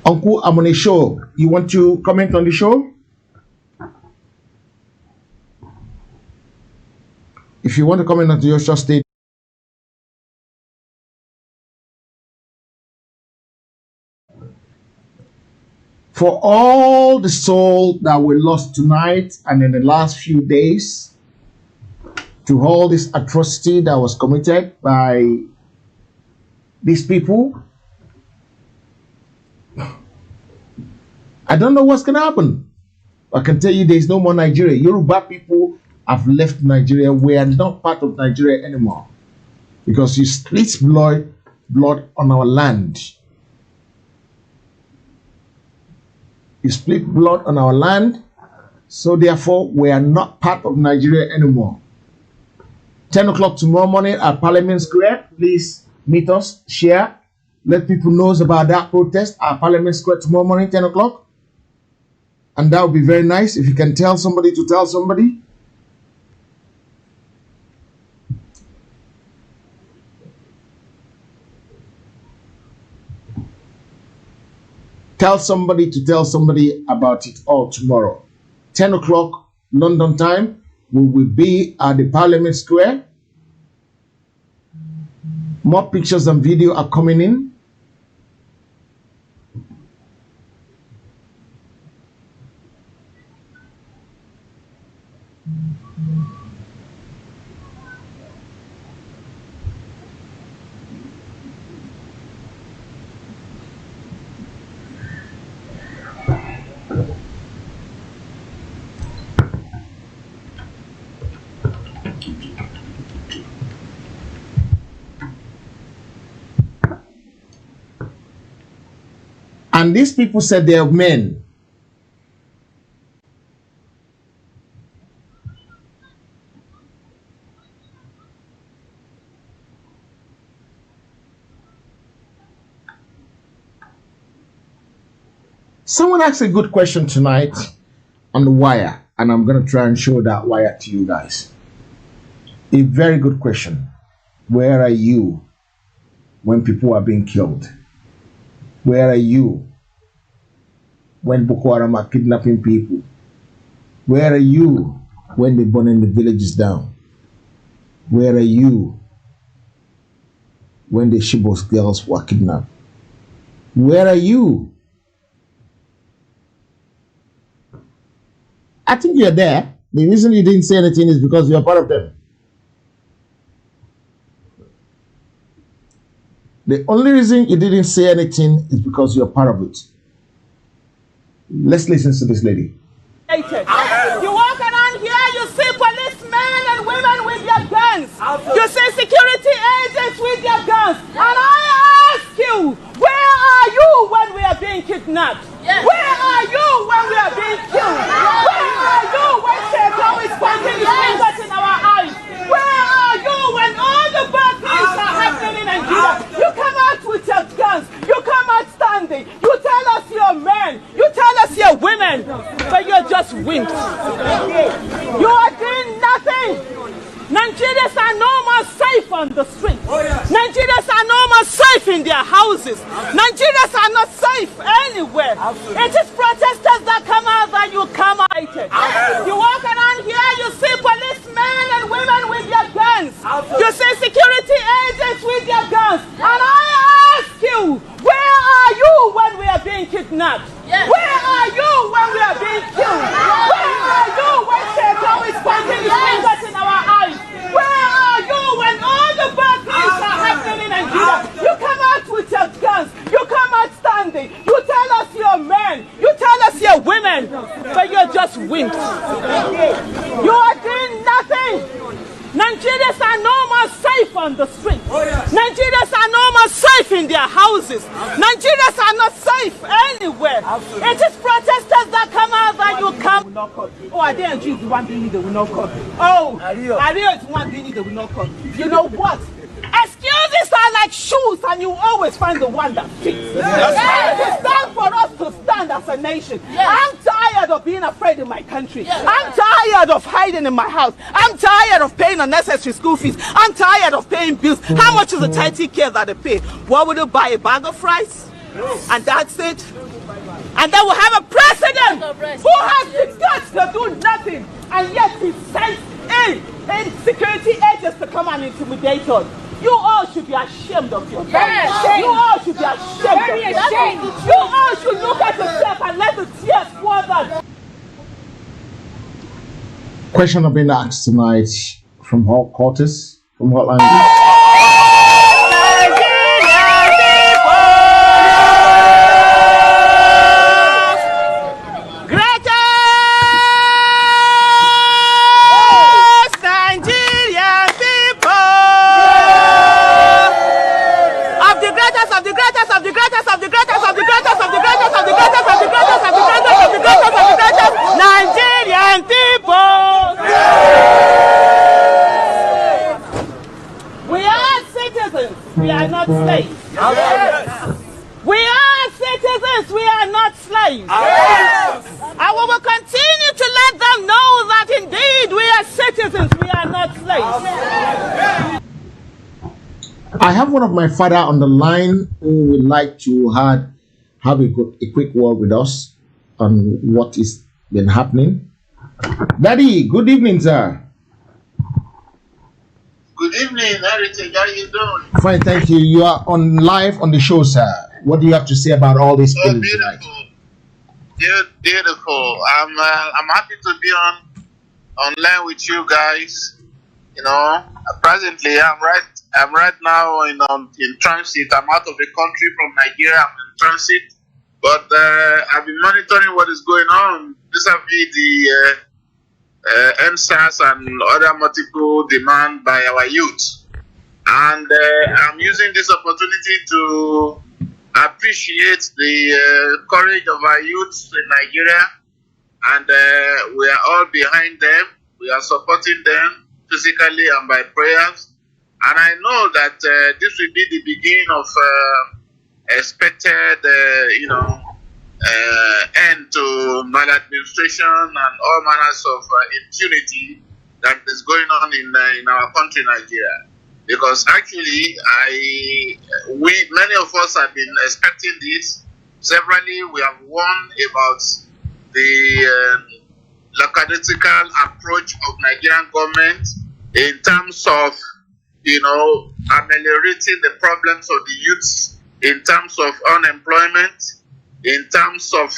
Uncle, I'm on a show. You want to comment on the show? If you want to comment on your show, stay. For all the souls that were lost tonight and in the last few days, to all this atrocity that was committed by these people, I don't know what's going to happen. I can tell you there is no more Nigeria. Yoruba people have left Nigeria. We are not part of Nigeria anymore. Because you split blood on our land. You split blood on our land. So therefore, we are not part of Nigeria anymore. 10 o'clock tomorrow morning at Parliament Square. Please meet us, share. Let people know about that protest at Parliament Square tomorrow morning, 10 o'clock. And that would be very nice if you can tell somebody to tell somebody. Tell somebody to tell somebody about it all tomorrow. 10 o'clock London time, we will be at the Parliament Square. More pictures and video are coming in. And these people said they are men. Someone asked a good question tonight on the wire, and I'm going to try and show that wire to you guys. A very good question. Where are you when people are being killed? Where are you when Boko Haram are kidnapping people? Where are you when they're burning the villages down? Where are you when the Chibok girls were kidnapped? Where are you? I think you're there. The reason you didn't say anything is because you're part of them. The only reason you didn't say anything is because you're part of it. Let's listen to this lady. You walk around here, you see policemen and women with their guns. You see security agents with their guns. And I ask you, where are you when we are being kidnapped? Where are you when we are being killed? Where are you when Satan is pointing his fingers in our eyes? Where are you when all the bad things are happening in Nigeria? You come out with your guns. You come out standing. You tell us you're men. You tell us you're women. But you're just wimps. You are doing nothing. Nigerians are no more safe on the streets. Nigerians are no more safe in their houses. Nigerians are not safe anywhere. It is protesters that come out that you come out. You walk around here, you see policemen and women with their guns. You see security agents with their guns. And I ask you, where are you when we are being kidnapped? Where are you when we are being killed? Where are you when Satan is pointing his fingers in our eyes? Where are you when all the bad things are happening in Nigeria? You come out with your guns. You come out standing. You tell us you're men. You tell us you're women. But you're just wimps. You are doing nothing. Nigerians are no more safe on the streets. Nigerians are no more safe in their houses. Nigerians are not safe anywhere. It is protesters that come out that you come. Oh, I didn't choose the one thing they will not come. Oh, Ario is one thing they will not come. You know what? Excuses are like shoes, and you always find the one that fits. It is time for us to stand as a nation. I'm tired of being afraid in my country. I'm tired of hiding in my house. I'm tired of paying unnecessary school fees. I'm tired of paying bills. How much is the tidy care that they pay? What would you buy, a bag of rice? And that's it. And then we'll have a president who has the guts to do nothing, and yet he sends in security agents to come and intimidate us. You all should be ashamed of yourself. You all should be ashamed of yourself. You all should look at yourself and let the tears pour down. Question have been asked tonight from Hall Quarters, from Hotline. greatest of the greatest of the greatest of the greatest of the greatest of the greatest of the greatest of the greatest of the greatest of the greatest of the greatest Nigerian people. We are citizens. We are not slaves. We are citizens. We are not slaves. And we will continue to let them know that indeed we are citizens. We are not slaves. I have one of my father on the line who would like to have a quick word with us on what is been happening. Daddy, good evening, sir. Good evening, Heritage. How you doing? Fine, thank you. You are on live on the show, sir. What do you have to say about all this killing tonight? Beautiful. I'm happy to be online with you guys. You know, presently I'm right now in transit. I'm out of the country from Nigeria. I'm in transit, but I've been monitoring what is going on vis-a-vis the NSAS and other multiple demand by our youth, and I'm using this opportunity to appreciate the courage of our youth in Nigeria, and we are all behind them. We are supporting them physically and by prayers, and I know that this will be the beginning of expected, end to maladministration and all manners of impunity that is going on in our country, Nigeria. Because actually, many of us have been expecting this. Severally, we have warned about the lackadaisical approach of Nigerian government in terms of, ameliorating the problems of the youths, in terms of unemployment, in terms of,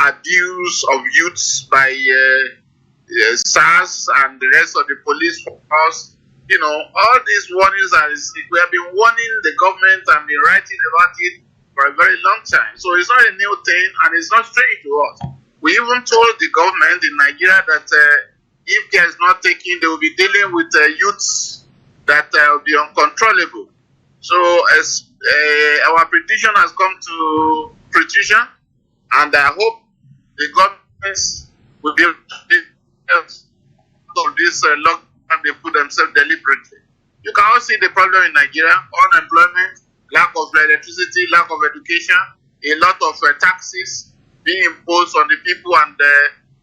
abuse of youths by SARS and the rest of the police force. All these warnings we have been warning the government and been writing about it for a very long time. So it's not a new thing and it's not strange to us. We even told the government in Nigeria that if care is not taken, they will be dealing with youths that will be uncontrollable. So as our prediction has come to fruition, and I hope the governments will be able to help of this lockdown they put themselves deliberately. You can all see the problem in Nigeria: unemployment, lack of electricity, lack of education, a lot of taxes being imposed on the people and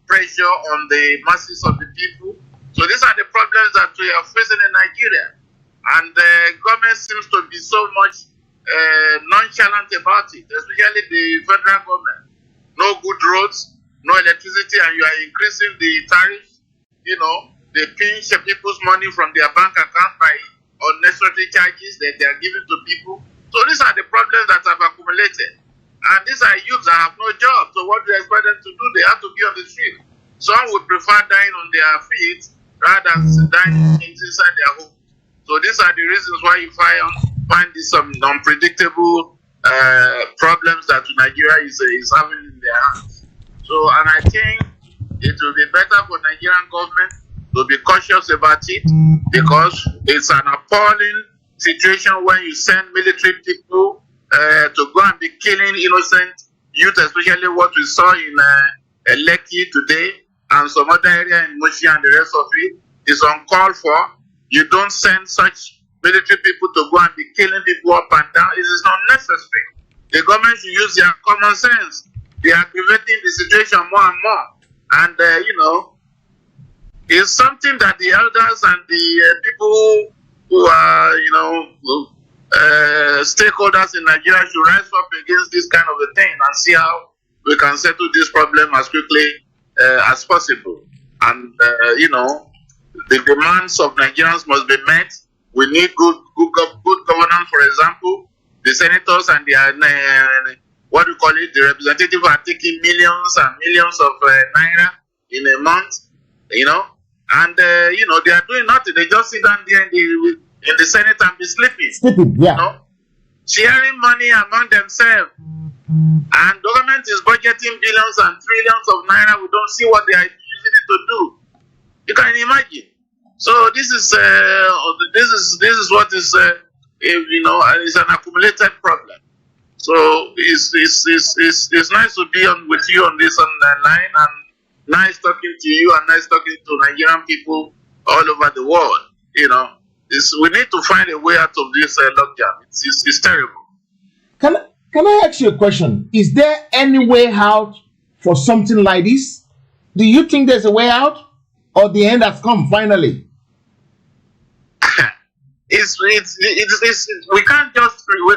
pressure on the masses of the people. So these are the problems that we are facing in Nigeria. And the government seems to be so much nonchalant about it, especially the federal government. No good roads, no electricity, and you are increasing the tariffs. They pinch people's money from their bank account by unnecessary charges that they are giving to people. So these are the problems that have accumulated. And these are youths that have no job. So what do you expect them to do? They have to be on the street. Some would prefer dying on their feet rather than dying inside their home. So these are the reasons why you find these unpredictable problems that Nigeria is having in their hands. So, and I think it will be better for Nigerian government to be cautious about it, because it's an appalling situation when you send military people to go and be killing innocent youth, especially what we saw in Lekki today and some other area in Moshi and the rest of it. Is uncalled for. You don't send such military people to go and be killing people up and down. It is not necessary. The government should use their common sense. They are aggravating the situation more and more. And, it's something that the elders and the people who are, stakeholders in Nigeria should rise up against this kind of a thing and see how we can settle this problem as quickly as possible. And, the demands of Nigerians must be met. We need good governance, for example. The senators and the, the representatives are taking millions and millions of naira in a month, and, they are doing nothing. They just sit down there in the Senate and be sleeping. Yeah. Sharing money among themselves. And government is budgeting billions and trillions of naira. We don't see what they are using it to do. You can imagine. So this is what is and it's an accumulated problem. So it's nice to be on with you on this line, and nice talking to you, and nice talking to Nigerian people all over the world. We need to find a way out of this lockdown. It's terrible. Can I ask you a question? Is there any way out for something like this? Do you think there's a way out, or the end has come finally? We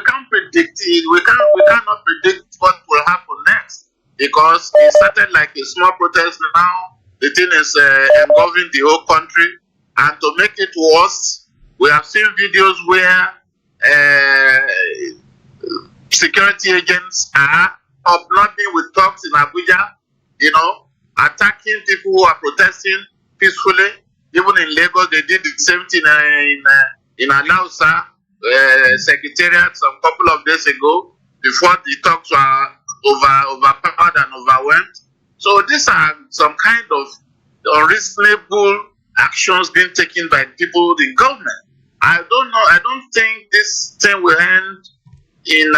can't predict it. We cannot predict what will happen next, because it started like a small protest. Now the thing is engulfing the whole country, and to make it worse, we have seen videos where security agents are hobnobbing with thugs in Abuja, attacking people who are protesting peacefully. Even in Lagos, they did the same thing in Alausa Secretariat some couple of days ago, before the talks were overpowered and overwhelmed. So these are some kind of unreasonable actions being taken by people in government. I don't know. I don't think this thing will end in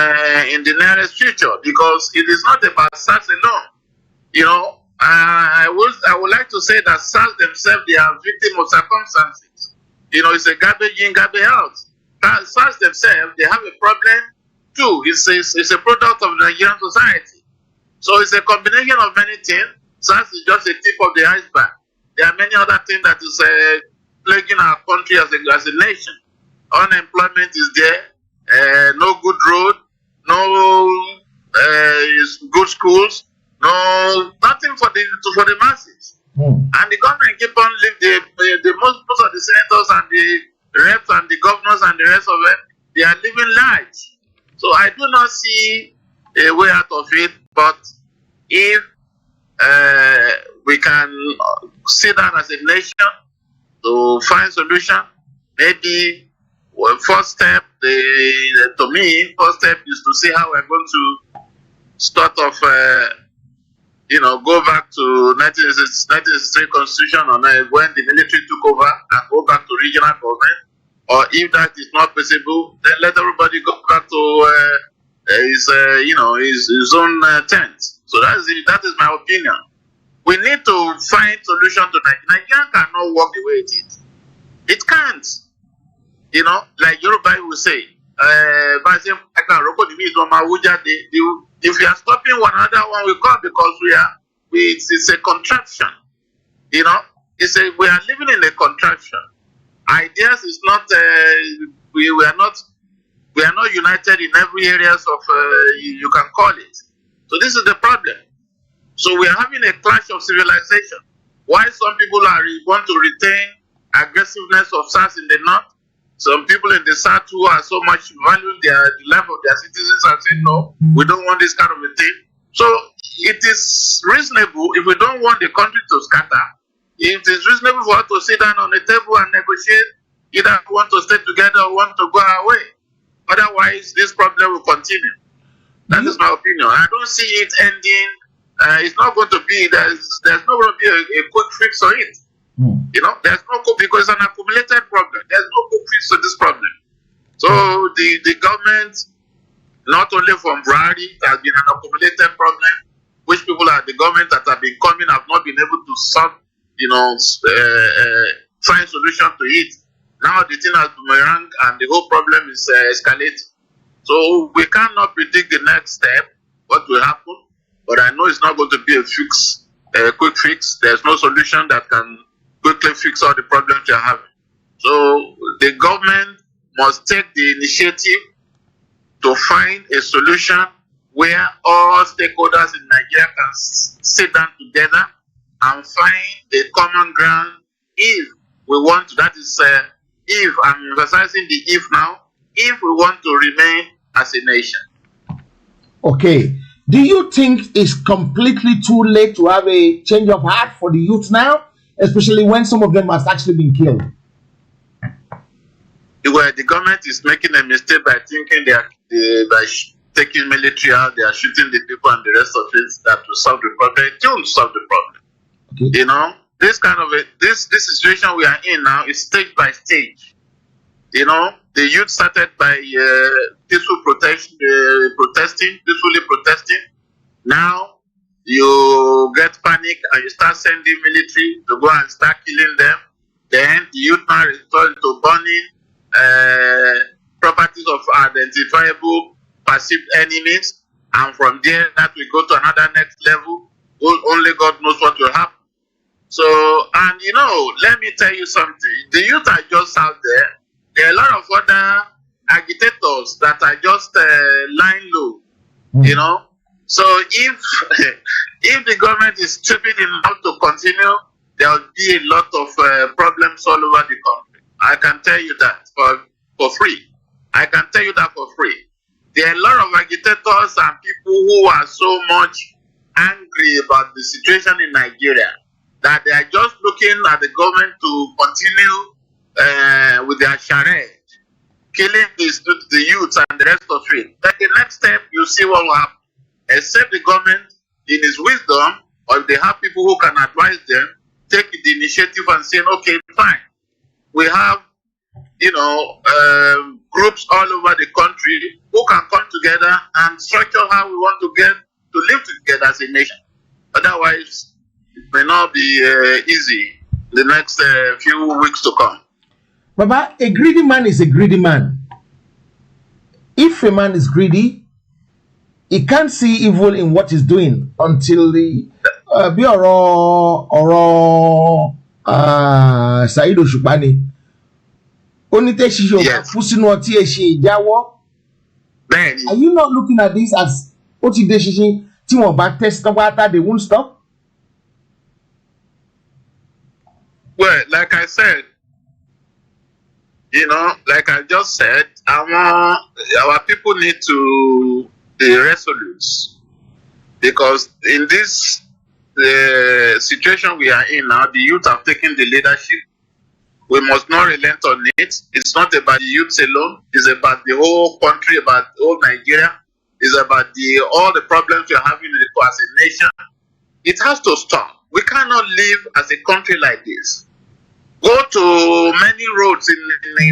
the nearest future, because it is not about SARS alone. I would like to say that SARS themselves, they are victims of circumstances. It's a garbage in, garbage out. SARS themselves, they have a problem too. It's a product of Nigerian society. So it's a combination of many things. SARS is just a tip of the iceberg. There are many other things that is plaguing our country as a nation. Unemployment is there, no good road, no good schools, nothing for the masses. And the government keep on living. Most of the senators and the reps and the governors and the rest of them, they are living lives. So I do not see a way out of it. But if we can sit down as a nation to find solution, maybe first step is to see how we're going to start off. Go back to 1963 constitution, or when the military took over, and go back to regional government. Or if that is not possible, then let everybody go back to his own tent. So that is my opinion. We need to find solution to Nigeria. Nigeria cannot work the way it is. It can't. Like Yoruba will say, if we are stopping one another, one will come, because it's a contraction. We are living in a contraction. Ideas is not we are not united in every areas of you can call it. So this is the problem. So we are having a clash of civilization. Why some people want to retain aggressiveness of SARS in the north, some people in the south who are so much valuing the life of their citizens are saying, no, we don't want this kind of a thing. So it is reasonable, if we don't want the country to scatter, it is reasonable for us to sit down on the table and negotiate, either we want to stay together or want to go our way. Otherwise, this problem will continue. That is my opinion. I don't see it ending. It's not going to be, there's not going to be a quick fix for it. There's no quick, because it's an accumulated problem. There's no quick fix to this problem. So the government, not only from Buhari, it has been an accumulated problem, which people at the government that have been coming have not been able to solve, find solution to it. Now the thing has boomerang, and the whole problem is escalating. So we cannot predict the next step, what will happen, but I know it's not going to be a quick fix. There's no solution that can quickly fix all the problems you're having. So the government must take the initiative to find a solution where all stakeholders in Nigeria can sit down together and find a common ground. If we want to, that is if, I'm emphasizing the if now, if we want to remain as a nation. Okay. Do you think it's completely too late to have a change of heart for the youth now, especially when some of them has actually been killed? Well, the government is making a mistake by thinking by taking military out, they are shooting the people and the rest of it, that will solve the problem. It won't solve the problem. Okay. This kind of this situation we are in now is stage by stage. The youth started by peacefully protesting. Now you get panic and you start sending military to go and start killing them. Then the youth now resort to burning properties of identifiable perceived enemies, and from there that will go to another next level. Only God knows what will happen. So, and you know, let me tell you something. The youth are just out there. There are a lot of other agitators that are just lying low, you know. So if if the government is stupid enough to continue, there will be a lot of problems all over the country. I can tell you that for free. I can tell you that for free. There are a lot of agitators and people who are so much angry about the situation in Nigeria that they are just looking at the government to continue with their charade, killing the youth and the rest of it. Then the next step, you see what will happen. Except the government, in its wisdom, or if they have people who can advise them, take the initiative and say, okay, fine. We have, you know, groups all over the country who can come together and structure how we want to get to live together as a nation. Otherwise, it may not be easy the next few weeks to come. Baba, a greedy man is a greedy man. If a man is greedy, he can't see evil in what he's doing until the Saheed Oshubani. Are you not looking at this as they won't stop? Well, like I said, you know, like I just said, our people need to be resolute, because in this situation we are in now, the youth have taken the leadership. We must not relent on it. It's not about the youth alone. It's about the whole country, about the whole Nigeria. It's about all the problems we are having as a nation. It has to stop. We cannot live as a country like this. Go to many roads in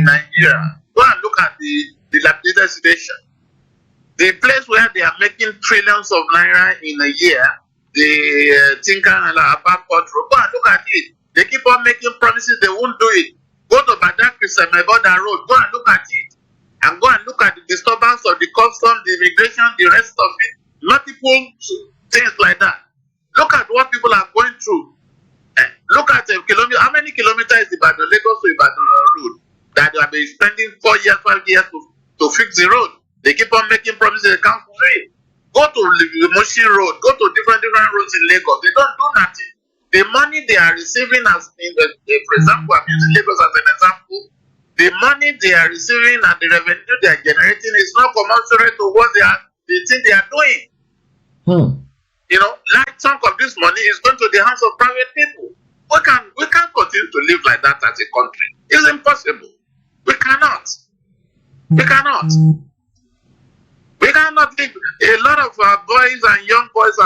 Nigeria. Go and look at the dilapidated situation. The place where they are making trillions of naira in a year, the Tinkan and Apaport road, go and look at it. They keep on making promises, they won't do it. Go to Badakri Semeboda road, go and look at it. And go and look at the disturbance of the customs, the immigration, the rest of it. Multiple things like that. Look at what people are going through. Look at a kilometer. How many kilometers is Ibadan Lagos to Ibadan road that they have been spending 4 years, 5 years to fix the road? They keep on making promises, they can't fulfill it. Go to the Mushin road, go to different roads in Lagos. They don't do nothing. The money they are receiving, for example, I'm using Lagos as an example. The money they are receiving and the revenue they are generating is not commensurate to what they think they are doing. You know, large chunk of this money is going to the hands of private people. We can't continue to live like that as a country. It's impossible. We cannot. We cannot. We cannot live. A lot of our boys and young girls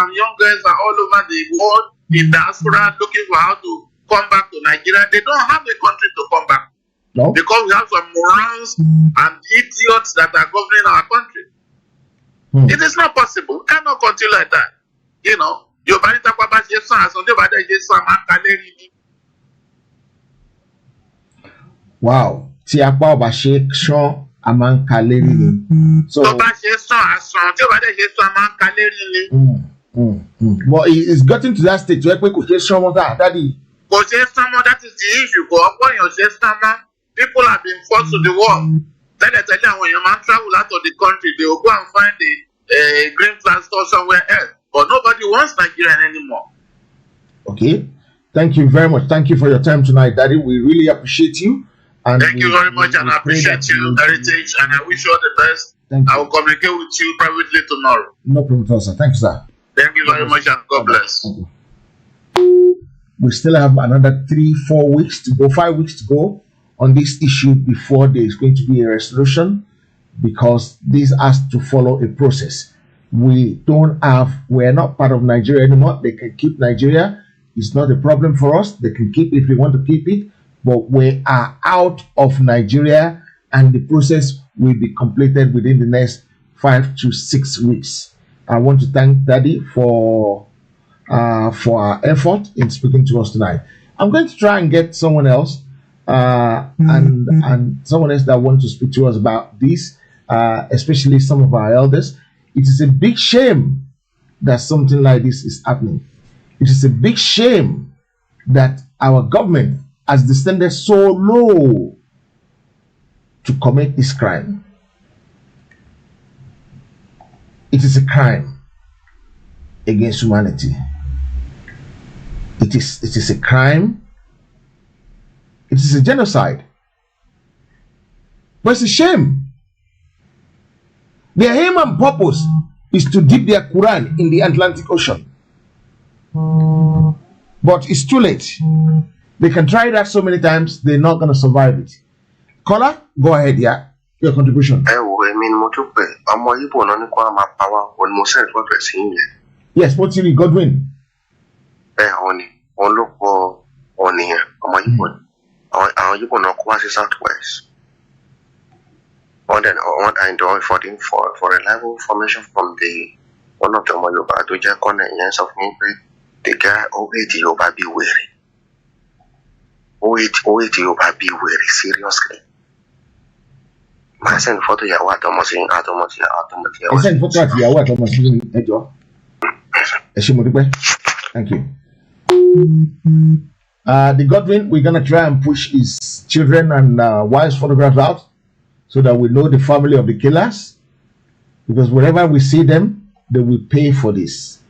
are all over the world in diaspora looking for how to come back to Nigeria. They don't have a country to come back. No. Because we have some morons and idiots that are governing our country. It is not possible. We cannot continue like that. You know, wow. So well, it's gotten to that stage where people that is the issue. People have been forced to the wall. Then I tell you, when your man travel out of the country, they will go and find a green flag store somewhere else. But nobody wants Nigerian anymore. Okay. Thank you very much. Thank you for your time tonight, Daddy. We really appreciate you. And thank you very much, and I appreciate you, Heritage, and I wish you all the best. I will communicate with you privately tomorrow. No problem at all, sir. Thank you, sir. Thank you very much, and God bless. We still have another 3-4 weeks to go, 5 weeks to go on this issue before there is going to be a resolution, because this has to follow a process. We're not part of Nigeria anymore. They can keep Nigeria. It's not a problem for us. They can keep it if they want to keep it. But we are out of Nigeria, and the process will be completed within the next 5 to 6 weeks. I want to thank Daddy for our effort in speaking to us tonight. I'm going to try and get someone else and someone else that wants to speak to us about this, especially some of our elders. It is a big shame that something like this is happening. It is a big shame that our government has descended so low to commit this crime. It is a crime against humanity. It is a crime. It is a genocide. But it's a shame. Their aim and purpose is to dip their Quran in the Atlantic Ocean. But it's too late. They can try that so many times, they're not going to survive it. Caller, go ahead, yeah. Your contribution. Yes, what's your Godwin? Southwest. Then I do for reliable information from the one of the Yoruba to check on the years of me. The guy always Yoruba be weary. Always Yoruba be weary, seriously. I send photo ya what almost in automotive. I send photo at your what almost in Ejo. Thank you. The Godwin, we're gonna try and push his children and wives' photographs out so that we know the family of the killers. Because wherever we see them, they will pay for this.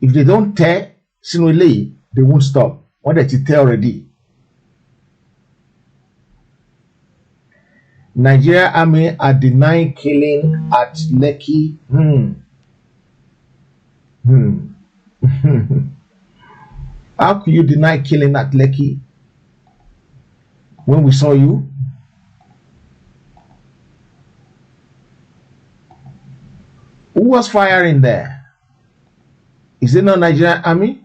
If they don't tear, they won't stop. What did you tell already? Nigeria Army are denying killing at Lekki. How could you deny killing at Lekki when we saw you? Who was firing there? Is it not Nigerian Army?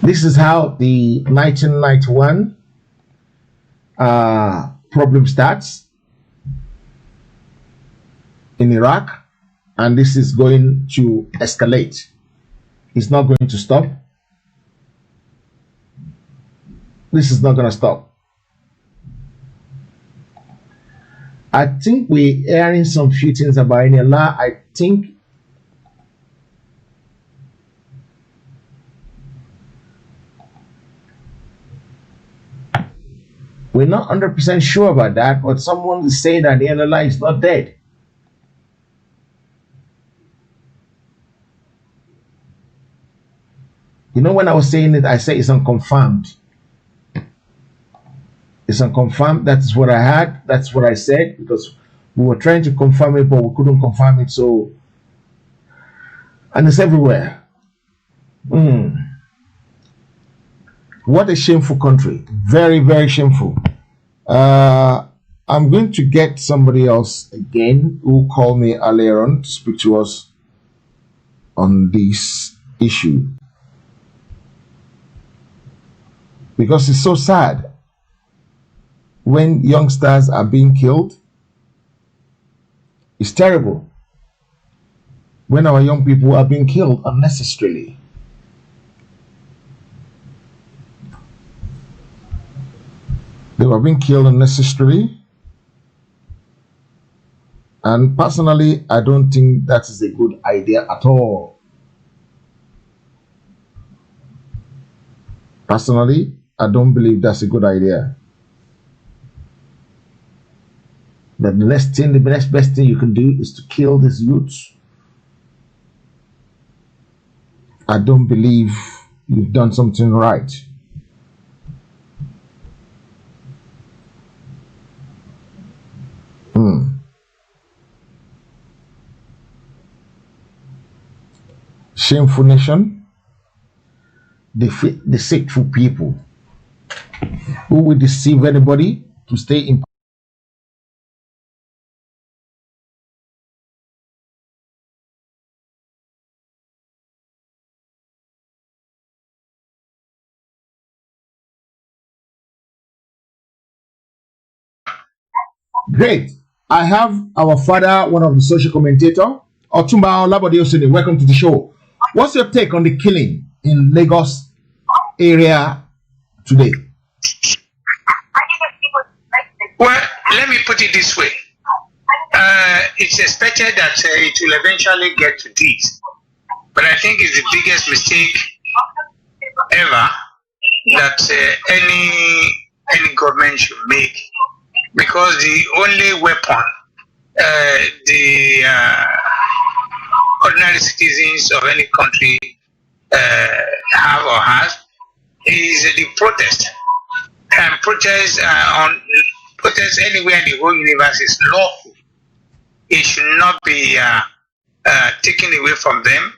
This is how the 1991 problem starts in Iraq, and this is going to escalate. It's not going to stop. This is not going to stop. I think we're hearing some few things about Allah. I think we're not 100% sure about that, but someone is saying that the NLI is not dead. You know, when I was saying it, I said it's unconfirmed. It's unconfirmed. That's what I had. That's what I said, because we were trying to confirm it, but we couldn't confirm it. So, and it's everywhere. What a shameful country. Very, very shameful. I'm going to get somebody else again who called me earlier on to speak to us on this issue. Because it's so sad when youngsters are being killed. It's terrible when our young people are being killed unnecessarily. They were being killed unnecessarily. And personally, I don't think that is a good idea at all. Personally, I don't believe that's a good idea. But the next best thing you can do is to kill these youths. I don't believe you've done something right. Shameful nation, deceitful people who will deceive anybody to stay in. Great. I have our father, one of the social commentator, Otumba Olabode Oseni. Welcome to the show. What's your take on the killing in Lagos area today? Well, let me put it this way. It's expected that it will eventually get to this. But I think it's the biggest mistake ever that any government should make, because the only weapon the ordinary citizens of any country have or has is the protest. And protest anywhere in the whole universe is lawful. It should not be taken away from them.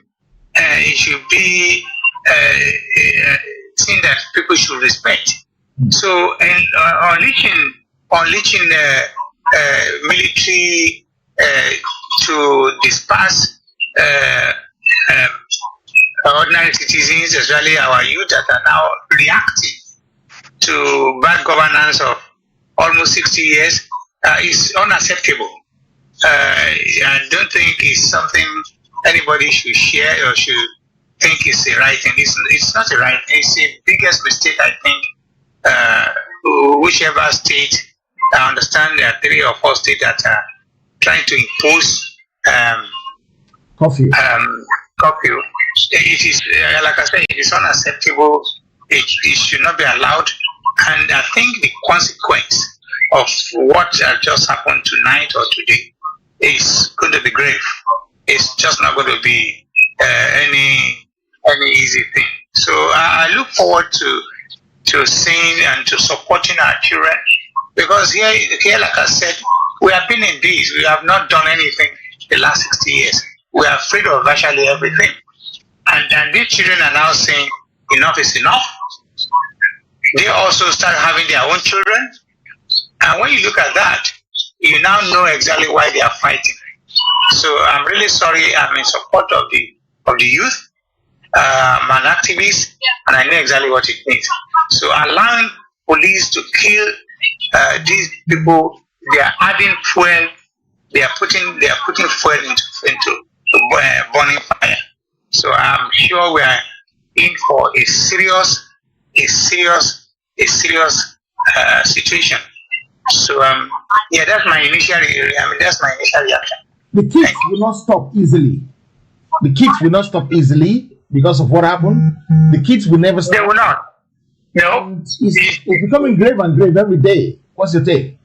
It should be a thing that people should respect. So, unleashing military to disperse ordinary citizens, especially our youth that are now reacting to bad governance of almost 60 years, is unacceptable. I don't think it's something anybody should share or should think is the right thing. It's not the right thing. It's the biggest mistake, I think. Whichever state, I understand there are 3 or 4 states that are trying to impose curfew. It is, like I said, it is unacceptable. It should not be allowed. And I think the consequence of what just happened tonight or today is going to be grave. It's just not going to be any easy thing. So I look forward to seeing and to supporting our children, because here, like I said, we have been in this. We have not done anything the last 60 years. We are afraid of virtually everything. And these children are now saying enough is enough. They also start having their own children. And when you look at that, you now know exactly why they are fighting. So I'm really sorry. I'm in support of the youth. I'm an activist, and I know exactly what it means. So allowing police to kill these people, they are adding fuel. They are putting fuel into burning fire. So I'm sure we are in for a serious situation. So that's my initial reaction. The kids will not stop easily. The kids will not stop easily because of what happened. The kids will never stop. They will not. No. It's becoming grave and grave every day. What's your take?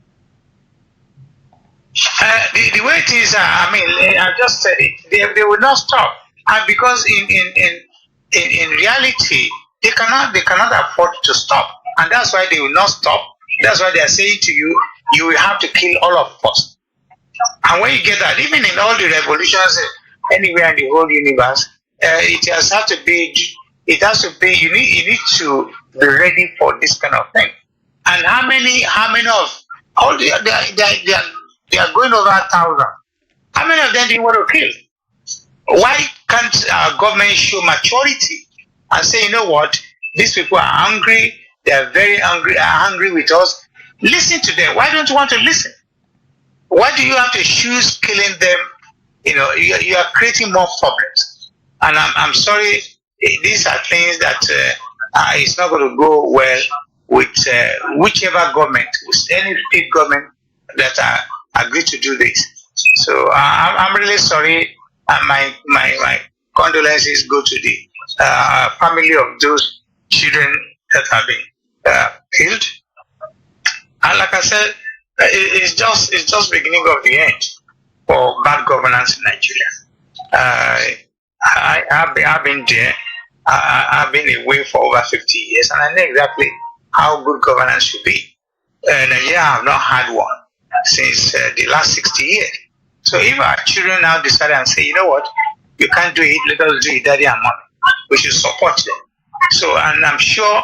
The way it is, I just said it. They will not stop, and because in reality they cannot afford to stop, and that's why they will not stop. That's why they are saying to you, you will have to kill all of us. And when you get that, even in all the revolutions anywhere in the whole universe, it has to be. You need to be ready for this kind of thing. And how many of all they are going over 1,000. How many of them do you want to kill? Why can't our government show maturity and say, you know what, these people are hungry, they are very angry with us. Listen to them. Why don't you want to listen? Why do you have to choose killing them? You are creating more problems. And I'm sorry, these are things that it's not going to go well with whichever government, with any state government that agree to do this. So I'm really sorry, and my condolences go to the family of those children that have been killed. And like I said, it's just beginning of the end for bad governance in Nigeria. I've been there. I've been away for over 50 years, and I know exactly how good governance should be. Nigeria have not had one since the last 60 years. So if our children now decide and say, you know what, you can't do it, let us do it, daddy and mommy, we should support them. So, and I'm sure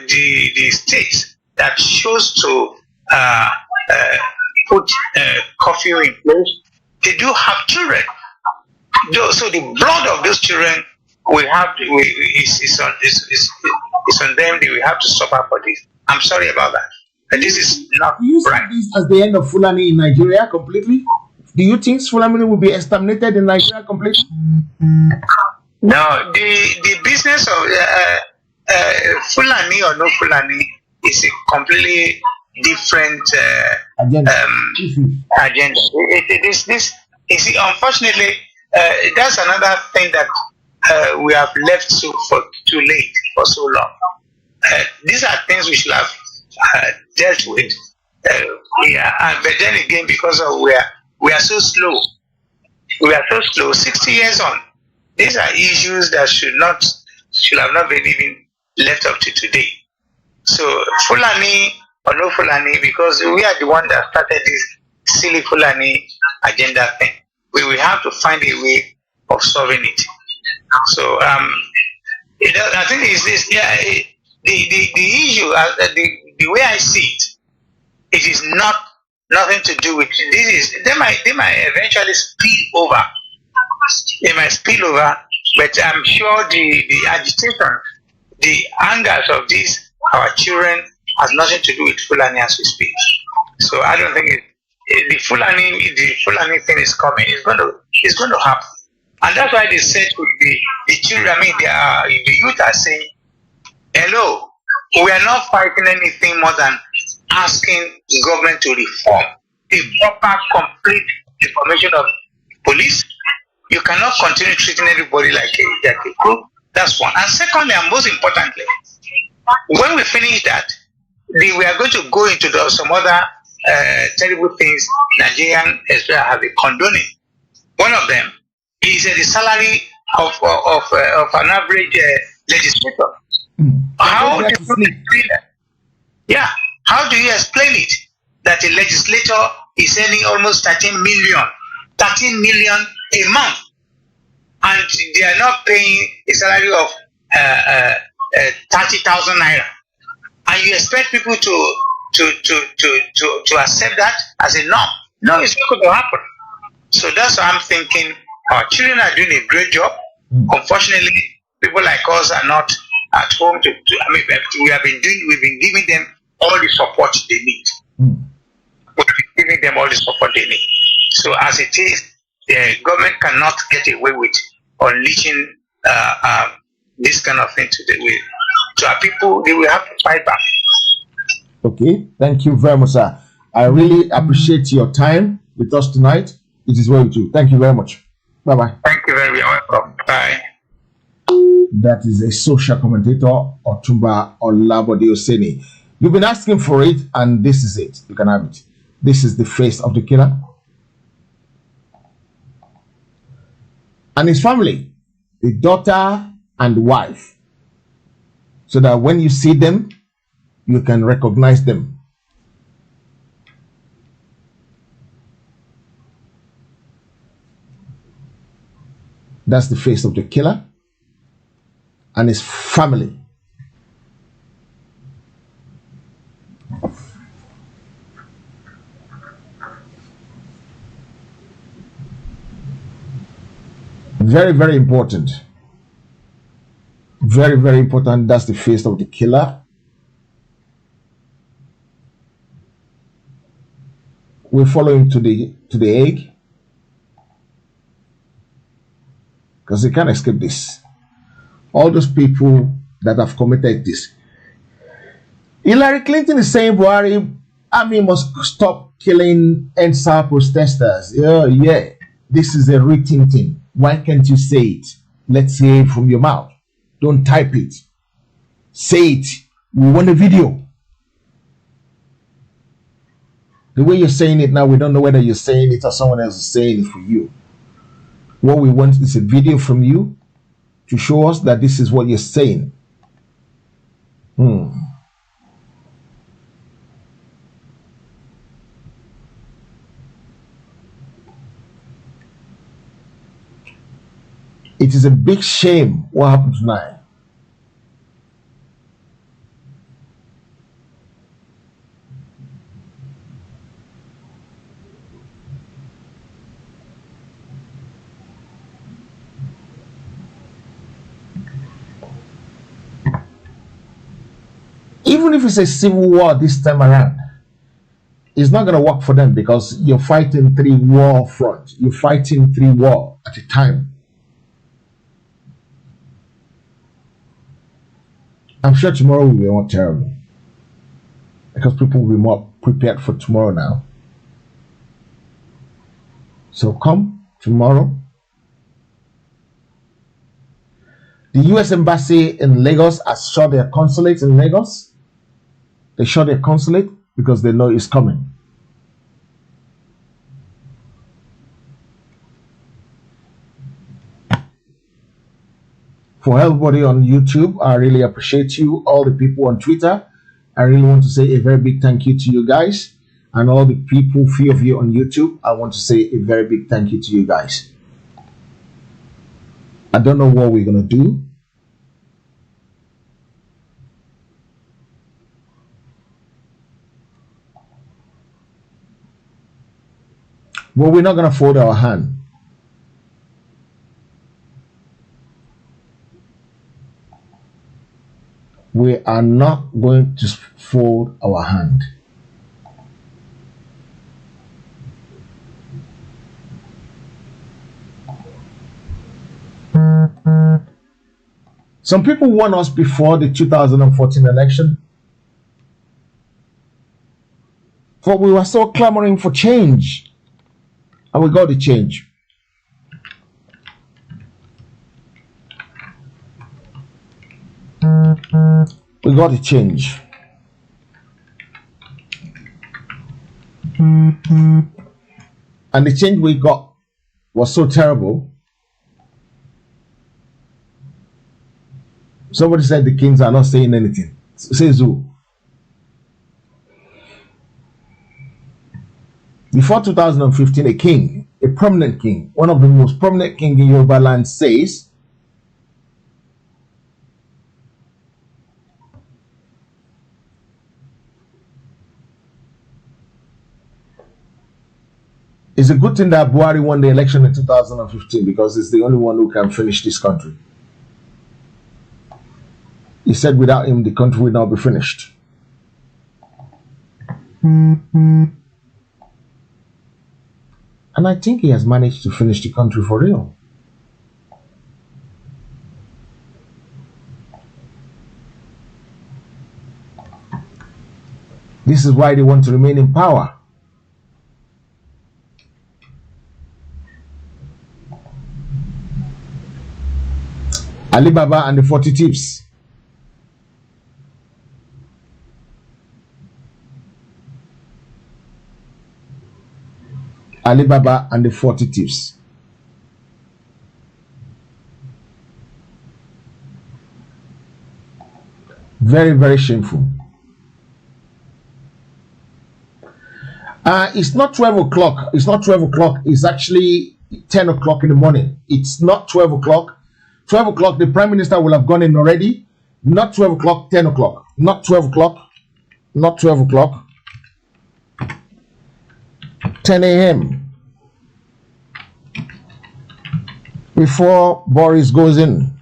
the states that chose to put curfew in place, they do have children. So the blood of those children is on them. They will have to suffer for this. I'm sorry about that. But this is not Do you see right. this as the end of Fulani in Nigeria completely? Do you think Fulani will be exterminated in Nigeria completely? No, the business of Fulani or no Fulani is a completely different agenda. You see, unfortunately, that's another thing that we have left for too late for so long. These are things we should have dealt with. But then again, because of we are so slow. 60 years on, these are issues that should have not been even left up to today. So Fulani or no Fulani, because we are the one that started this silly Fulani agenda thing. We will have to find a way of solving it. So I think it's this. Yeah, the issue, the way I see it is nothing to do with this. They might eventually spill over. They might spill over, but I'm sure the agitation, the angers of these our children has nothing to do with Fulani as we speak. So I don't think the Fulani thing is coming. It's going to happen, and that's why they said to the children. I mean, the youth are saying, "Hello, we are not fighting anything more than asking the government to reform the proper, complete reformation of police. You cannot continue treating everybody like a group. That's one. And secondly, and most importantly, when we finish that, we are going to go into some other terrible things Nigerian Israel have been condoning. One of them is the salary of an average legislator. How do you explain that? Yeah. How do you explain it that a legislator is earning almost 13 million a month, and they are not paying a salary of 30,000 naira, and you expect people to accept that as a norm? No, it's not going to happen. So that's why I'm thinking our children are doing a great job. Unfortunately, people like us are not at home we've been giving them all the support they need. We've been giving them all the support they need. So as it is, the government cannot get away with unleashing this kind of thing to our people. They will have to fight back. Okay, thank you very much, sir. I really appreciate your time with us tonight. It is well with you. Thank you very much. Bye-bye. Thank you very much. Welcome. Bye. That is a social commentator, Otumba Olabode Oseni. You've been asking for it, and this is it. You can have it. This is the face of the killer and his family, the daughter and wife, so that when you see them, you can recognize them. That's the face of the killer and his family. Very, very important. Very, very important. That's the face of the killer. We follow him to the egg, because they can't escape this. All those people that have committed this. Hillary Clinton is saying Buhari army must stop killing NSA protesters. Yeah, this is a written thing. Why can't you say it? Let's hear it from your mouth. Don't type it. Say it. We want a video. The way you're saying it now, we don't know whether you're saying it or someone else is saying it for you. What we want is a video from you to show us that this is what you're saying. It is a big shame what happened tonight. Even if it's a civil war this time around, it's not going to work for them because you're fighting 3 war fronts. You're fighting 3 war at a time. I'm sure tomorrow will be more terrible because people will be more prepared for tomorrow now. So come tomorrow. The U.S. Embassy in Lagos has shut their consulate in Lagos. They shut their consulate because they know it's coming. For everybody on YouTube, I really appreciate you. All the people on Twitter, I really want to say a very big thank you to you guys. And all the people, few of you on YouTube, I want to say a very big thank you to you guys. I don't know what we're going to do. But we're not going to fold our hand. We are not going to fold our hand. Some people won us before the 2014 election, but we were so clamoring for change, and we got the change. We got the change. And the change we got was so terrible. Somebody said the kings are not saying anything. Says who? Before 2015, a king, a prominent king, one of the most prominent kings in Yoruba land says, it's a good thing that Buhari won the election in 2015 because he's the only one who can finish this country. He said without him, the country will not be finished. And I think he has managed to finish the country for real. This is why they want to remain in power. Alibaba and the 40 Thieves. Alibaba and the 40 Thieves. Very, very shameful. It's not 12 o'clock. It's not 12 o'clock. It's actually 10 o'clock in the morning. It's not 12 o'clock. 12 o'clock, the Prime Minister will have gone in already. Not 12 o'clock, 10 o'clock. Not 12 o'clock. Not 12 o'clock. 10 a.m. before Boris goes in.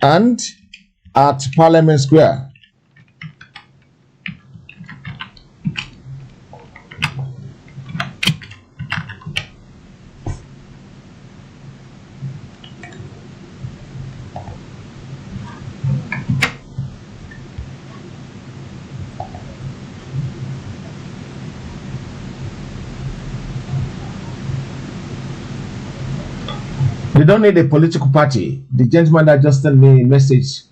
And at Parliament Square. They don't need a political party. The gentleman that just sent me a message.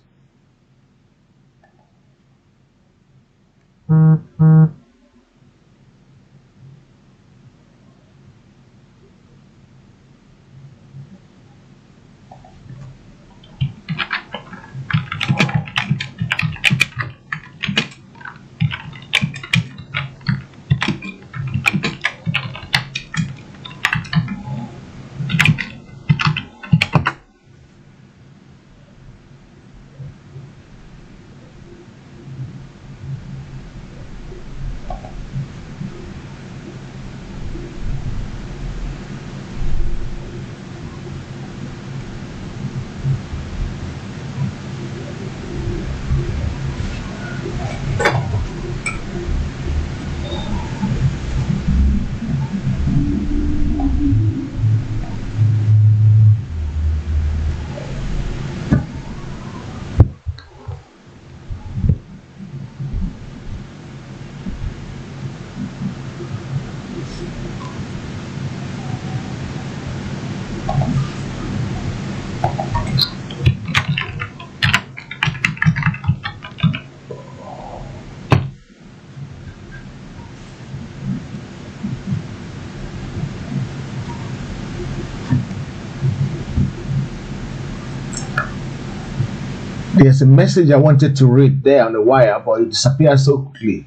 There's a message I wanted to read there on the wire, but it disappeared so quickly.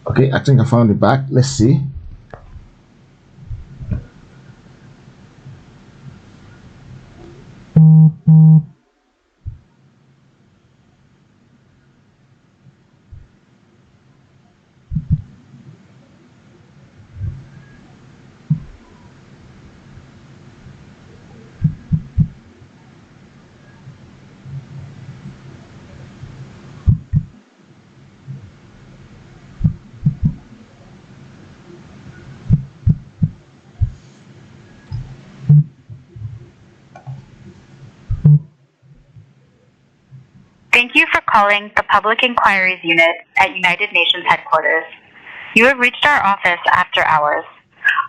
Okay, I think I found it back. Let's see. Thank you for calling the Public Inquiries Unit at United Nations Headquarters. You have reached our office after hours.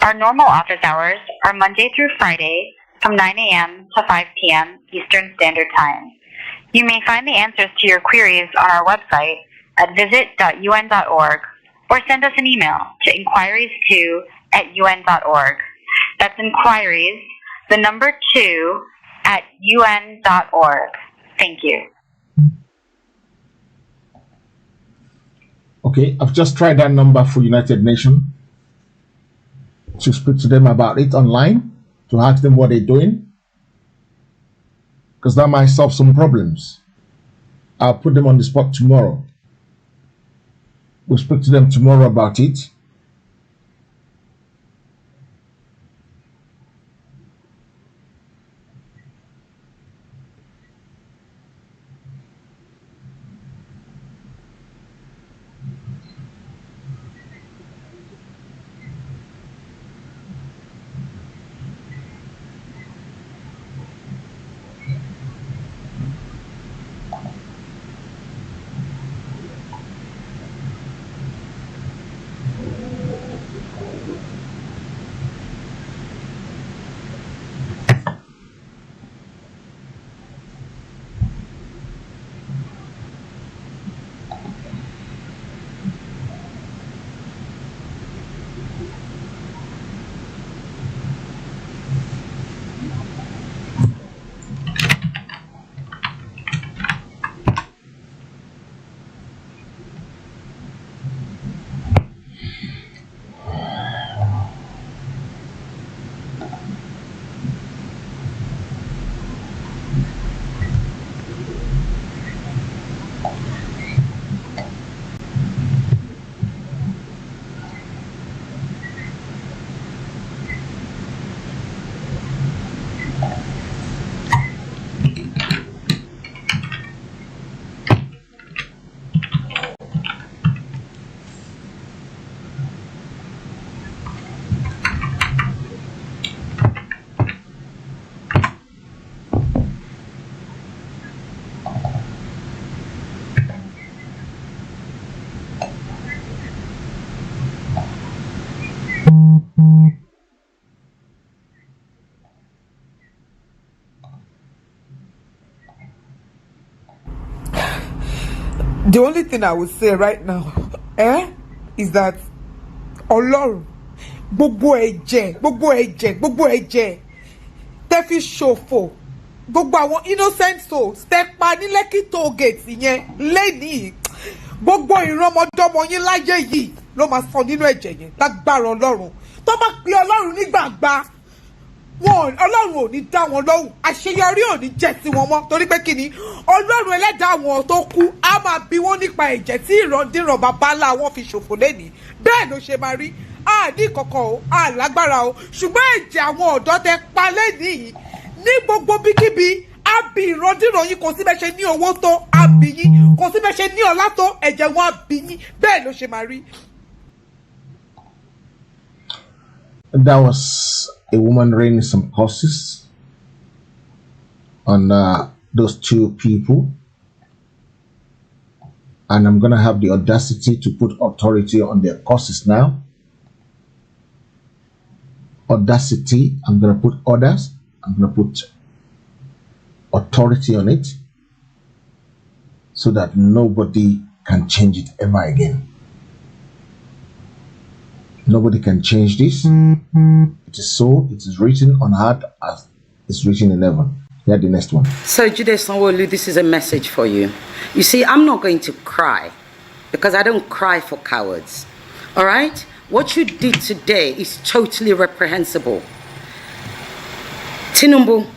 Our normal office hours are Monday through Friday from 9 a.m. to 5 p.m. Eastern Standard Time. You may find the answers to your queries on our website at visit.un.org or send us an email to inquiries2@un.org. That's inquiries, the number 2, @un.org. Thank you. Okay, I've just tried that number for United Nations to speak to them about it online, to ask them what they're doing, because that might solve some problems. I'll put them on the spot tomorrow. We'll speak to them tomorrow about it. The only thing I would say right now, is that Ọlọ́run, gbogbo ẹ̀jẹ̀, tẹ́ fi ṣòfò, gbogbo àwọn innocent souls, tẹ́ pa ní Lekki toll gate yẹn lẹ́nìí, gbogbo ìrọmọdọ́mọ yín láyé yìí ló máa sọ nínú ẹ̀jẹ̀ yẹn lágbára Ọlọ́run. Tó bá pe Ọlọ́run nígbàgbà, Ọlọ́run ò ní dá wọn lóhùn, àṣeyọrí ò ní jẹ́ sí wọn mọ́, torí pé kí ni Ọlọ́run ẹlẹ́dàá wọn tó kú á máa bi wọ́n nípa ẹ̀jẹ̀ tí ìrandíran bàbá ńlá wọn fi ṣòfò lẹ́nìí. Bẹ́ẹ̀ ló ṣe máa rí, ní ìkọ̀kọ̀ o, lágbára o, ṣùgbọ́n ẹ̀jẹ̀ àwọn ọ̀dọ́ tẹ́ pa lẹ́nìí ní gbogbo bíkíbi á bi ìrandíran yín, kò sí bẹ́ẹ̀ ṣe ní owó tó á bi yín, kò sí bẹ́ẹ̀ ṣe ní ọlá tó ẹ̀jẹ̀ wọn á bi yín, bẹ́ẹ̀ ló ṣe máa rí. That was a woman raining some curses on those two people, and I'm gonna have the audacity to put authority on their curses now. Audacity, I'm gonna put orders, I'm gonna put authority on it so that nobody can change it ever again. Nobody can change this. It is so, it is written on earth as it's written in heaven. Yeah, the next one. So, Jide Sanwo-Olu, this is a message for you. You see, I'm not going to cry because I don't cry for cowards. All right? What you did today is totally reprehensible. Tinubu,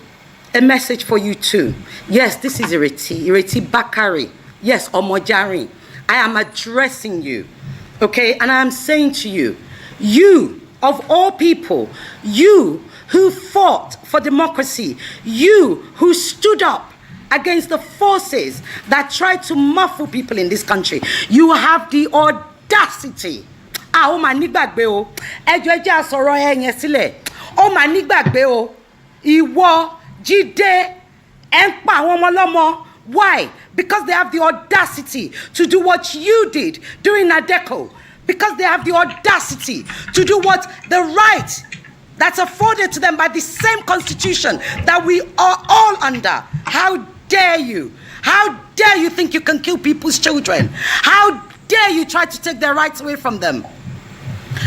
a message for you too. Yes, this is Ireti Bakari. Yes, Omojari. I am addressing you. Okay? And I am saying to you, you, of all people, you who fought for democracy, you who stood up against the forces that tried to muffle people in this country, you have the audacity. Oh my nígbàgbé o, ẹjọ́ ẹjẹ́ àsọ̀rọ̀ ẹ̀yẹn sílẹ̀. Oh my nígbàgbé o, ìwọ Jídé ẹ̀ ń pa àwọn ọmọ lọ́mọ. Why? Because they have the audacity to do what you did during Nadeco. Because they have the audacity to do what the right that's afforded to them by the same constitution that we are all under. How dare you? How dare you think you can kill people's children? How dare you try to take their rights away from them?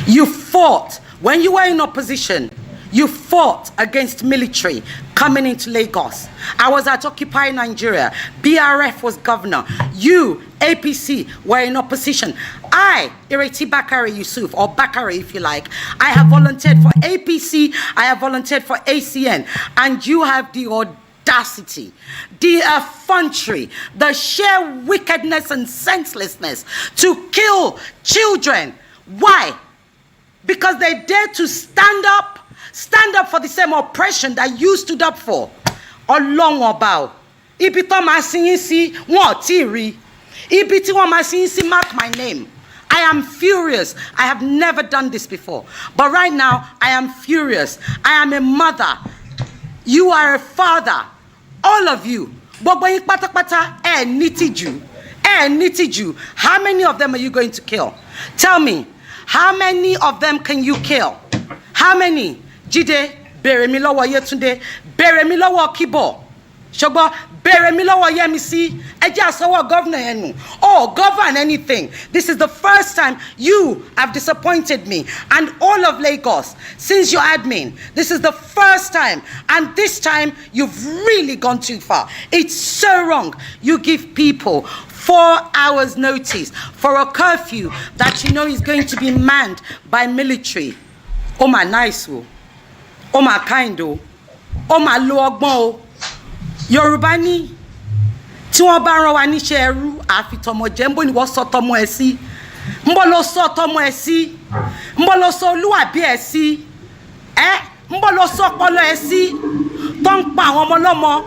You fought when you were in opposition. You fought against military coming into Lagos. I was at Occupy Nigeria. BRF was governor. You, APC, were in opposition. I, Ireti Bakari Yusuf, or Bakari if you like, I have volunteered for APC, I have volunteered for ACN, and you have the audacity, the effrontery, the sheer wickedness and senselessness to kill children. Why? Because they dare to stand up for the same oppression that you stood up for. Ọlọ́run ọba o. Ibi tó máa sin yín sí, wọn ò tí ì rí. Ibi tí wọ́n máa sin yín sí, mark my name. I am furious. I have never done this before. But right now, I am furious. I am a mother. You are a father. All of you. Gbogbo yín pátápátá, ẹ ní tìjú. How many of them are you going to kill? Tell me. How many of them can you kill? How many? Jide, bèrè mi lọ́wọ́ Yetunde, bèrè mi lọ́wọ́ Kibo, Shogbo, bèrè mi lọ́wọ́ Yemisi, ẹ jẹ́ àsọwọ́ governor yẹn nù. Oh, govern anything. This is the first time you have disappointed me and all of Lagos since your admin. This is the first time, and this time you've really gone too far. It's so wrong. You give people 4 hours notice for a curfew that you know is going to be manned by military. Oh my nice o. Oh my kind o. Oh my lo ọgbọ́n o. Yorùbá ní tí wọ́n bá rán wa níṣẹ́ ẹrú àfi tọmọ jẹ ńbó ni wọ́n sọ tọmọ ẹ sí. Ńbó ló sọ tọmọ ẹ sí. Ńbó ló sọ olúwàbí ẹ sí. Ńbó ló sọ ọpọlọ ẹ sí. Tó ń pa àwọn ọmọ lọ́mọ.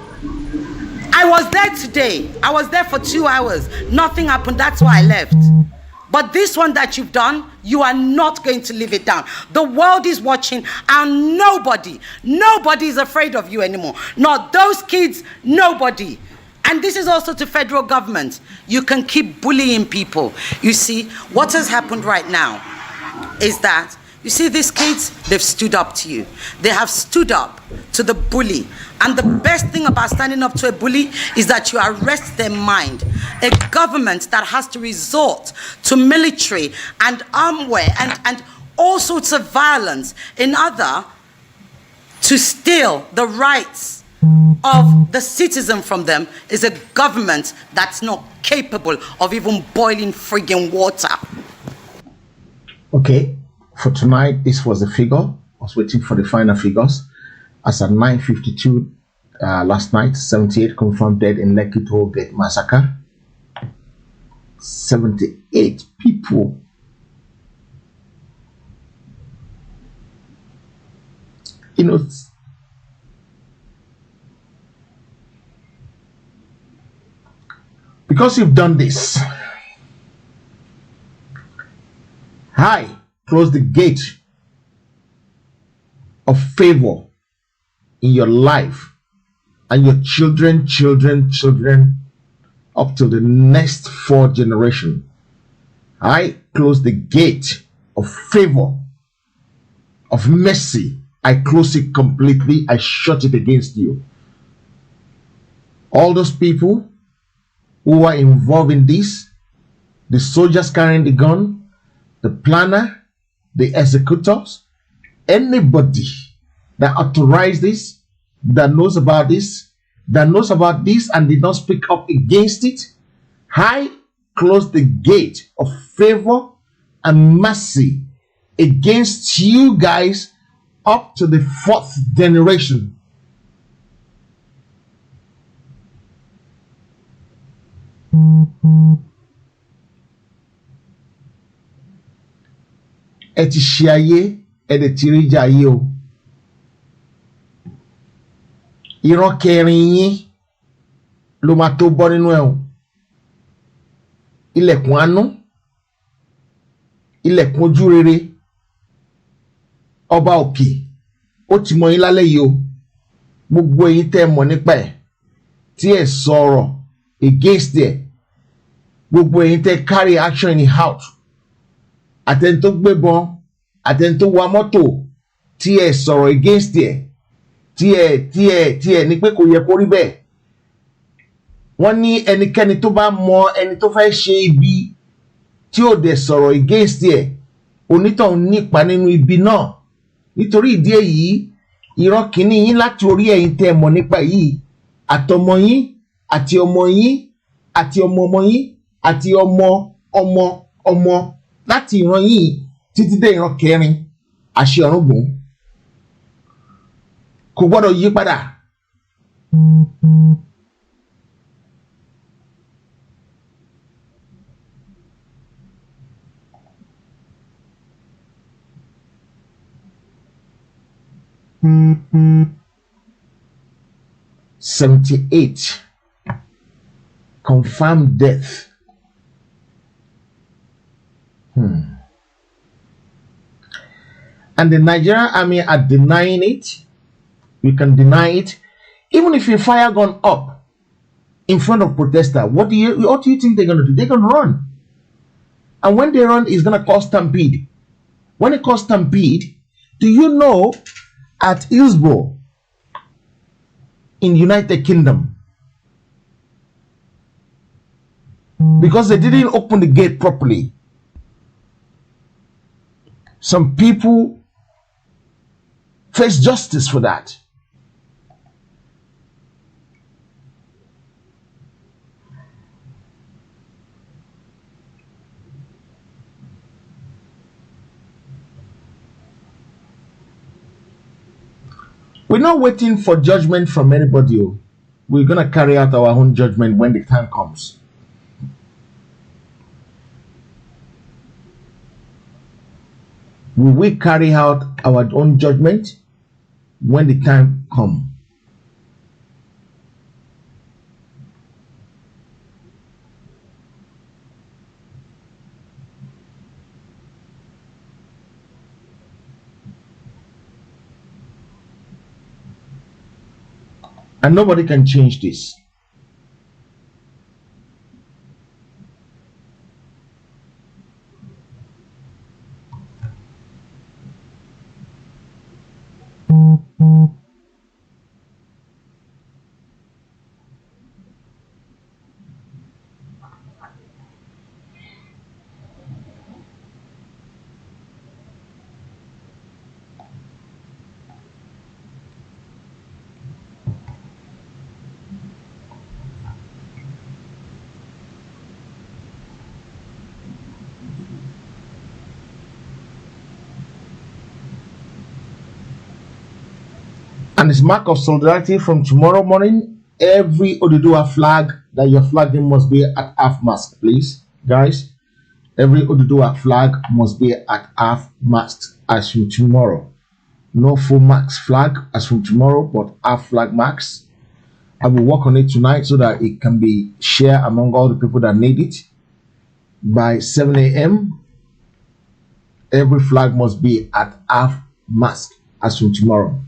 I was there today. I was there for 2 hours. Nothing happened. That's why I left. But this one that you've done, you are not going to live it down. The world is watching, and nobody is afraid of you anymore. Not those kids, nobody. And this is also to federal government. You can keep bullying people. You see, what has happened right now is that You see, these kids, they've stood up to you. They have stood up to the bully. And the best thing about standing up to a bully is that you arrest their mind. A government that has to resort to military and armware and all sorts of violence in order to steal the rights of the citizen from them is a government that's not capable of even boiling friggin' water. Okay, for tonight, this was the figure. I was waiting for the final figures. As at 9:52 last night, 78 confirmed dead in Lekki Toll Gate massacre. 78 people. You know, because you've done this, close the gate of favor in your life and your children up to the next 4 generations. I close the gate of favor, of mercy. I close it completely. I shut it against you. All those people who are involved in this, the soldiers carrying the gun, the planner, the executors, anybody that authorized this, that knows about this and did not speak up against it, I close the gate of favor and mercy against you guys up to the 4th generation. Ẹ ti ṣe ayé, ẹ dẹ̀ ti rí jà ayé o. Ìran kẹrin yín ló máa tó bọ́ nínú ẹ̀ o. Ilẹ̀kùn àánú, ilẹ̀kùn ojú rere, ọba òkè, ó ti mọ yín lálẹ́ yìí o. Gbogbo ẹ̀yin tẹ́ mọ̀ nípa ẹ̀ tí ẹ sọ̀rọ̀ against ẹ̀, gbogbo ẹ̀yin tẹ́ carry action in the house, àtẹni tó gbébọn, àtẹni tó wa mọ́tò tí ẹ sọ̀rọ̀ against ẹ̀, tí ẹ ní pé kò yẹ kó rí bẹ́ẹ̀. Wọ́n ní ẹnikẹ́ni tó bá mọ ẹni tó fẹ́ ṣe ibi tí ò dẹ̀ sọ̀rọ̀ against ẹ̀, onítọ̀hún nípa nínú ibi náà. Nítorí ìdí èyí, ìran kìíní yín láti orí ẹ̀yin tẹ́ mọ̀ nípa yìí, àtọmọ yín àti ọmọ yín àti ọmọ ọmọ yín àti ọmọ ọmọ ọmọ láti ìran yìí títí dé ìran kẹrin, àṣẹ ọ̀run gùn kò gbọ́dọ̀ yí padà. Mm-hmm. 78 confirmed death. And the Nigerian army are denying it. We can deny it. Even if you fire gun up in front of protester, what do you think they're going to do? They're going to run. And when they run, it's going to cause stampede. When it causes stampede, do you know at Hillsborough in United Kingdom, because they didn't open the gate properly, some people face justice for that. We're not waiting for judgment from anybody. We're going to carry out our own judgment when the time comes. We will carry out our own judgment when the time comes. And nobody can change this. And it's mark of solidarity from tomorrow morning. Every Oduduwa flag that you're flagging must be at half-mast, please, guys. Every Oduduwa flag must be at half-mast as from tomorrow. No full max flag as from tomorrow, but half flag max. I will work on it tonight so that it can be shared among all the people that need it. By 7 a.m., every flag must be at half-mast as from tomorrow.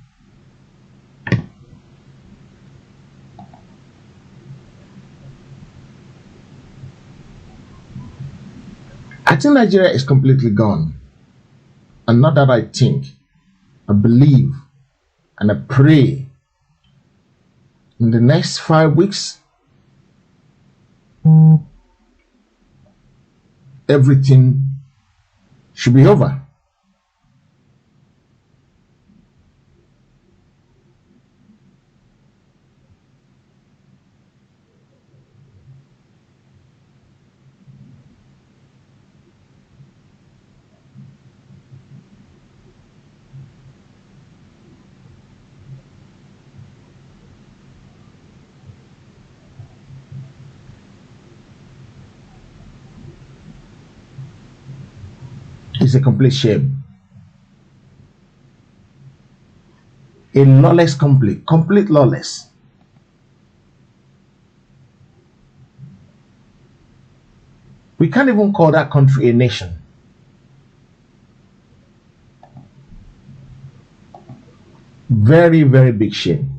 I think Nigeria is completely gone. And not that I think, I believe and I pray in the next 5 weeks, everything should be over. It's a complete shame. A lawless complete lawless. We can't even call that country a nation. Very, very big shame.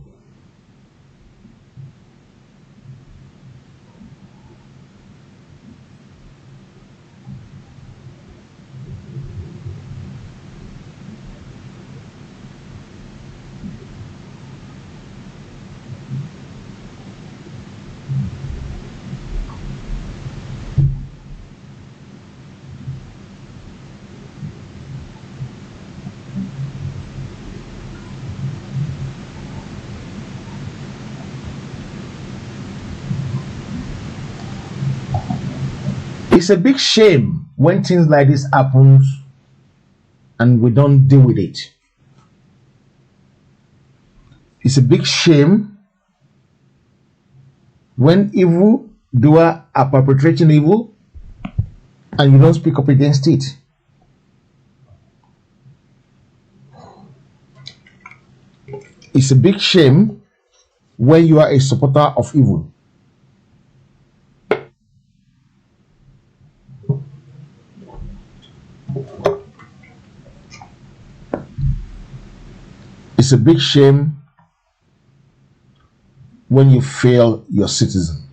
It's a big shame when things like this happens and we don't deal with it. It's a big shame when evil doers are perpetrating evil and you don't speak up against it. It's a big shame when you are a supporter of evil. It's a big shame when you fail your citizen.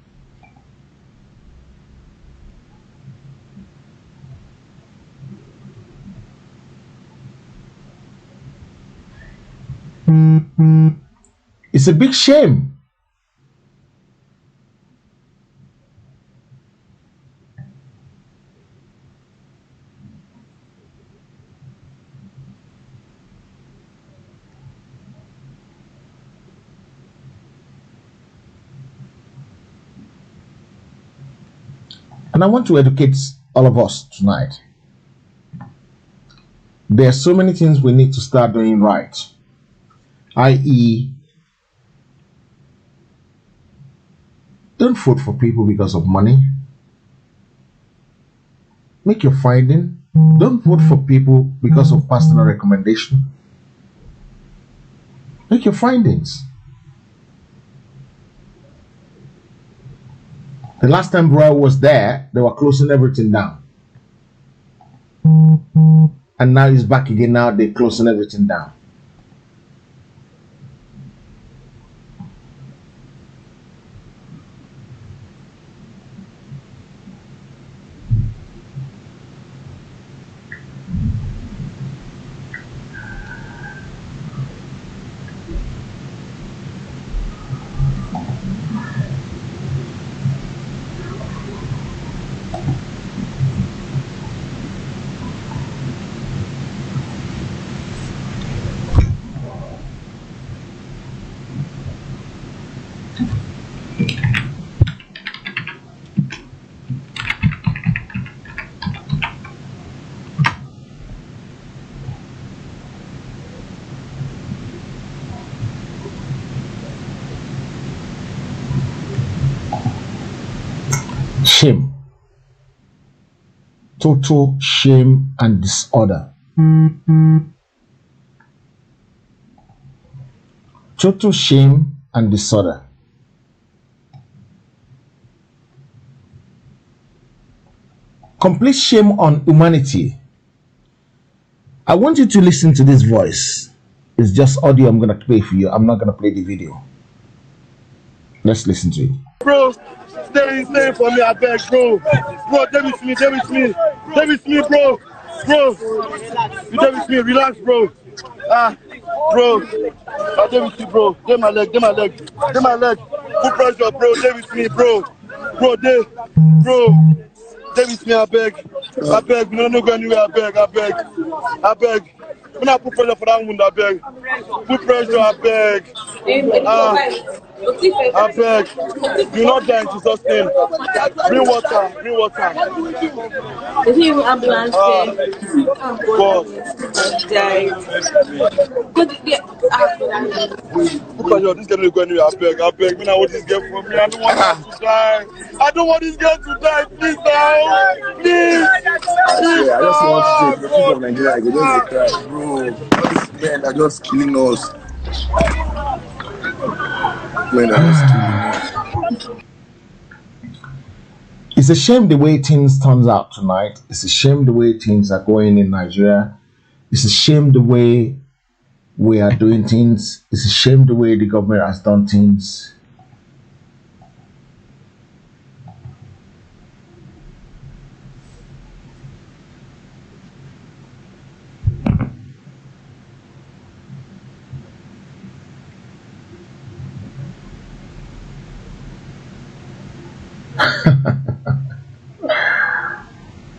It's a big shame and I want to educate all of us tonight. There are so many things we need to start doing right, i.e., don't vote for people because of money. Make your finding. Don't vote for people because of personal recommendation. Make your findings. The last time Buhari was there, they were closing everything down. And now he's back again. Now they're closing everything down. shame. Total shame and disorder. Total shame and disorder. Complete shame on humanity. I want you to listen to this voice. It's just audio I'm going to play for you. I'm not going to play the video. Let's listen to it. Bro, stay for me, I beg, bro. Bro, stay with me, bro. Bro, you stay with me, relax, bro. Bro, I stay with you, bro. Stay my leg. Put pressure, bro. Stay with me, bro. Bro, stay with me, I beg. No go anywhere, I beg. When I put pressure for that wound, I beg. Put pressure, I beg. I beg. Do not die in Jesus' name. Bring water. Is he even ambulance God. Put pressure, this girl will go anywhere, I beg. When I want this girl from me, I don't want her to die. I don't want this girl to die, please now. Please. I just want to say, the people of Nigeria, I just cry, bro. These men are just killing us. It's a shame the way things turns out tonight. It's a shame the way things are going in Nigeria. It's a shame the way we are doing things. It's a shame the way the government has done things.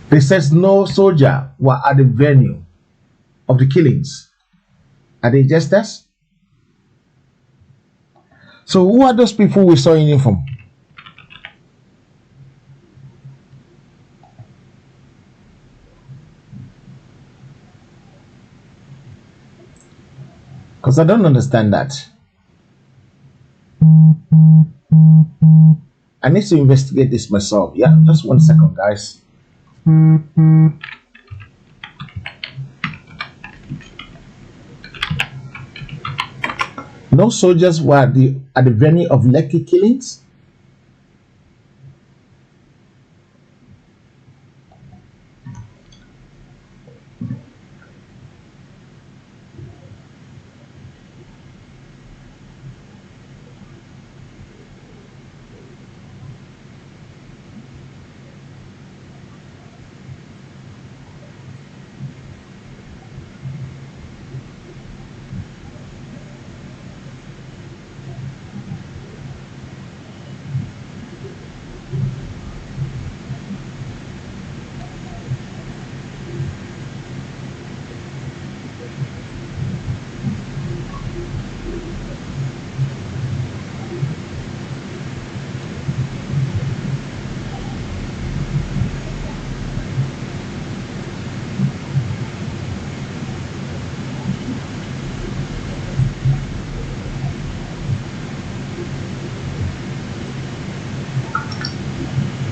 They says no soldier were at the venue of the killings. Are they jesters? So who are those people we saw in uniform? Because I don't understand that. I need to investigate this myself. Yeah, just 1 second, guys. No soldiers were at the venue of Lekki killings.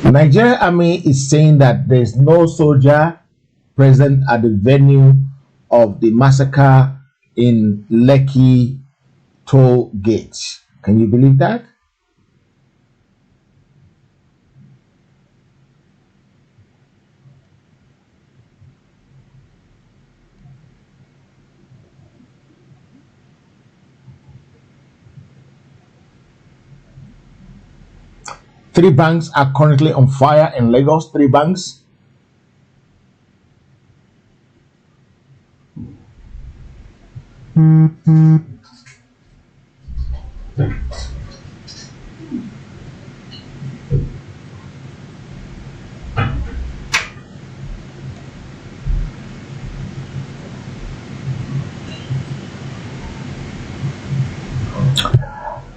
Nigerian Army is saying that there is no soldier present at the venue of the massacre in Lekki toll gate. Can you believe that? Three banks are currently on fire in Lagos. 3 banks.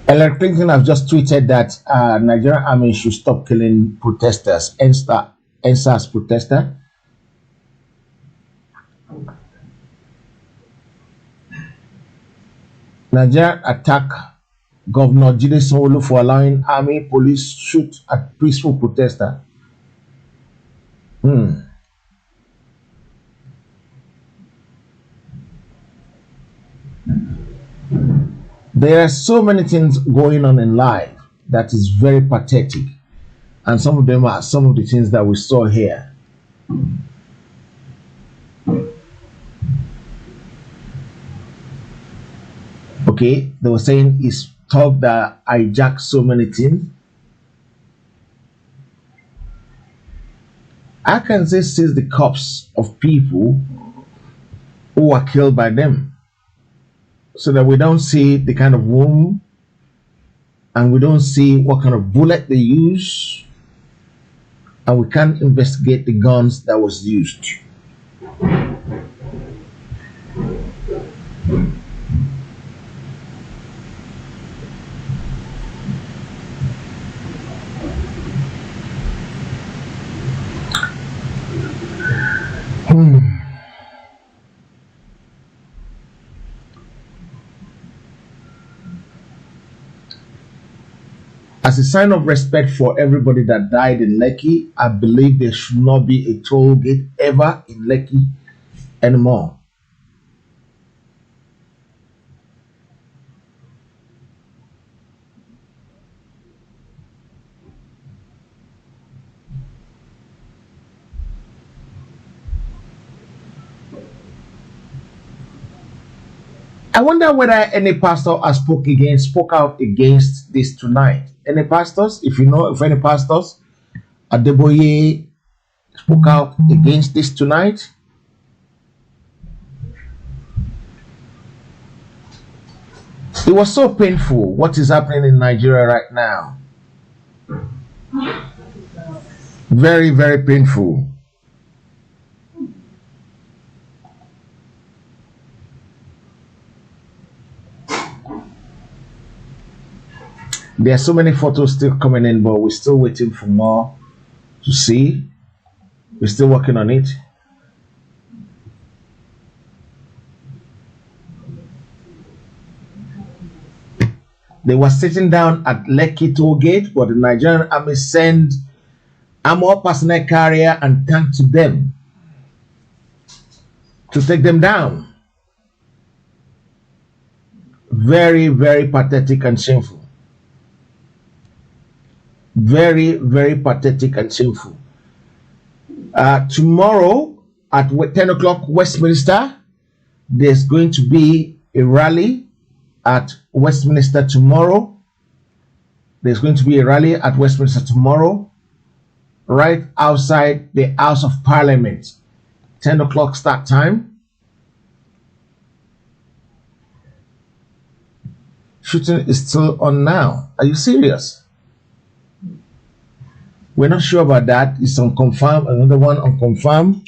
Hillary Clinton have just tweeted that Nigerian Army should stop killing protesters, NSAS protester. Nigeria attack Governor Jide Sanwo-Olu for allowing army police shoot at peaceful protester. Hmm. There are so many things going on in life that is very pathetic, and some of them are some of the things that we saw here. Okay, they were saying it's talk that hijacked so many things. I can say sees the corpse of people who were killed by them, so that we don't see the kind of wound and we don't see what kind of bullet they use, and we can't investigate the guns that was used. Hmm. As a sign of respect for everybody that died in Lekki, I believe there should not be a toll gate ever in Lekki anymore. I wonder whether any pastor has spoke out against this tonight. Any pastors, if you know if any pastors, Adeboye spoke out against this tonight. It was so painful what is happening in Nigeria right now. Very, very painful. There are so many photos still coming in, but we're still waiting for more to see. We're still working on it. They were sitting down at Lekki toll gate, but the Nigerian army sent armored personnel carrier and tank to them to take them down. Very, very pathetic and shameful. Very, very pathetic and shameful. Tomorrow at 10 o'clock Westminster, there's going to be a rally at Westminster tomorrow. There's going to be a rally at Westminster tomorrow, right outside the House of Parliament. 10 o'clock start time. Shooting is still on now. Are you serious? We're not sure about that. It's unconfirmed. Another one unconfirmed.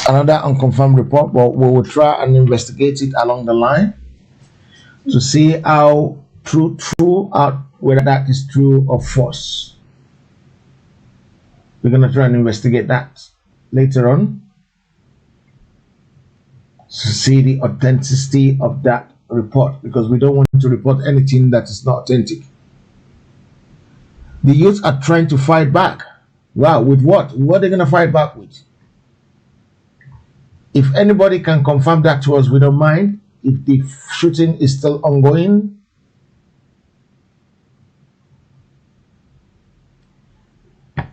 Another unconfirmed report, but we will try and investigate it along the line to see how true whether that is true or false. We're going to try and investigate that later on to see the authenticity of that report, because we don't want to report anything that is not authentic. The youth are trying to fight back. Wow, with what? What are they going to fight back with? If anybody can confirm that to us, we don't mind. If the shooting is still ongoing,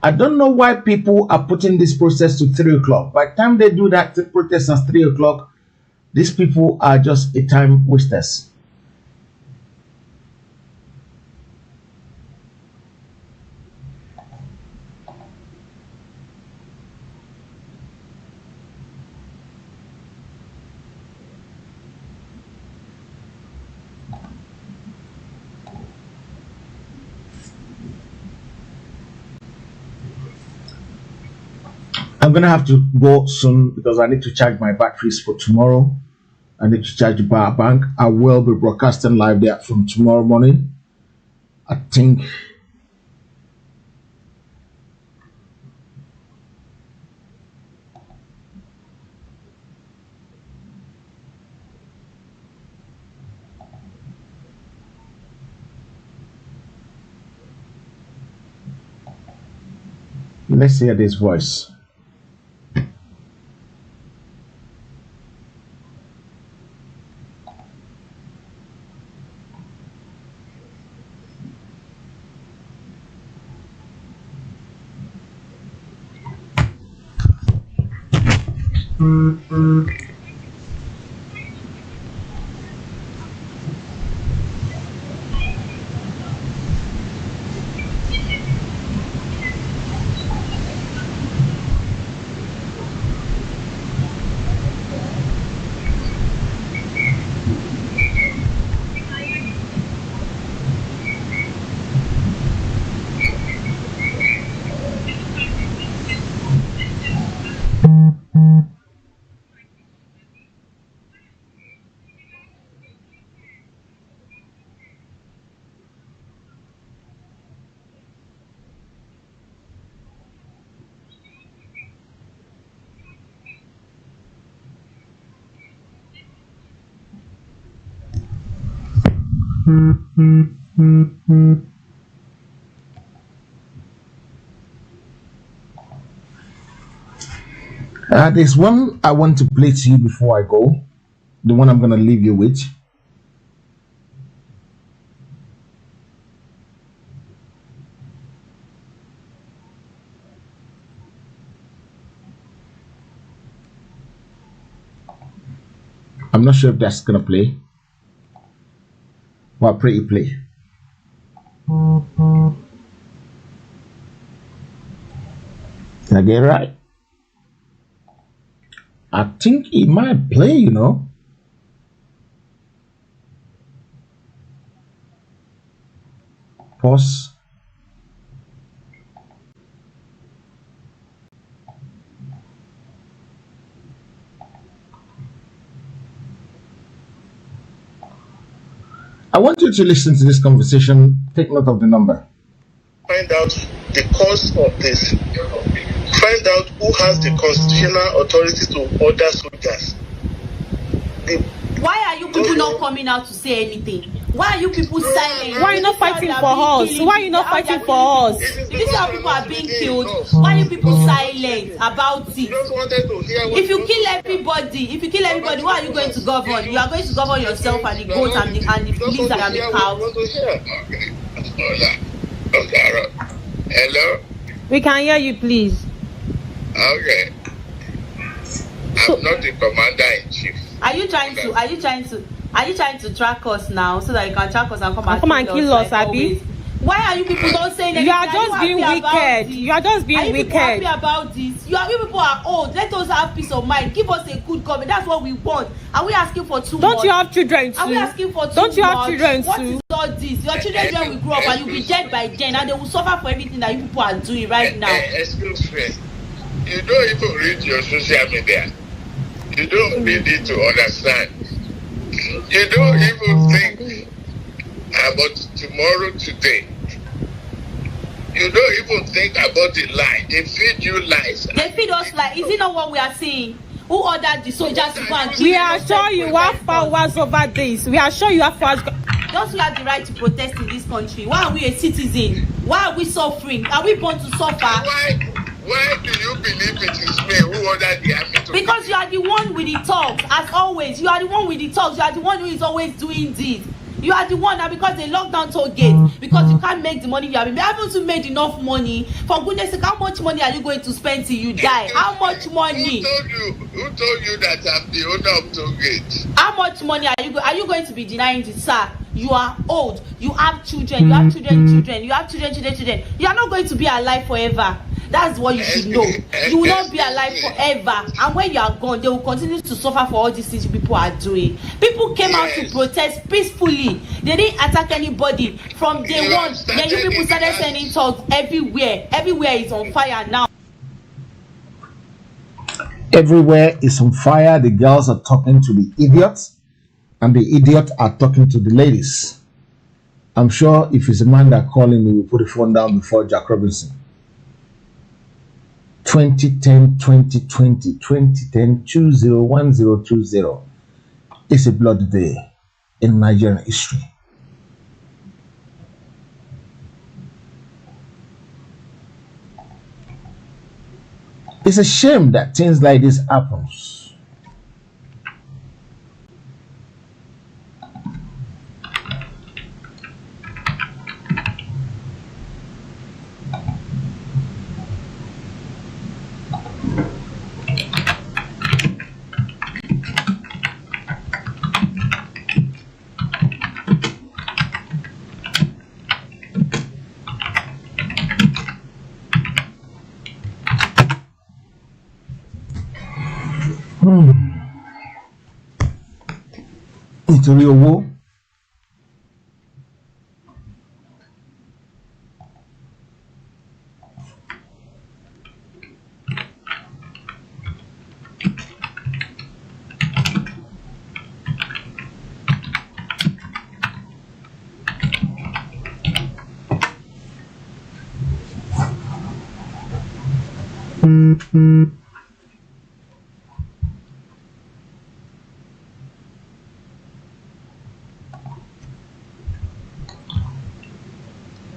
I don't know why people are putting this process to 3 o'clock. By the time they do that protest at 3 o'clock, these people are just a time wasters. I'm gonna have to go soon because I need to charge my batteries for tomorrow. I need to charge the power bank. I will be broadcasting live there from tomorrow morning. I think Let's hear this voice. There's one I want to play to you before I go. The one I'm going to leave you with. I'm not sure if that's going to play. Well, I pray it play. Did I get it right? I think it might play, you know. Pause. I want you to listen to this conversation. Take note of the number. Find out the cause of this. Find out who has the constitutional authority to order soldiers. Why are you people not coming out to say anything? Why are you people silent? Why are you not fighting for us? Why are you not fighting for us? If this is how people are being killed, why are you people silent about it? If you kill everybody, why are you going to govern? You are going to govern yourself and the goats and the fleas that are the cows. Okay. Hello? We can hear you, please. Okay. I'm not the commander-in-chief. Are you trying to track us now so that you can track us and come and kill us, Abby? Why are you people not saying anything? You are just being wicked. You are just being wicked. Are you happy about this? You people are old. Let us have peace of mind. Give us a good government. That's what we want. Are we asking for too much? Don't you have children too? Are we asking for too much? Don't you have children What too? is all this? Your children when we grow up and you'll be dead by then and they will suffer for everything that you people are doing right now. Excuse me. You don't even read your social media. You don't need it to understand. You don't even think about tomorrow today. You don't even think about the lie. They feed you lies. They feed us lies. Is it not what we are seeing? Who ordered the soldiers to go and kill? We are sure you have powers over this. We are sure you have powers. Don't we have the right to protest in this country? Why are we a citizen? Why are we suffering? Are we born to suffer? Why do you believe it is me who ordered the army to? Because you are the one with the talks, as always. You are the one with the talks. You are the one who is always doing this. You are the one that because they lock down toll gates, because you can't make the money you have been able to make enough money. For goodness sake, how much money are you going to spend till you die? How much money? Who told you that I'm the owner of toll gates? How much money are you going to be denying it, sir? You are old. You have children. You have children. You have children. You are not going to be alive forever. That's what you should know. You will not be alive forever. And when you are gone, they will continue to suffer for all these things people are doing. People came out to protest peacefully. They didn't attack anybody from day one. Then you people started sending talks everywhere. Everywhere is on fire now. Everywhere is on fire. The girls are talking to the idiots, and the idiots are talking to the ladies. I'm sure if it's a man that calling, we will put the phone down before Jack Robinson. 2010, 2020, 2010, 201020. It's a bloody day in Nigerian history. It's a shame that things like this happens. Nítorí owó.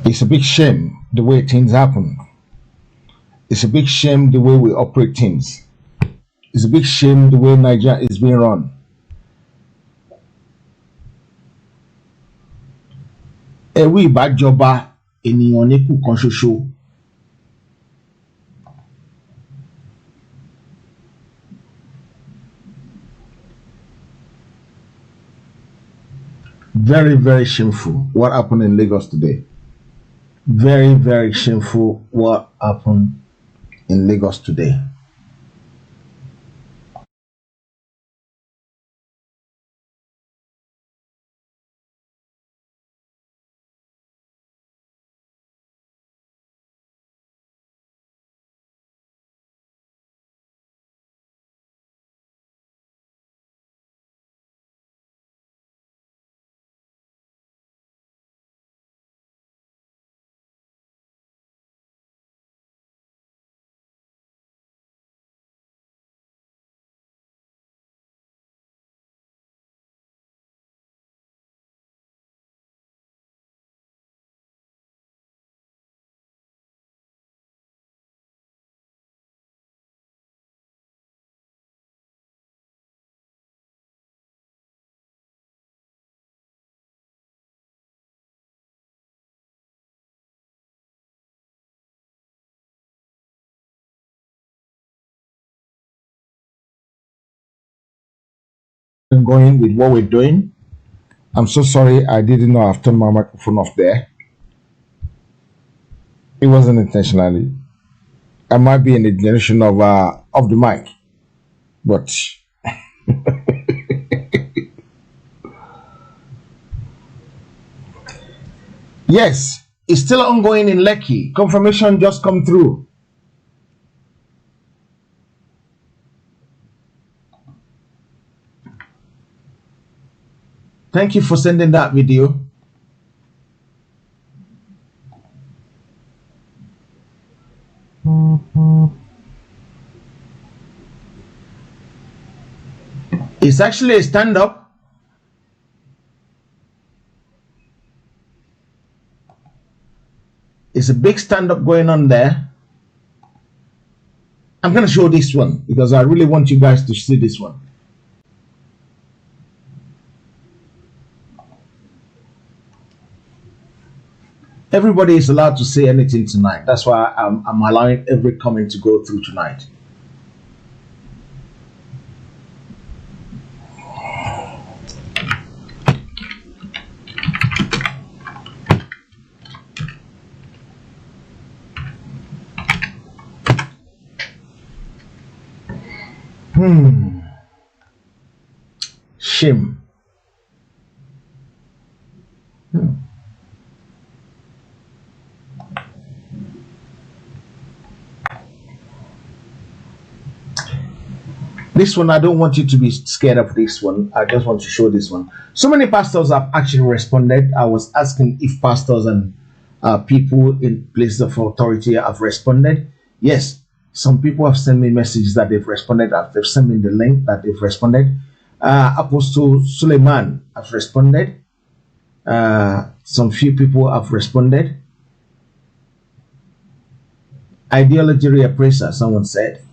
It's a big shame the way things happen. It's a big shame the way we operate things. It's a big shame the way Nigeria is being run. Ẹ̀rù ìbájọba ènìyàn ní kù kan ṣoṣo. Very, very shameful what happened in Lagos today. Very, very shameful what happened in Lagos today. Going with what we're doing. I'm so sorry I didn't know I've turned my microphone off there. It wasn't intentionally. I might be in the generation of the mic, but yes, it's still ongoing in Lekki. Confirmation just come through. Thank you for sending that video. It's actually a stand-up. It's a big stand-up going on there. I'm going to show this one because I really want you guys to see this one. Everybody is allowed to say anything tonight. That's why I'm allowing every comment to go through tonight. Shame. This one, I don't want you to be scared of this one. I just want to show this one. So many pastors have actually responded. I was asking if pastors and people in places of authority have responded. Yes, some people have sent me messages that they've responded. They've sent me the link that they've responded. Apostle Suleiman has responded. Some few people have responded. Ideology reappraiser, someone said.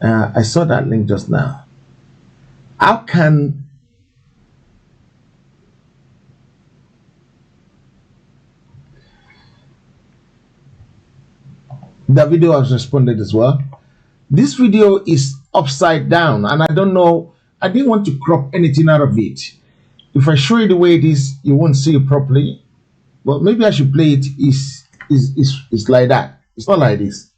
I saw that link just now. How can the video has responded as well? This video is upside down, and I don't know. I didn't want to crop anything out of it. If I show you the way it is, you won't see it properly. But maybe I should play it. Is like that. It's not like this.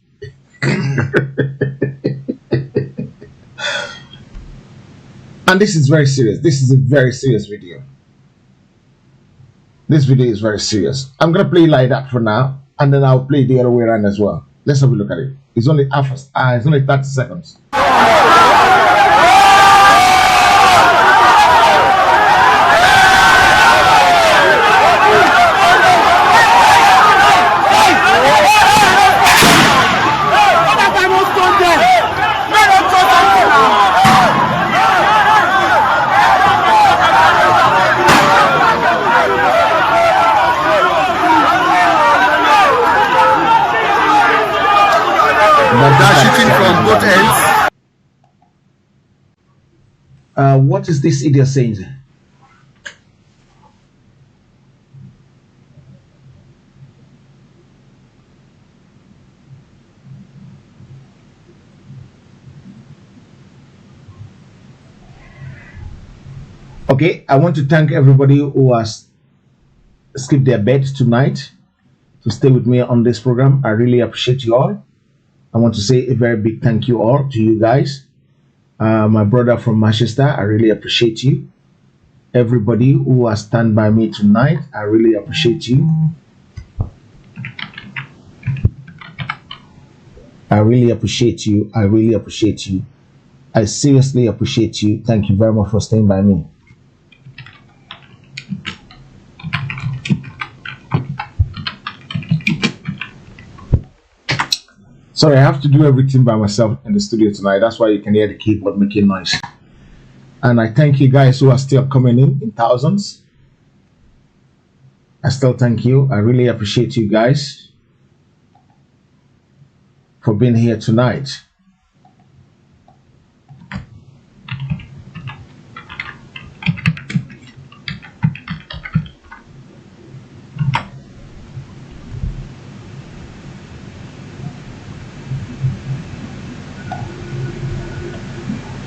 And this is very serious. This is a very serious video. This video is very serious. I'm gonna play like that for now, and then I'll play the other way around as well. Let's have a look at it. It's only it's only 30 seconds. They're shooting from both ends. What is this idiot saying? Okay, I want to thank everybody who has skipped their beds tonight to stay with me on this program. I really appreciate you all. I want to say a very big thank you all to you guys. My brother from Manchester, I really appreciate you. Everybody who has stand by me tonight, I really appreciate you. I really appreciate you. I really appreciate you. I seriously appreciate you. Thank you very much for staying by me. Sorry, I have to do everything by myself in the studio tonight. That's why you can hear the keyboard making noise. And I thank you guys who are still coming in thousands. I still thank you. I really appreciate you guys for being here tonight.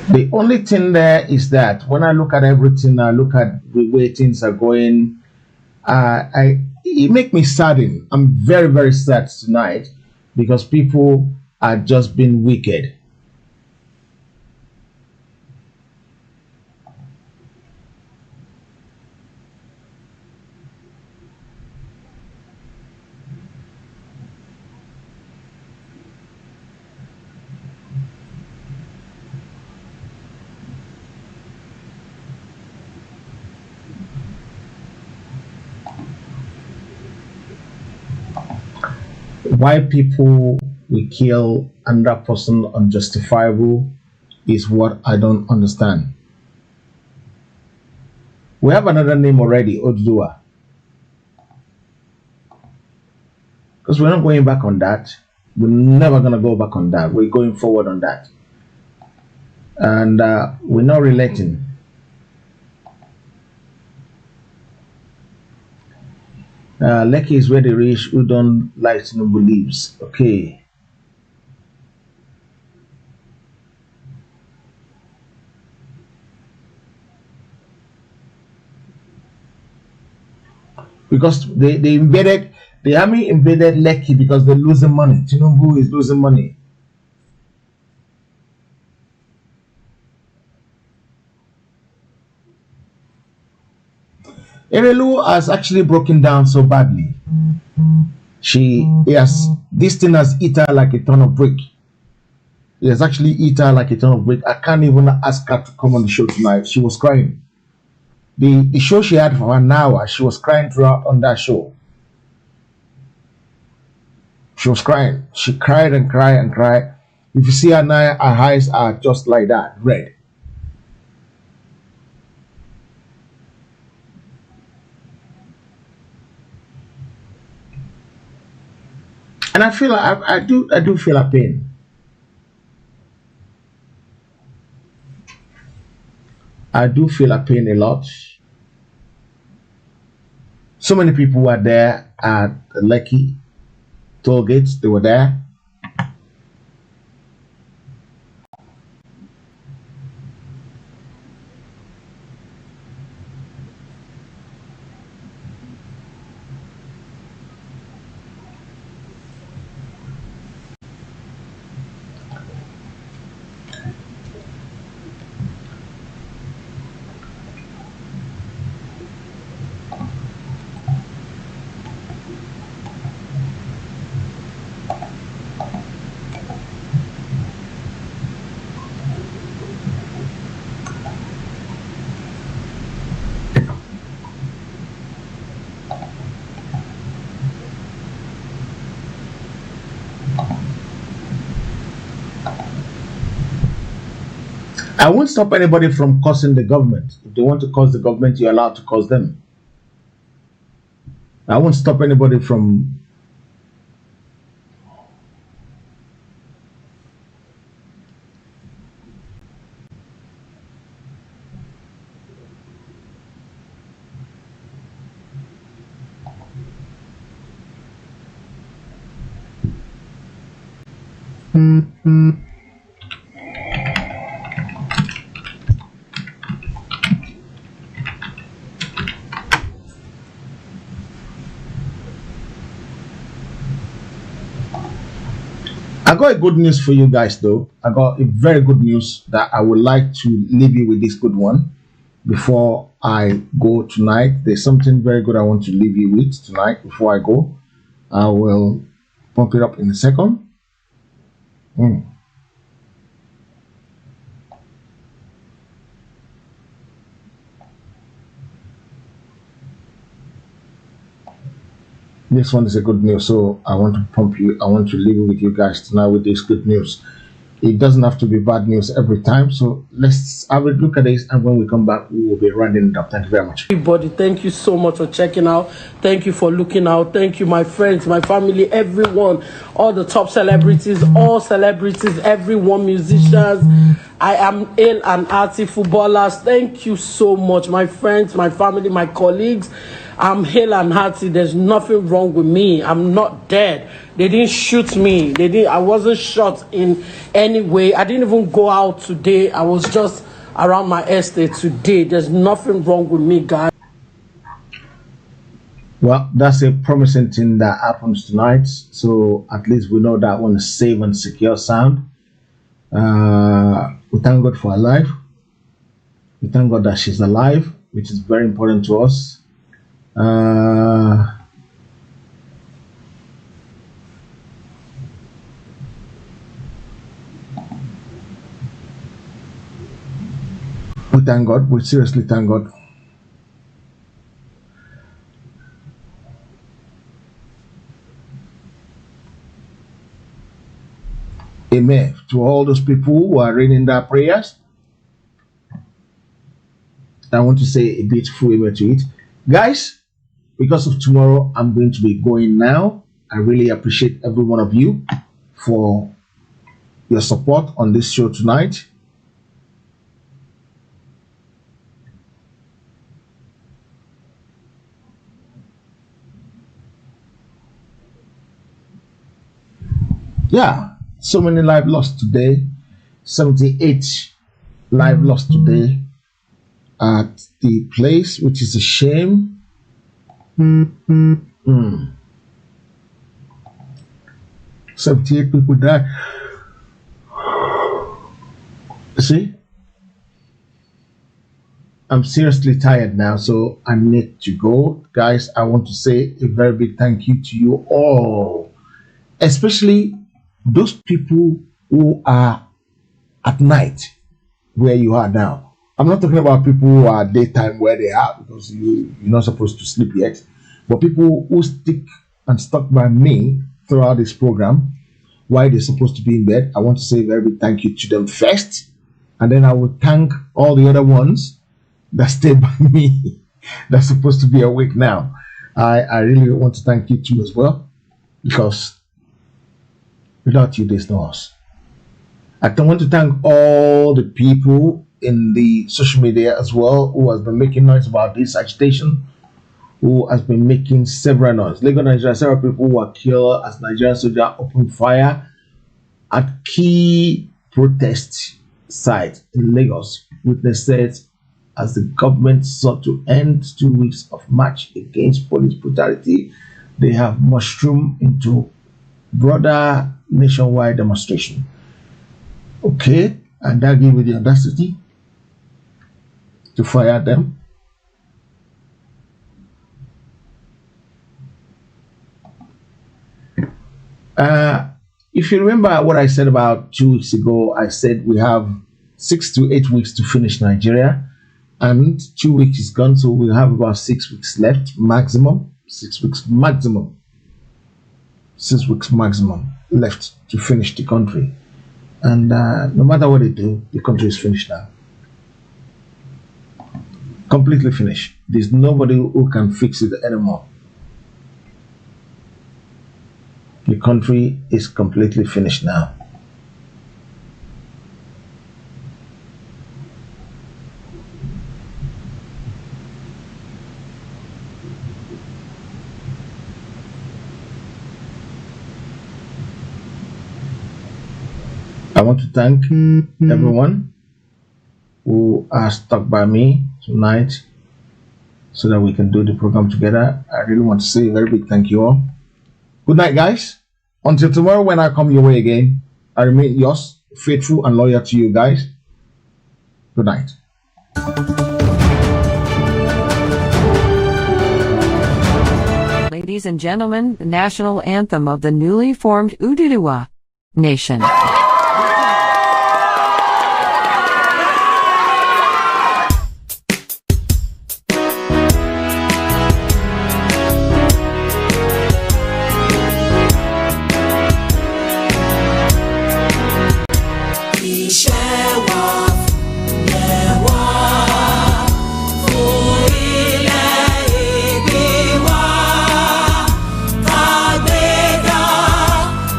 The only thing there is that when I look at everything, I look at the way things are going, it makes me saddened. I'm very, very sad tonight because people are just being wicked. Why people will kill another person unjustifiable is what I don't understand. We have another name already, Oduduwa. Because we're not going back on that. We're never going to go back on that. We're going forward on that. And we're not relating. Lekki is where the rich who don't like Tinubu lives. Okay. Because they invaded, the army invaded Lekki because they're losing money. Tinubu is losing money. Erelu has actually broken down so badly. This thing has eaten her like a ton of brick. It has actually eaten her like a ton of brick. I can't even ask her to come on the show tonight. She was crying. The show she had for an hour, she was crying throughout on that show. She was crying. She cried and cried and cried. If you see her now, her eyes are just like that, red. And I feel I do feel a pain. I do feel a pain a lot. So many people were there at the Lekki toll gates. They were there. I won't stop anybody from cursing the government. If they want to curse the government, you're allowed to curse them. I won't stop anybody from I got a good news for you guys though. I got a very good news that I would like to leave you with this good one before I go tonight. There's something very good I want to leave you with tonight before I go. I will pump it up in a second. This one is a good news, so I want to pump you. I want to leave it with you guys tonight with this good news. It doesn't have to be bad news every time, so let's have a look at this, and when we come back, we will be rounding it up. Thank you very much. Everybody, thank you so much for checking out. Thank you for looking out. Thank you, my friends, my family, everyone, all the top celebrities, all celebrities, everyone, musicians. I am ill and hearty footballers. Thank you so much, my friends, my family, my colleagues. I'm hale and hearty. There's nothing wrong with me. I'm not dead. They didn't shoot me. I wasn't shot in any way. I didn't even go out today. I was just around my estate today. There's nothing wrong with me, guys. Well, that's a promising thing that happens tonight. So at least we know that one is safe and secure sound. We thank God for her life. We thank God that she's alive, which is very important to us. We thank God. We seriously thank God. Amen. To all those people who are reading their prayers, I want to say a beautiful amen to it. Guys, because of tomorrow, I'm going to be going now. I really appreciate every one of you for your support on this show tonight. Yeah, so many lives lost today. 78 lives lost today at the place, which is a shame. 78 people died. See, I'm seriously tired now, so I need to go. Guys, I want to say a very big thank you to you all, especially those people who are at night where you are now. I'm not talking about people who are daytime where they are, because you're not supposed to sleep yet. But people who stick and stuck by me throughout this program while they're supposed to be in bed, I want to say a very big thank you to them first. And then I will thank all the other ones that stayed by me that's supposed to be awake now. I really want to thank you too as well, because without you, there's no us. I want to thank all the people in the social media as well, who has been making noise about this agitation, who has been making several noise. Lagos, Nigeria, several people were killed as Nigerian soldiers opened fire at key protest sites in Lagos. Witnesses as the government sought to end 2 weeks of march against police brutality, they have mushroomed into broader nationwide demonstration. Okay, and that gave you the audacity to fire them. If you remember what I said about 2 weeks ago, I said we have 6 to 8 weeks to finish Nigeria, and 2 weeks is gone, so we have about 6 weeks left, maximum. 6 weeks maximum. 6 weeks maximum left to finish the country. And no matter what they do, the country is finished now. Completely finished. There's nobody who can fix it anymore. The country is completely finished now. I want to thank everyone who has stuck by me tonight so that we can do the program together. I really want to say a very big thank you all. Good night, guys. Until tomorrow when I come your way again, I remain yours, faithful and loyal to you guys. Good night. Ladies and gentlemen, the national anthem of the newly formed Ududuwa Nation.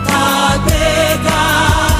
Tàgbéga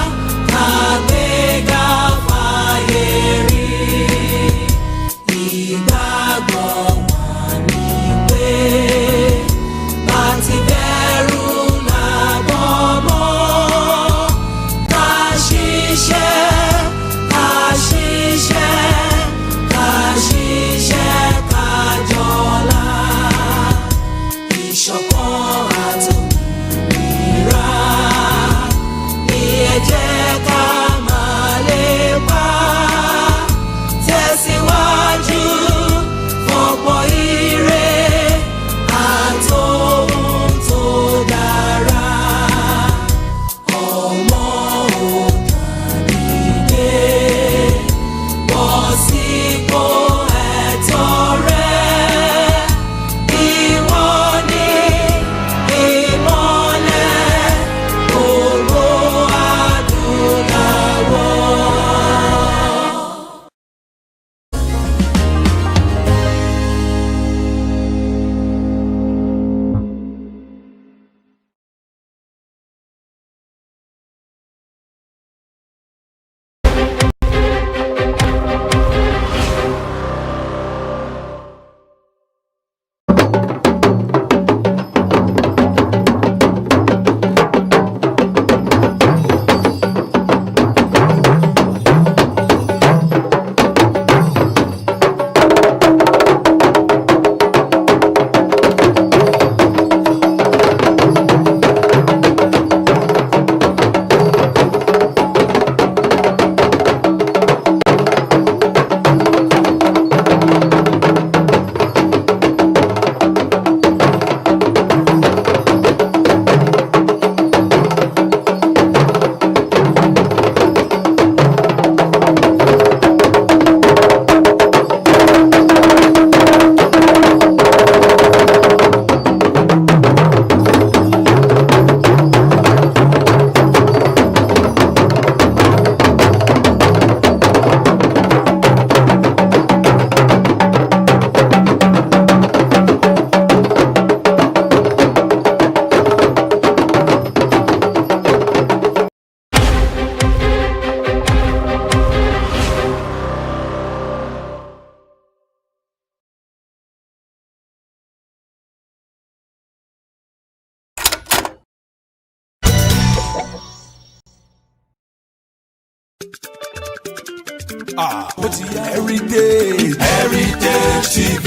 Heritage TV. Heritage TV.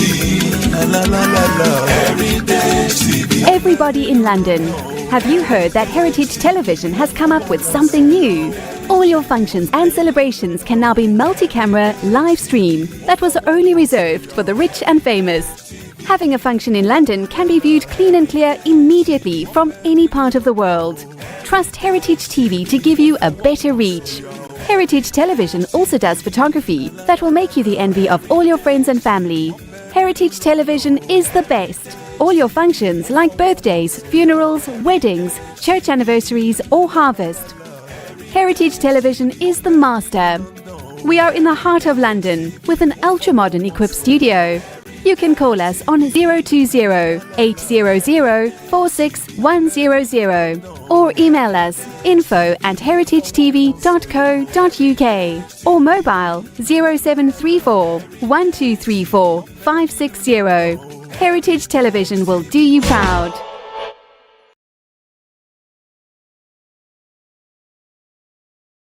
Everybody in London, have you heard that Heritage Television has come up with something new? All your functions and celebrations can now be multi-camera live stream that was only reserved for the rich and famous. Having a function in London can be viewed clean and clear immediately from any part of the world. Trust Heritage TV to give you a better reach. Heritage Television also does photography that will make you the envy of all your friends and family. Heritage Television is the best. All your functions like birthdays, funerals, weddings, church anniversaries or harvest. Heritage Television is the master. We are in the heart of London with an ultra-modern equipped studio. You can call us on 020-800-46100 or email us info@heritagetv.co.uk or mobile 0734 1234 560. Heritage Television will do you proud.